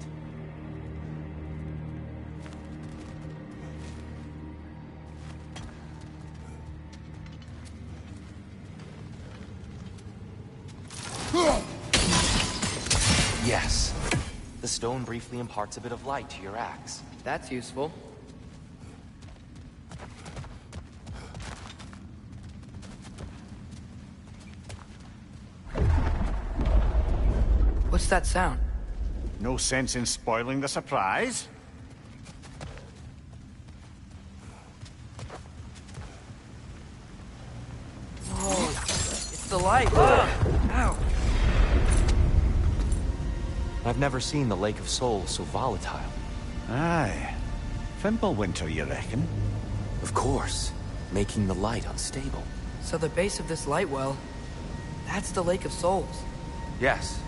Yes. The stone briefly imparts a bit of light to your axe. That's useful. What's that sound? No sense in spoiling the surprise. Whoa, it's the light. Ow. I've never seen the Lake of Souls so volatile. Aye. Fimbulwinter, you reckon? Of course. Making the light unstable. So the base of this light well, that's the Lake of Souls. Yes.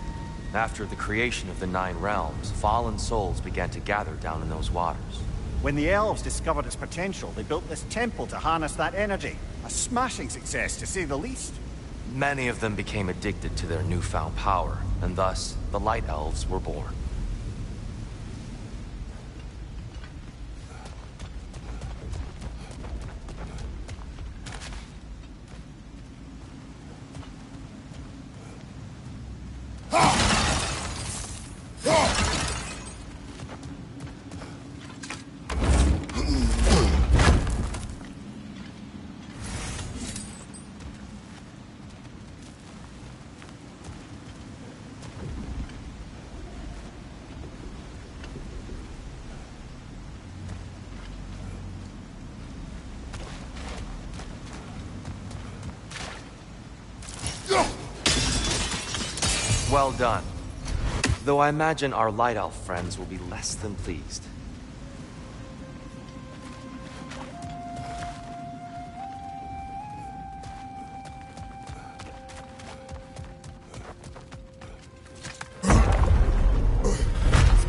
After the creation of the Nine Realms, fallen souls began to gather down in those waters. When the elves discovered its potential, they built this temple to harness that energy. A smashing success, to say the least. Many of them became addicted to their newfound power, and thus, the Light Elves were born. Well done. Though I imagine our Light Elf friends will be less than pleased.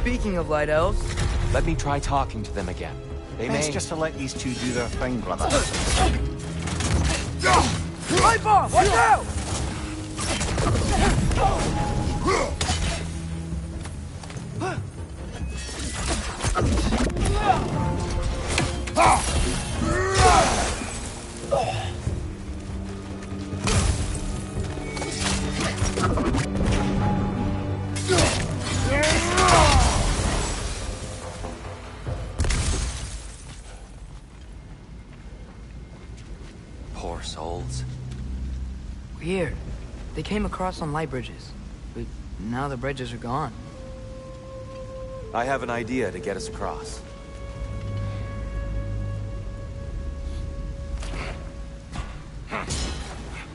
Speaking of Light Elves... Let me try talking to them again. They Best may... just to let these two do their thing, brother. Light bomb! Watch out! Poor souls. Weird. They came across on light bridges. But now the bridges are gone. I have an idea to get us across.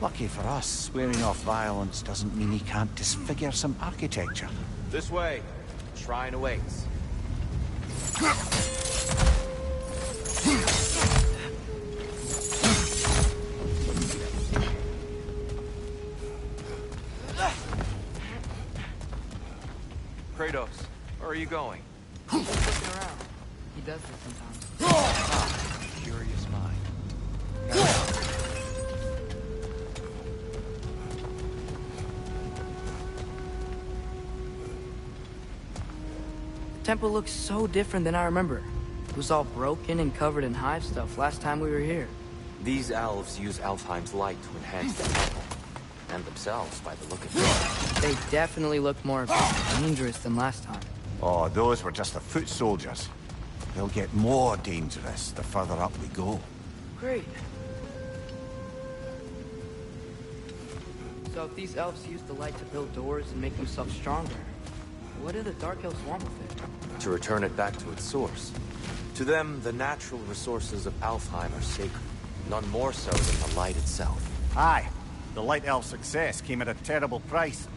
Lucky for us, swearing off violence doesn't mean he can't disfigure some architecture. This way. Shrine awaits. Kratos, where are you going? Looking around. He does this sometimes. Curious mind. The temple looks so different than I remember. It was all broken and covered in hive stuff last time we were here. These elves use Alfheim's light to enhance the temple. And themselves, by the look of it. They definitely look more dangerous than last time. Oh, those were just the foot soldiers. They'll get more dangerous the further up we go. Great. So if these elves use the light to build doors and make themselves stronger, what do the Dark Elves want with it? To return it back to its source. To them, the natural resources of Alfheim are sacred. None more so than the light itself. Aye. The Light Elf success came at a terrible price.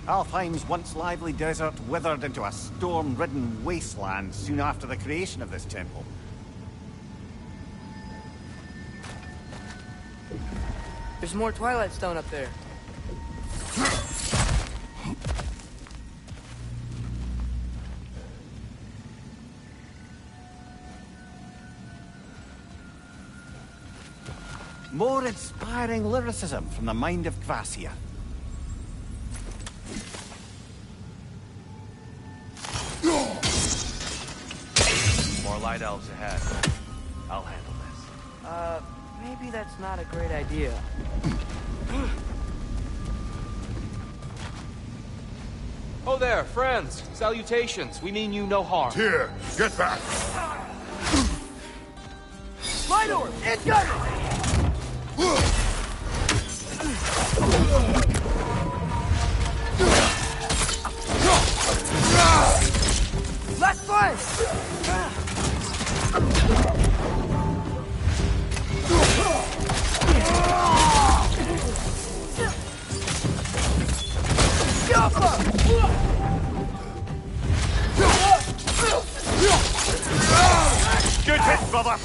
Alfheim's once lively desert withered into a storm-ridden wasteland soon after the creation of this temple. There's more Twilight Stone up there. More inspiring lyricism from the mind of Kvasir. More light elves ahead. I'll handle this. Maybe that's not a great idea. Oh there, friends. Salutations. We mean you no harm. Here, get back! Light orb! Incoming! Last fight! Good hit, brother!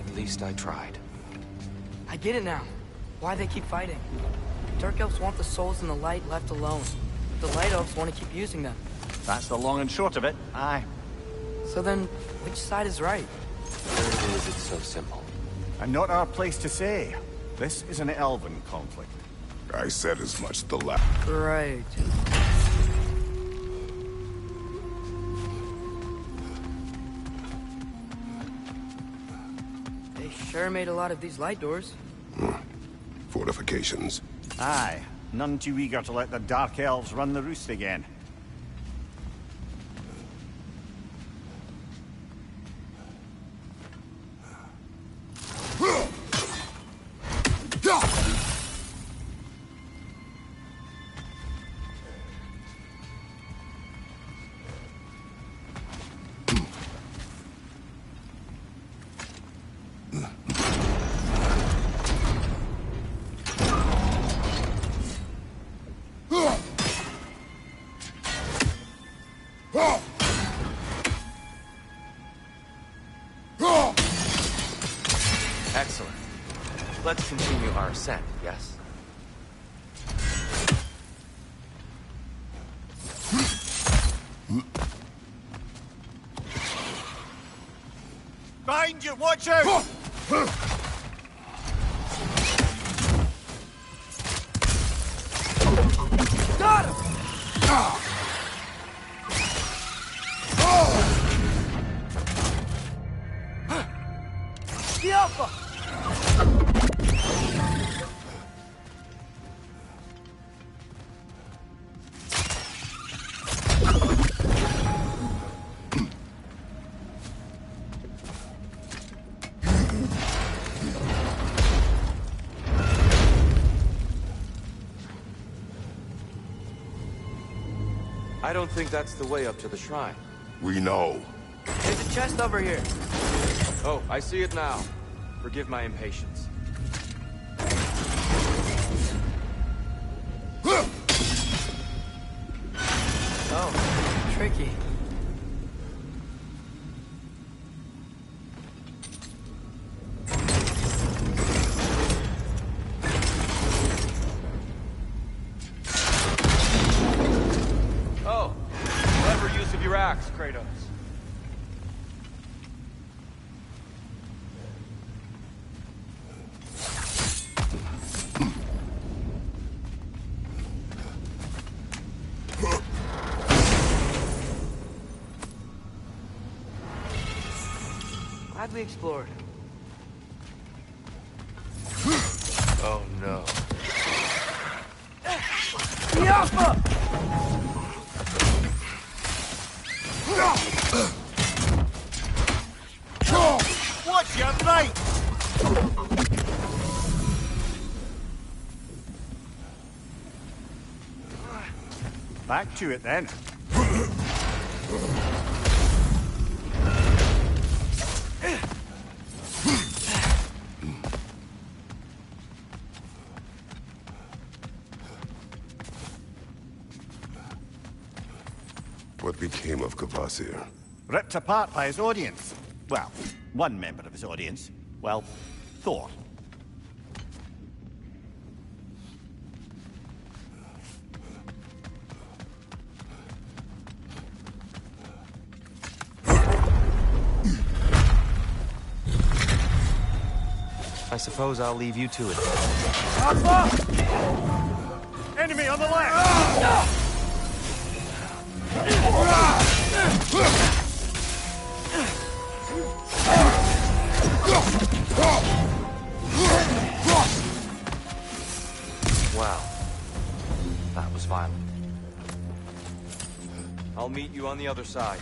At least I tried. I get it now. Why they keep fighting. Dark Elves want the souls in the light left alone. But the Light Elves want to keep using them. That's the long and short of it, aye. So then, which side is right? Or is it so simple? And not our place to say. This is an elven conflict. I said as much the last. Right. They sure made a lot of these light doors. Fortifications. Aye, None too eager to let the Dark Elves run the roost again. Excellent. Let's continue our ascent, yes? Behind you! Watch out! Got him! The Alpha! I don't think that's the way up to the shrine. We know. There's a chest over here. Oh, I see it now. Forgive my impatience. Oh, tricky. Oh, clever use of your axe, Kratos. Glad we explored. Oh no. The Alpha! Watch your right! Back to it then. What became of Kvasir? Ripped apart by his audience. Well, one member of his audience. Well, Thor. I suppose I'll leave you to it. Alpha! Enemy on the left! Wow. That was violent. I'll meet you on the other side.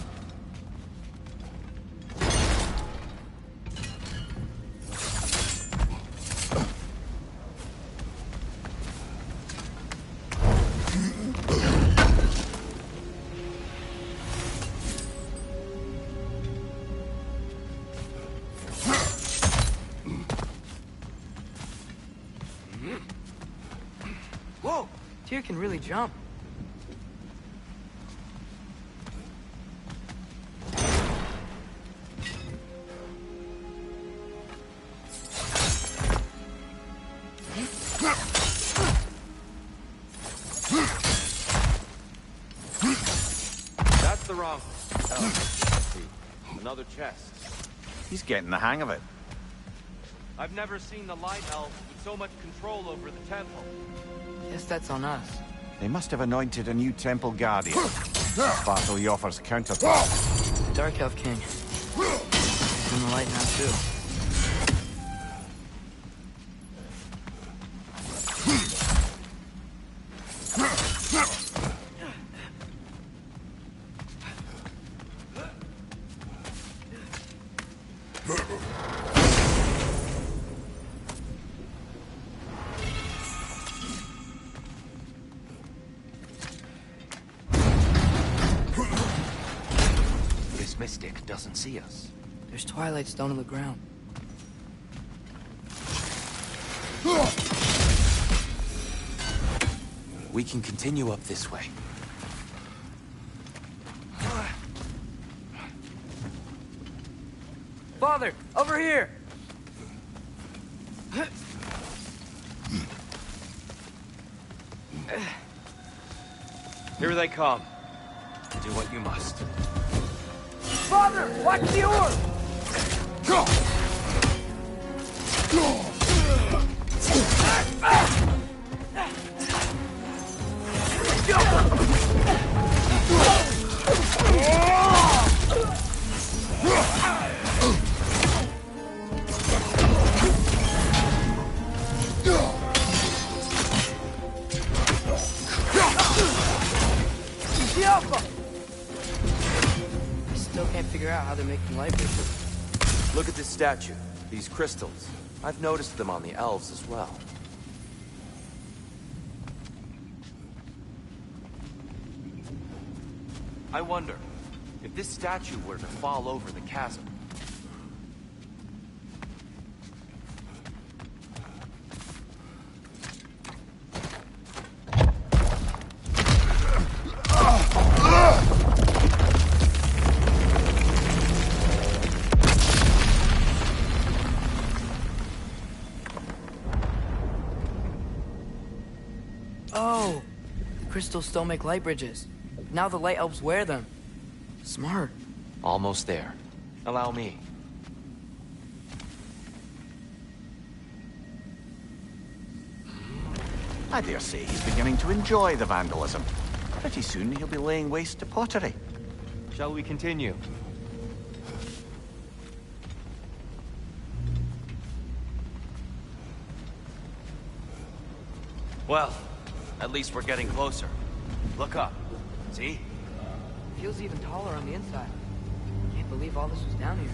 Whoa! Tyr can really jump. That's the wrong... Oh, see. Another chest. He's getting the hang of it. I've never seen the Light Elves with so much control over the temple. Guess that's on us. They must have anointed a new temple guardian. Battle he offers counterpart. Dark Elf King. He's in the light now, too. mystic doesn't see us. There's Twilight Stone on the ground. We can continue up this way. Father, over here! Here they come. Do what you must. Father, watch the orb! Go! I still can't figure out how they're making light bridges. Look at this statue. These crystals. I've noticed them on the elves as well. I wonder, if this statue were to fall over the chasm, Oh! The crystals still make light bridges. Now the light elves wear them. Smart. almost there. Allow me. I dare say he's beginning to enjoy the vandalism. Pretty soon he'll be laying waste to pottery. Shall we continue? Well, at least we're getting closer. Look up. See? Feels even taller on the inside. Can't believe all this was down here.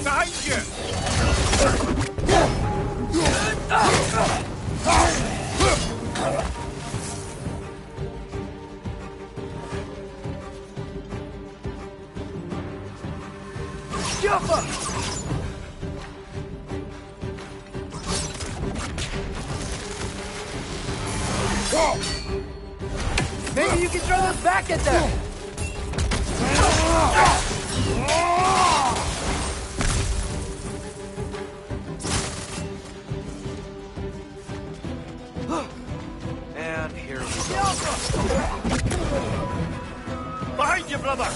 Behind you! Maybe you can throw those back at them! And here we go. Behind you, brother!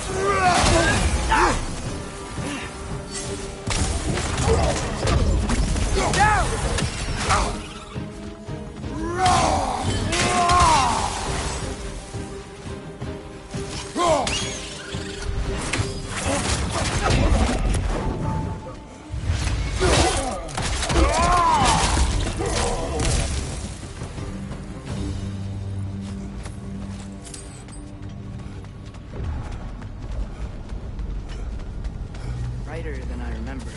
Brighter than I remember.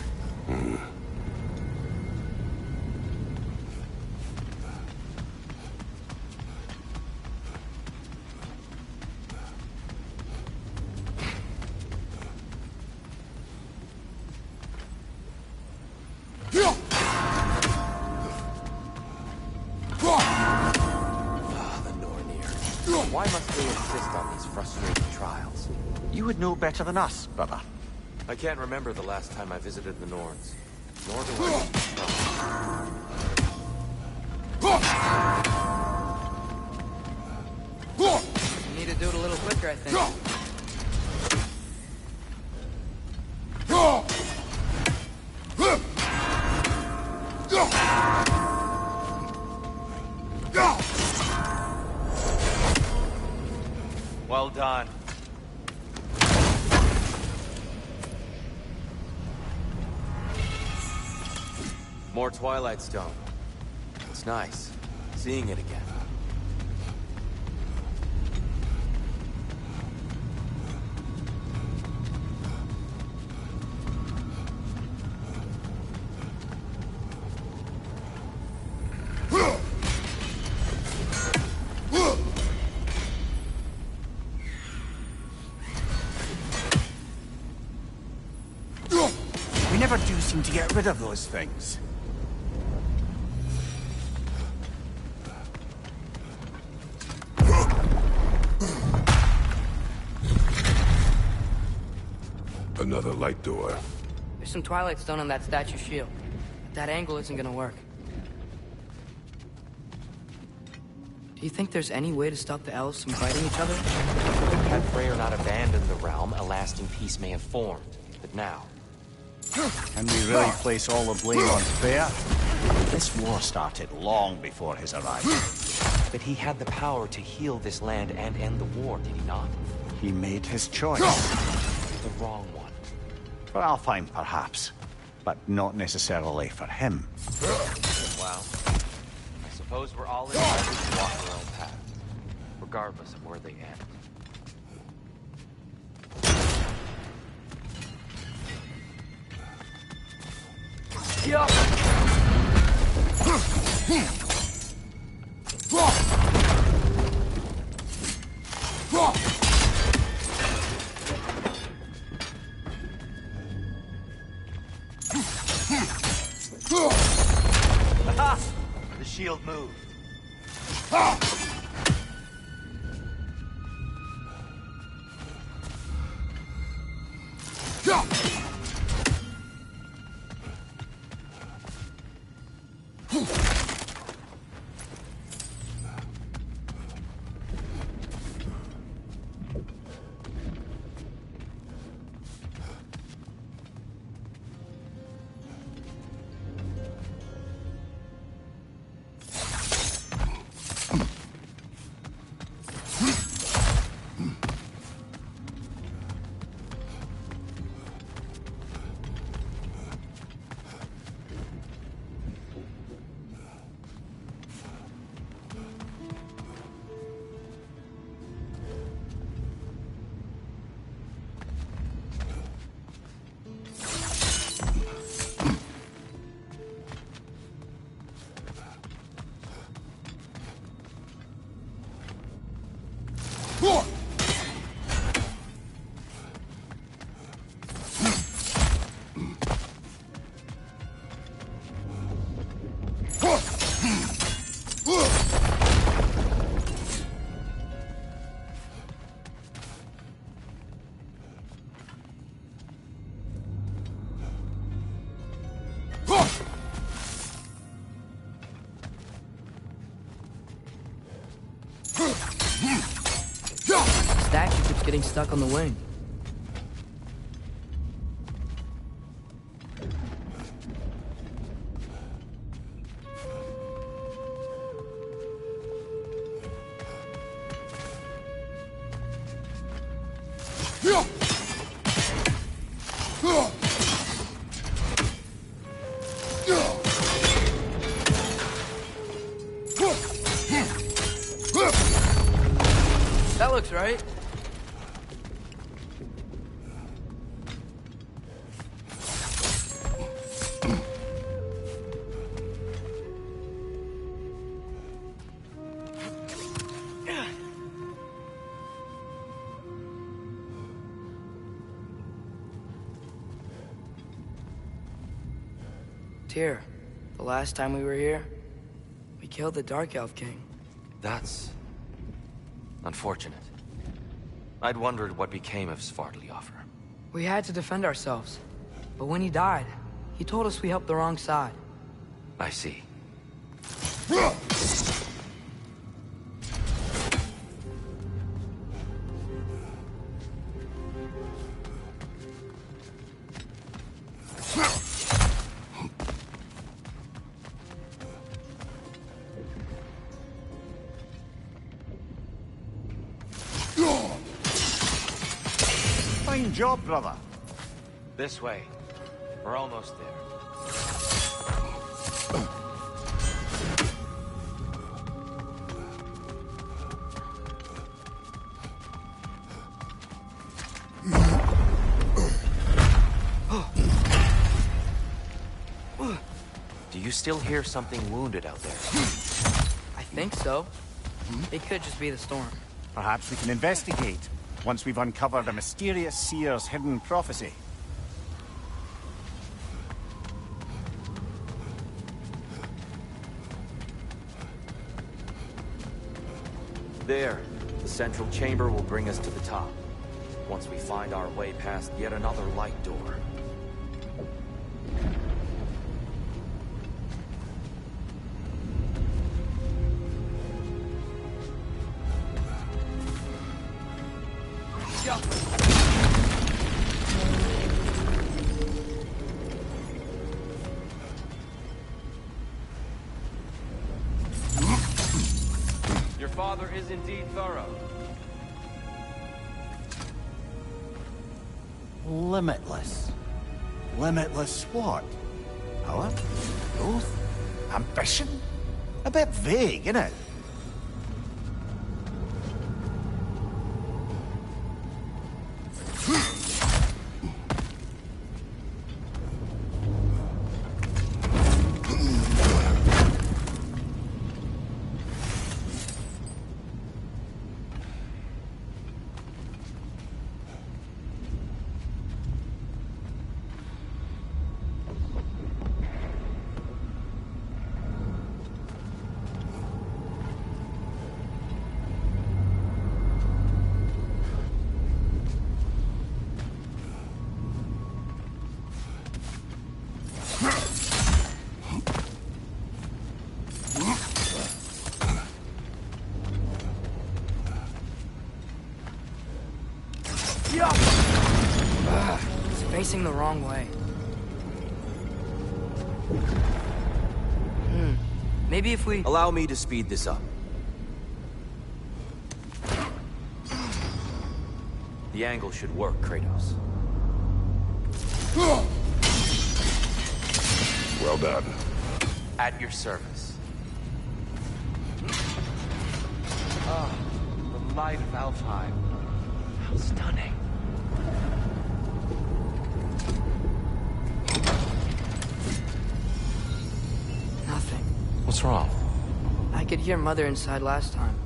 Why must they insist on these frustrating trials? You would know better than us, brother. I can't remember the last time I visited the Norns. Nor do I wish to know. You need to do it a little quicker, I think. Well done. More Twilight Stone. It's nice, seeing it again. We never do seem to get rid of those things. Another light door. There's some Twilight Stone on that statue shield. That angle isn't gonna work. Do you think there's any way to stop the elves from fighting each other? Had Freyr not abandoned the realm, a lasting peace may have formed. But now... Can we really place all the blame on Freyr? This war started long before his arrival. But he had the power to heal this land and end the war, did he not? He made his choice. The wrong one. For Alfheim, perhaps. But not necessarily for him. Well, I suppose we're all entitled to walk our own path, regardless of where they end. Aha! The shield moved. Statue keeps getting stuck on the wing. That looks right. Tyr, the last time we were here, we killed the Dark Elf King. That's... unfortunate. I'd wondered what became of Svartalfheim. We had to defend ourselves. But when he died, he told us we helped the wrong side. I see. Fine job, brother. This way. We're almost there. Do you still hear something wounded out there? I think so. It could just be the storm. Perhaps we can investigate, once we've uncovered a mysterious seer's hidden prophecy. There. The central chamber will bring us to the top. Once we find our way past yet another light door. Your father is indeed thorough. Limitless. Limitless what? Power? Growth? Ambition? A bit vague, innit? It's facing the wrong way. Maybe if we... Allow me to speed this up. The angle should work, Kratos. Well done. At your service. Ah, the light of Alfheim. How stunning. Nothing. What's wrong? I could hear Mother inside last time,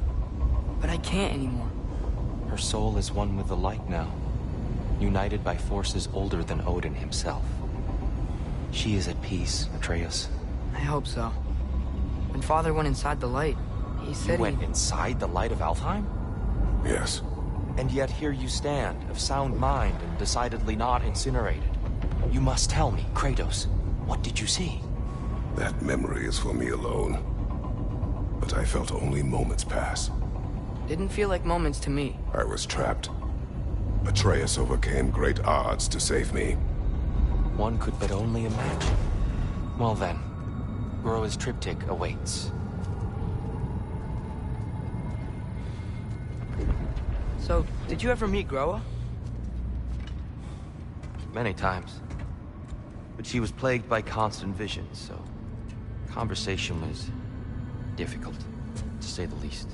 but I can't anymore. Her soul is one with the light now, united by forces older than Odin himself. She is at peace, Atreus. I hope so. When Father went inside the light, he said You went inside the light of Alfheim? Yes. And yet here you stand, of sound mind and decidedly not incinerated. You must tell me, Kratos, what did you see? That memory is for me alone. But I felt only moments pass. Didn't feel like moments to me. I was trapped. Atreus overcame great odds to save me. One could but only imagine. Well then, Groa's triptych awaits. So, did you ever meet Groa? Many times. But she was plagued by constant visions, so conversation was difficult, to say the least.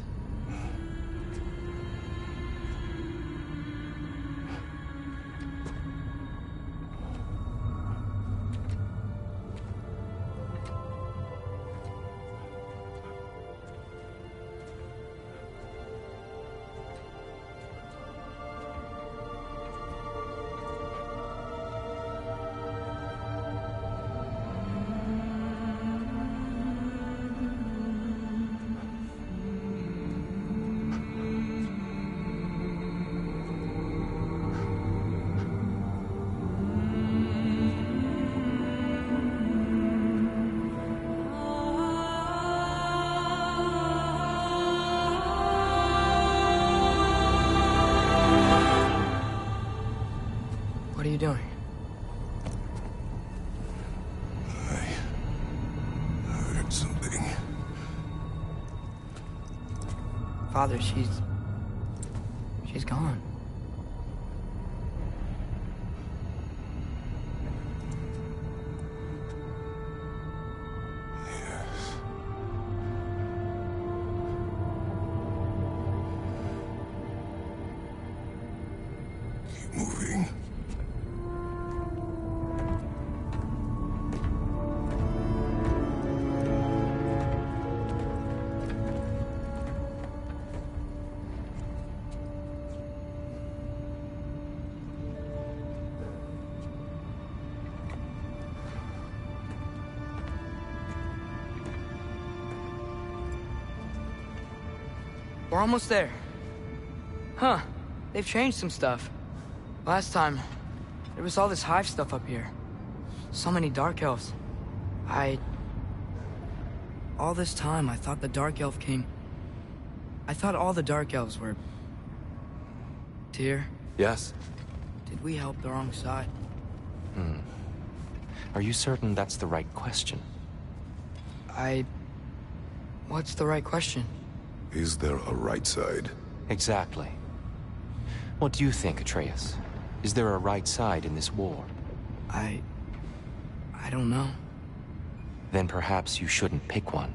What are you doing? I heard something. Father, she's gone. Keep moving. We're almost there. Huh. They've changed some stuff. Last time, there was all this hive stuff up here. So many Dark Elves. All this time, I thought the Dark Elf came... I thought all the Dark Elves were... Tyr? Yes? Did we help the wrong side? Are you certain that's the right question? What's the right question? Is there a right side? Exactly. What do you think, Atreus? Is there a right side in this war? I don't know. Then perhaps you shouldn't pick one.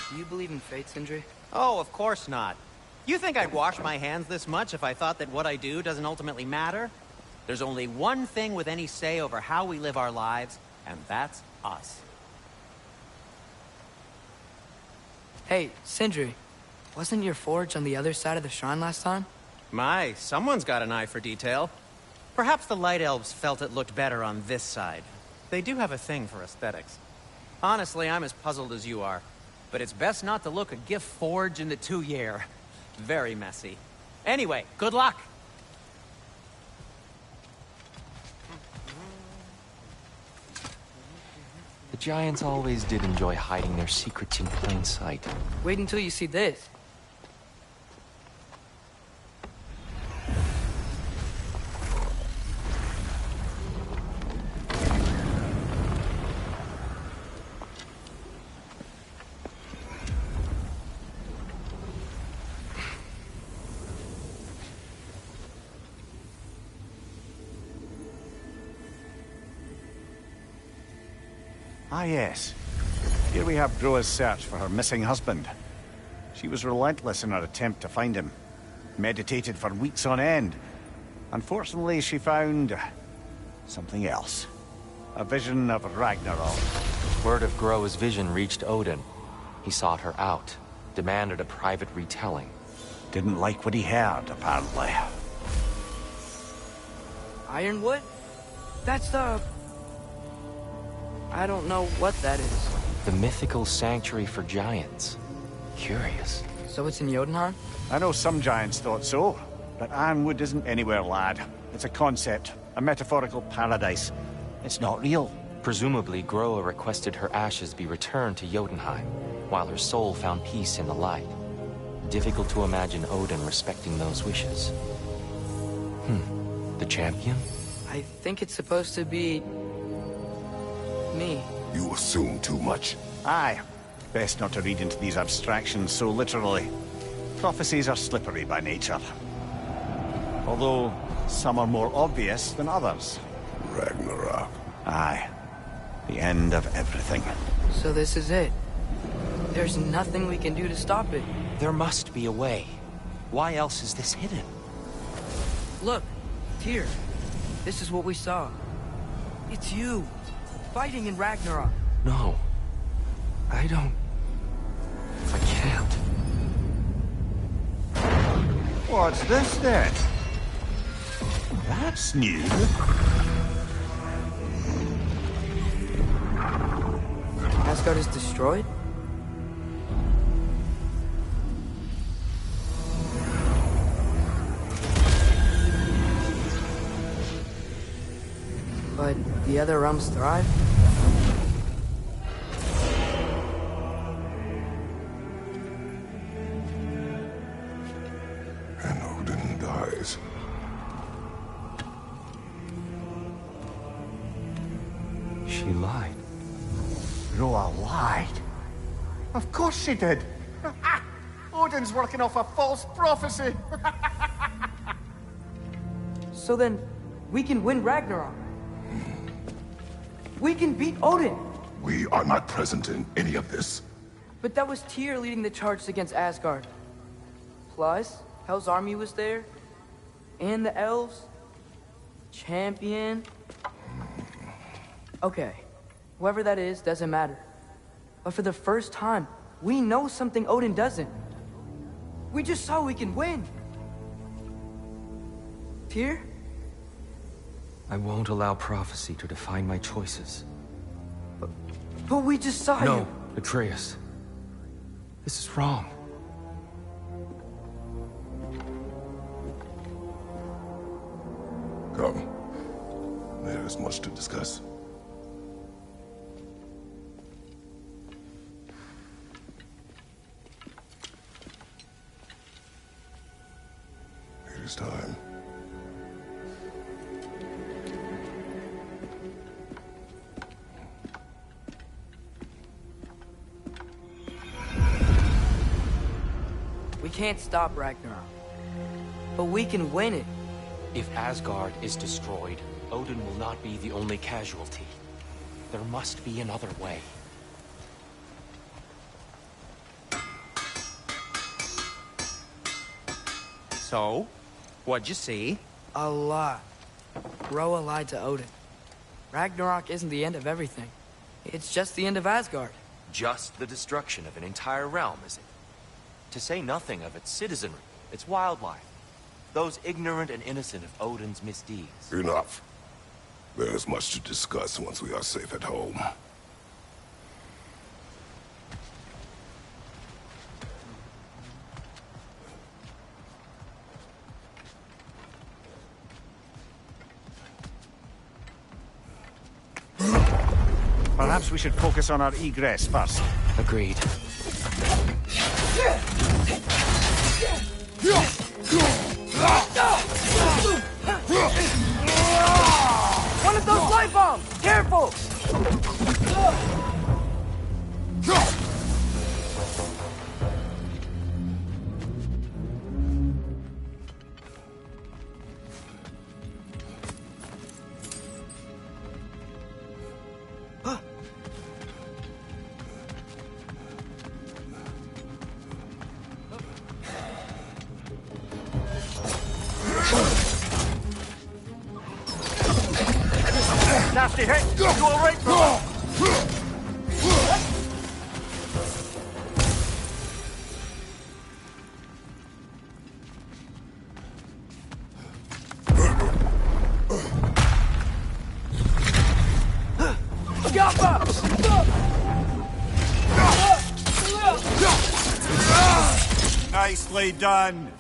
Do you believe in fate, Sindri? Oh, of course not. You think I'd wash my hands this much if I thought that what I do doesn't ultimately matter? There's only one thing with any say over how we live our lives, and that's us. Hey, Sindri. Wasn't your forge on the other side of the shrine last time? My, someone's got an eye for detail. Perhaps the Light Elves felt it looked better on this side. They do have a thing for aesthetics. Honestly, I'm as puzzled as you are. But it's best not to look a gift forge in the 2-year. Very messy. Anyway, good luck! The Giants always did enjoy hiding their secrets in plain sight. Wait until you see this. Ah, yes. Here we have Groa's search for her missing husband. She was relentless in her attempt to find him. Meditated for weeks on end. Unfortunately, she found... something else. A vision of Ragnarok. Word of Groa's vision reached Odin. He sought her out, demanded a private retelling. Didn't like what he heard, apparently. Ironwood? That's the... I don't know what that is. The mythical sanctuary for giants. Curious. So it's in Jotunheim? I know some giants thought so, but Ironwood isn't anywhere, lad. It's a concept, a metaphorical paradise. It's not real. Presumably, Groa requested her ashes be returned to Jotunheim, while her soul found peace in the light. Difficult to imagine Odin respecting those wishes. The champion? I think it's supposed to be... me. You assume too much. Aye. Best not to read into these abstractions so literally. Prophecies are slippery by nature. Although, some are more obvious than others. Ragnarok. Aye. The end of everything. So this is it. There's nothing we can do to stop it. There must be a way. Why else is this hidden? Look, Tyr. This is what we saw. It's you, fighting in Ragnarok. No. I don't... I can't. What's this then? That's new. Asgard is destroyed? But the other realms thrive? And Odin dies. She lied. Roa lied. Of course she did. Odin's working off a false prophecy. So then, we can win Ragnarok. We can beat Odin. We are not present in any of this. But that was Tyr leading the charge against Asgard. Plus, Hell's army was there. And the elves. Champion. Okay. Whoever that is doesn't matter. But for the first time, we know something Odin doesn't. We just saw we can win. Tyr? I won't allow prophecy to define my choices. But we just saw you. No, Atreus. This is wrong. Come. There is much to discuss. It is time. We can't stop Ragnarok. But we can win it. If Asgard is destroyed, Odin will not be the only casualty. There must be another way. So, what'd you see? A lot. Groa lied to Odin. Ragnarok isn't the end of everything. It's just the end of Asgard. Just the destruction of an entire realm, is it? To say nothing of its citizenry, its wildlife, those ignorant and innocent of Odin's misdeeds. Enough. There is much to discuss once we are safe at home. Perhaps we should focus on our egress first. Agreed. One of those light bombs! Careful! Nasty hit! You alright, brother? Nicely done.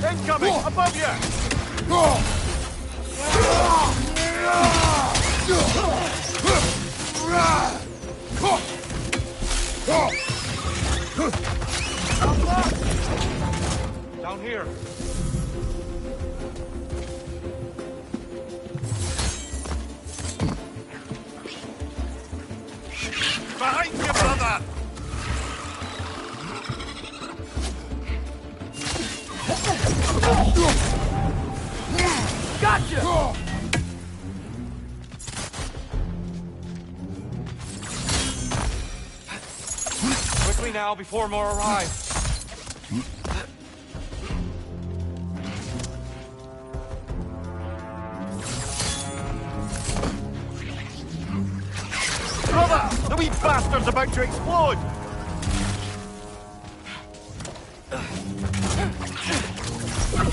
Incoming! Above you! Down here. Behind you, brother! Gotcha! Quickly now, before more arrive. Brother! The wee bastard's about to explode!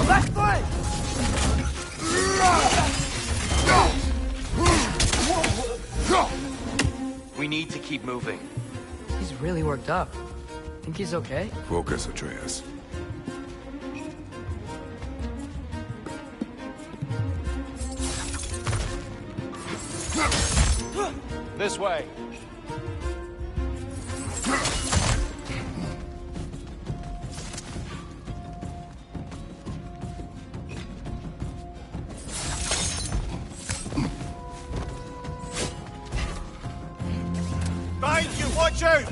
Left foot! We need to keep moving. He's really worked up. Think he's okay? Focus, Atreus. This way. Behind you, watch out!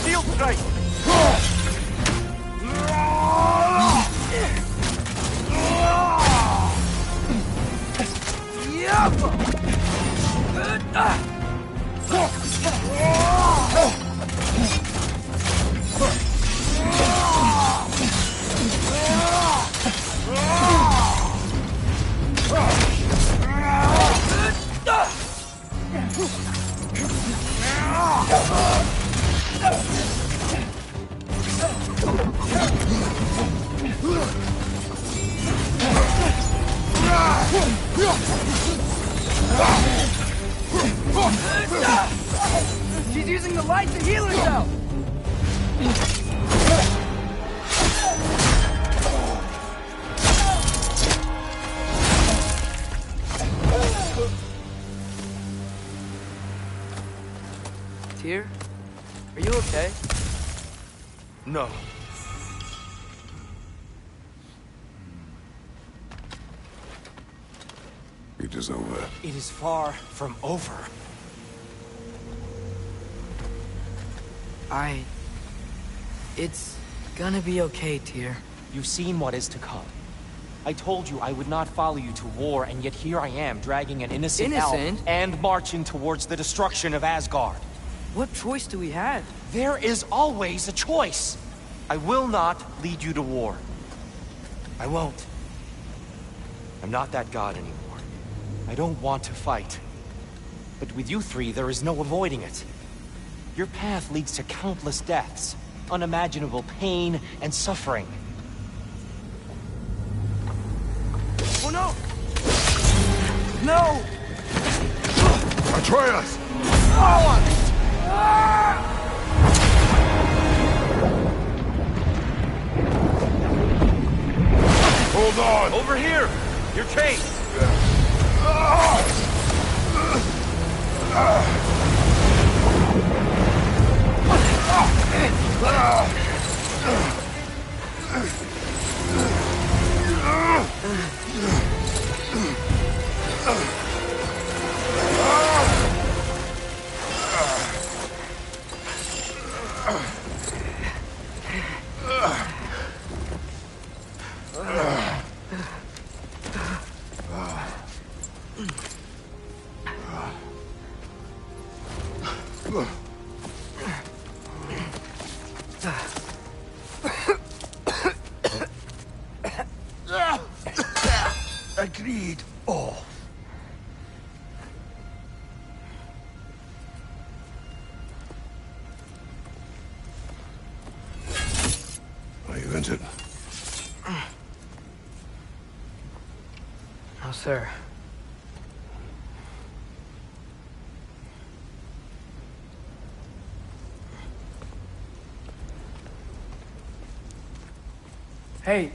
Shield strike! She's using the light to heal herself! Tyr, are you okay? No. It is over. It is far from over. It's gonna be okay, Tyr. You've seen what is to come. I told you I would not follow you to war, and yet here I am, dragging an innocent elf and marching towards the destruction of Asgard. What choice do we have? There is always a choice. I will not lead you to war. I won't. I'm not that god anymore. I don't want to fight. But with you three, there is no avoiding it. Your path leads to countless deaths, unimaginable pain and suffering. Oh no! No! Atreus! Hold on! Over here! Your chain! Trade off. Are you injured? No, sir. Hey,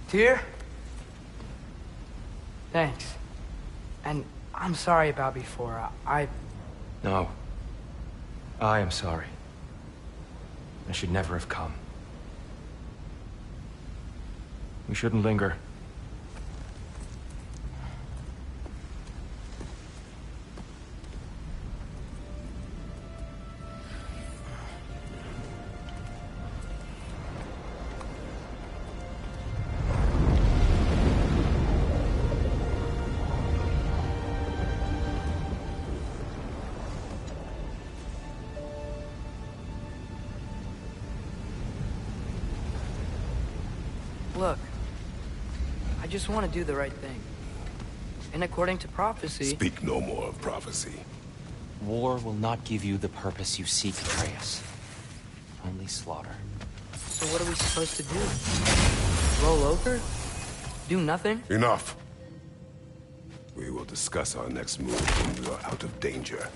Tyr? Thanks. And I'm sorry about before. No. I am sorry. I should never have come. We shouldn't linger. Look, I just want to do the right thing. And according to prophecy... Speak no more of prophecy. War will not give you the purpose you seek, Atreus. Only slaughter. So what are we supposed to do? Roll over? Do nothing? Enough. We will discuss our next move when we are out of danger.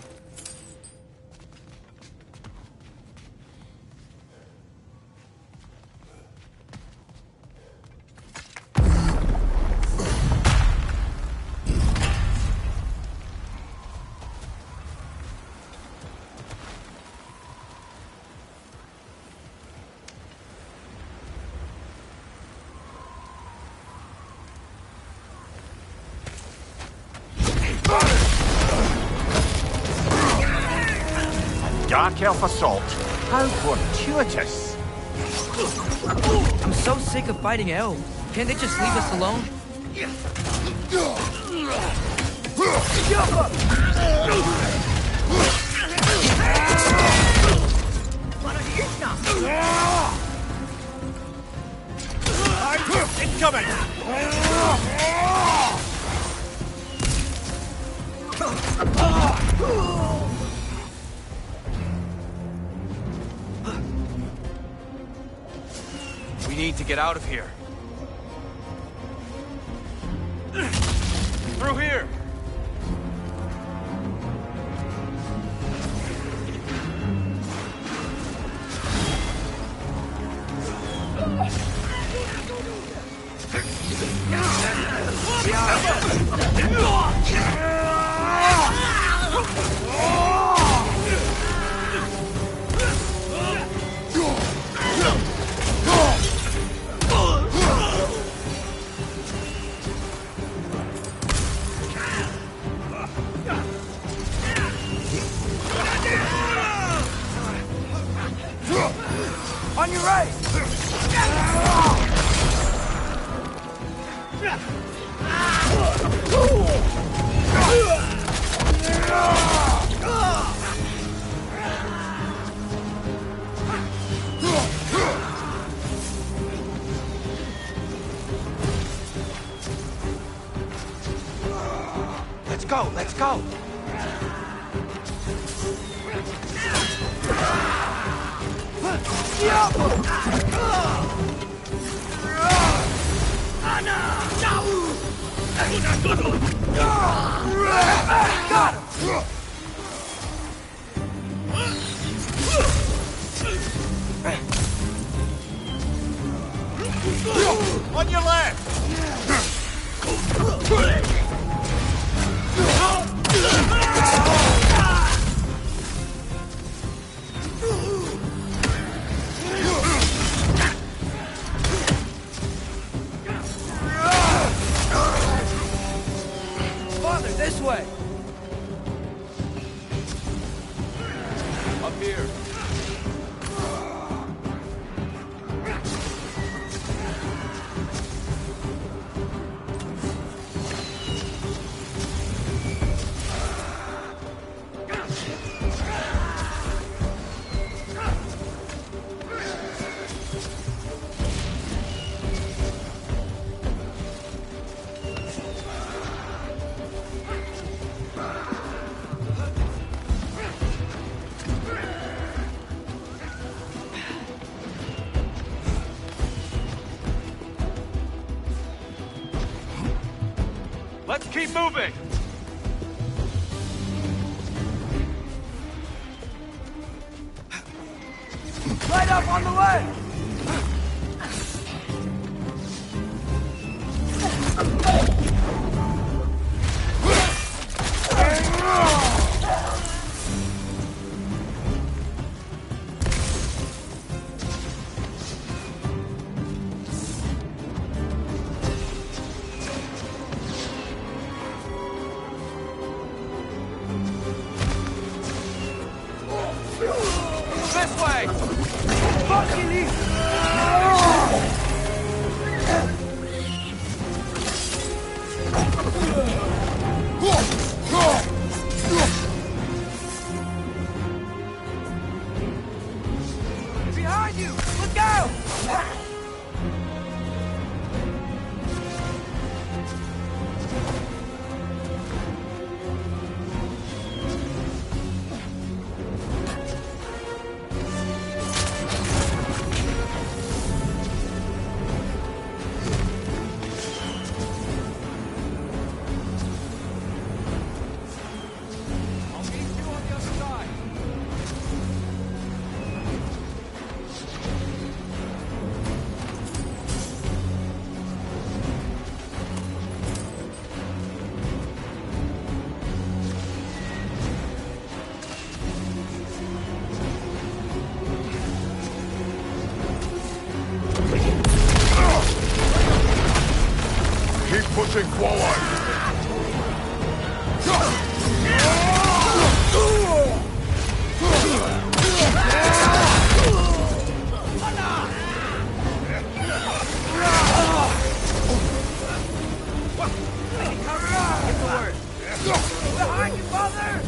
Dark Elf assault. How fortuitous. I'm so sick of fighting elves. Can't they just leave us alone? Incoming! We need to get out of here. Through here! On your right! Let's go, let's go! Got him! On your left! Father, this way! Up here. Let's keep moving! Light up on the way! This way! Behind you! Look out! Keep pushing forward! Behind you, father!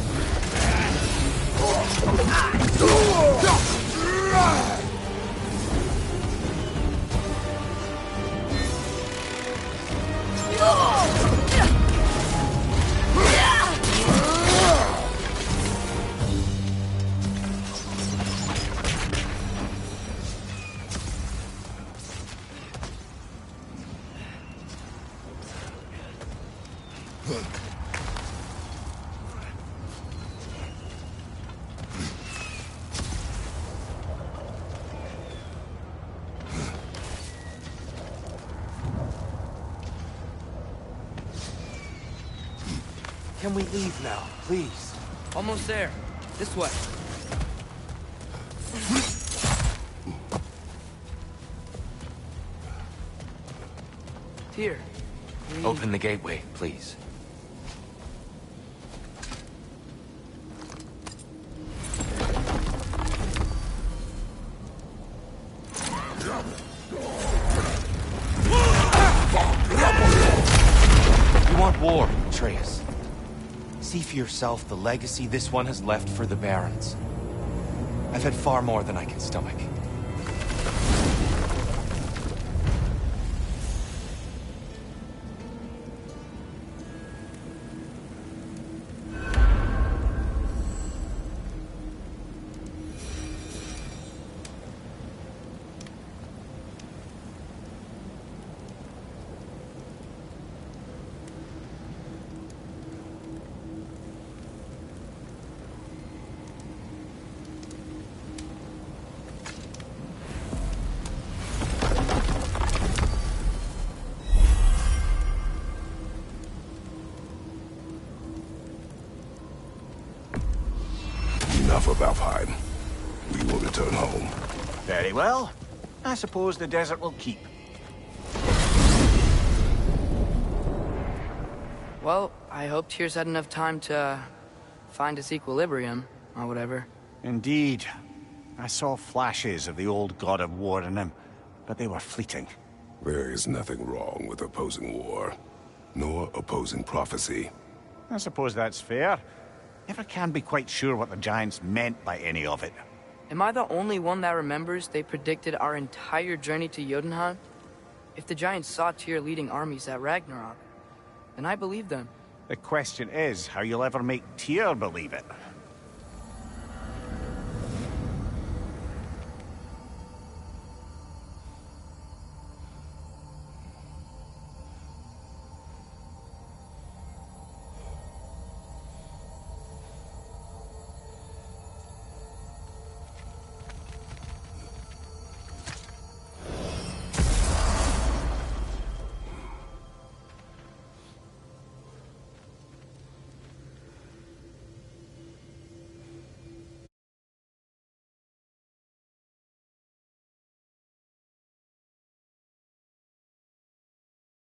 Can we leave now, please? Almost there. This way. Tyr. Open the gateway, please. You want war, Atreus. See for yourself the legacy this one has left for the Barons. I've had far more than I can stomach. Enough of Alfheim. We will return home. Very well. I suppose the desert will keep. Well, I hope Tyr's had enough time to find its equilibrium, or whatever. Indeed. I saw flashes of the old god of war in him, but they were fleeting. There is nothing wrong with opposing war, nor opposing prophecy. I suppose that's fair. Never can be quite sure what the Giants meant by any of it. Am I the only one that remembers they predicted our entire journey to Jotunheim? If the Giants saw Tyr leading armies at Ragnarok, then I believe them. The question is how you'll ever make Tyr believe it.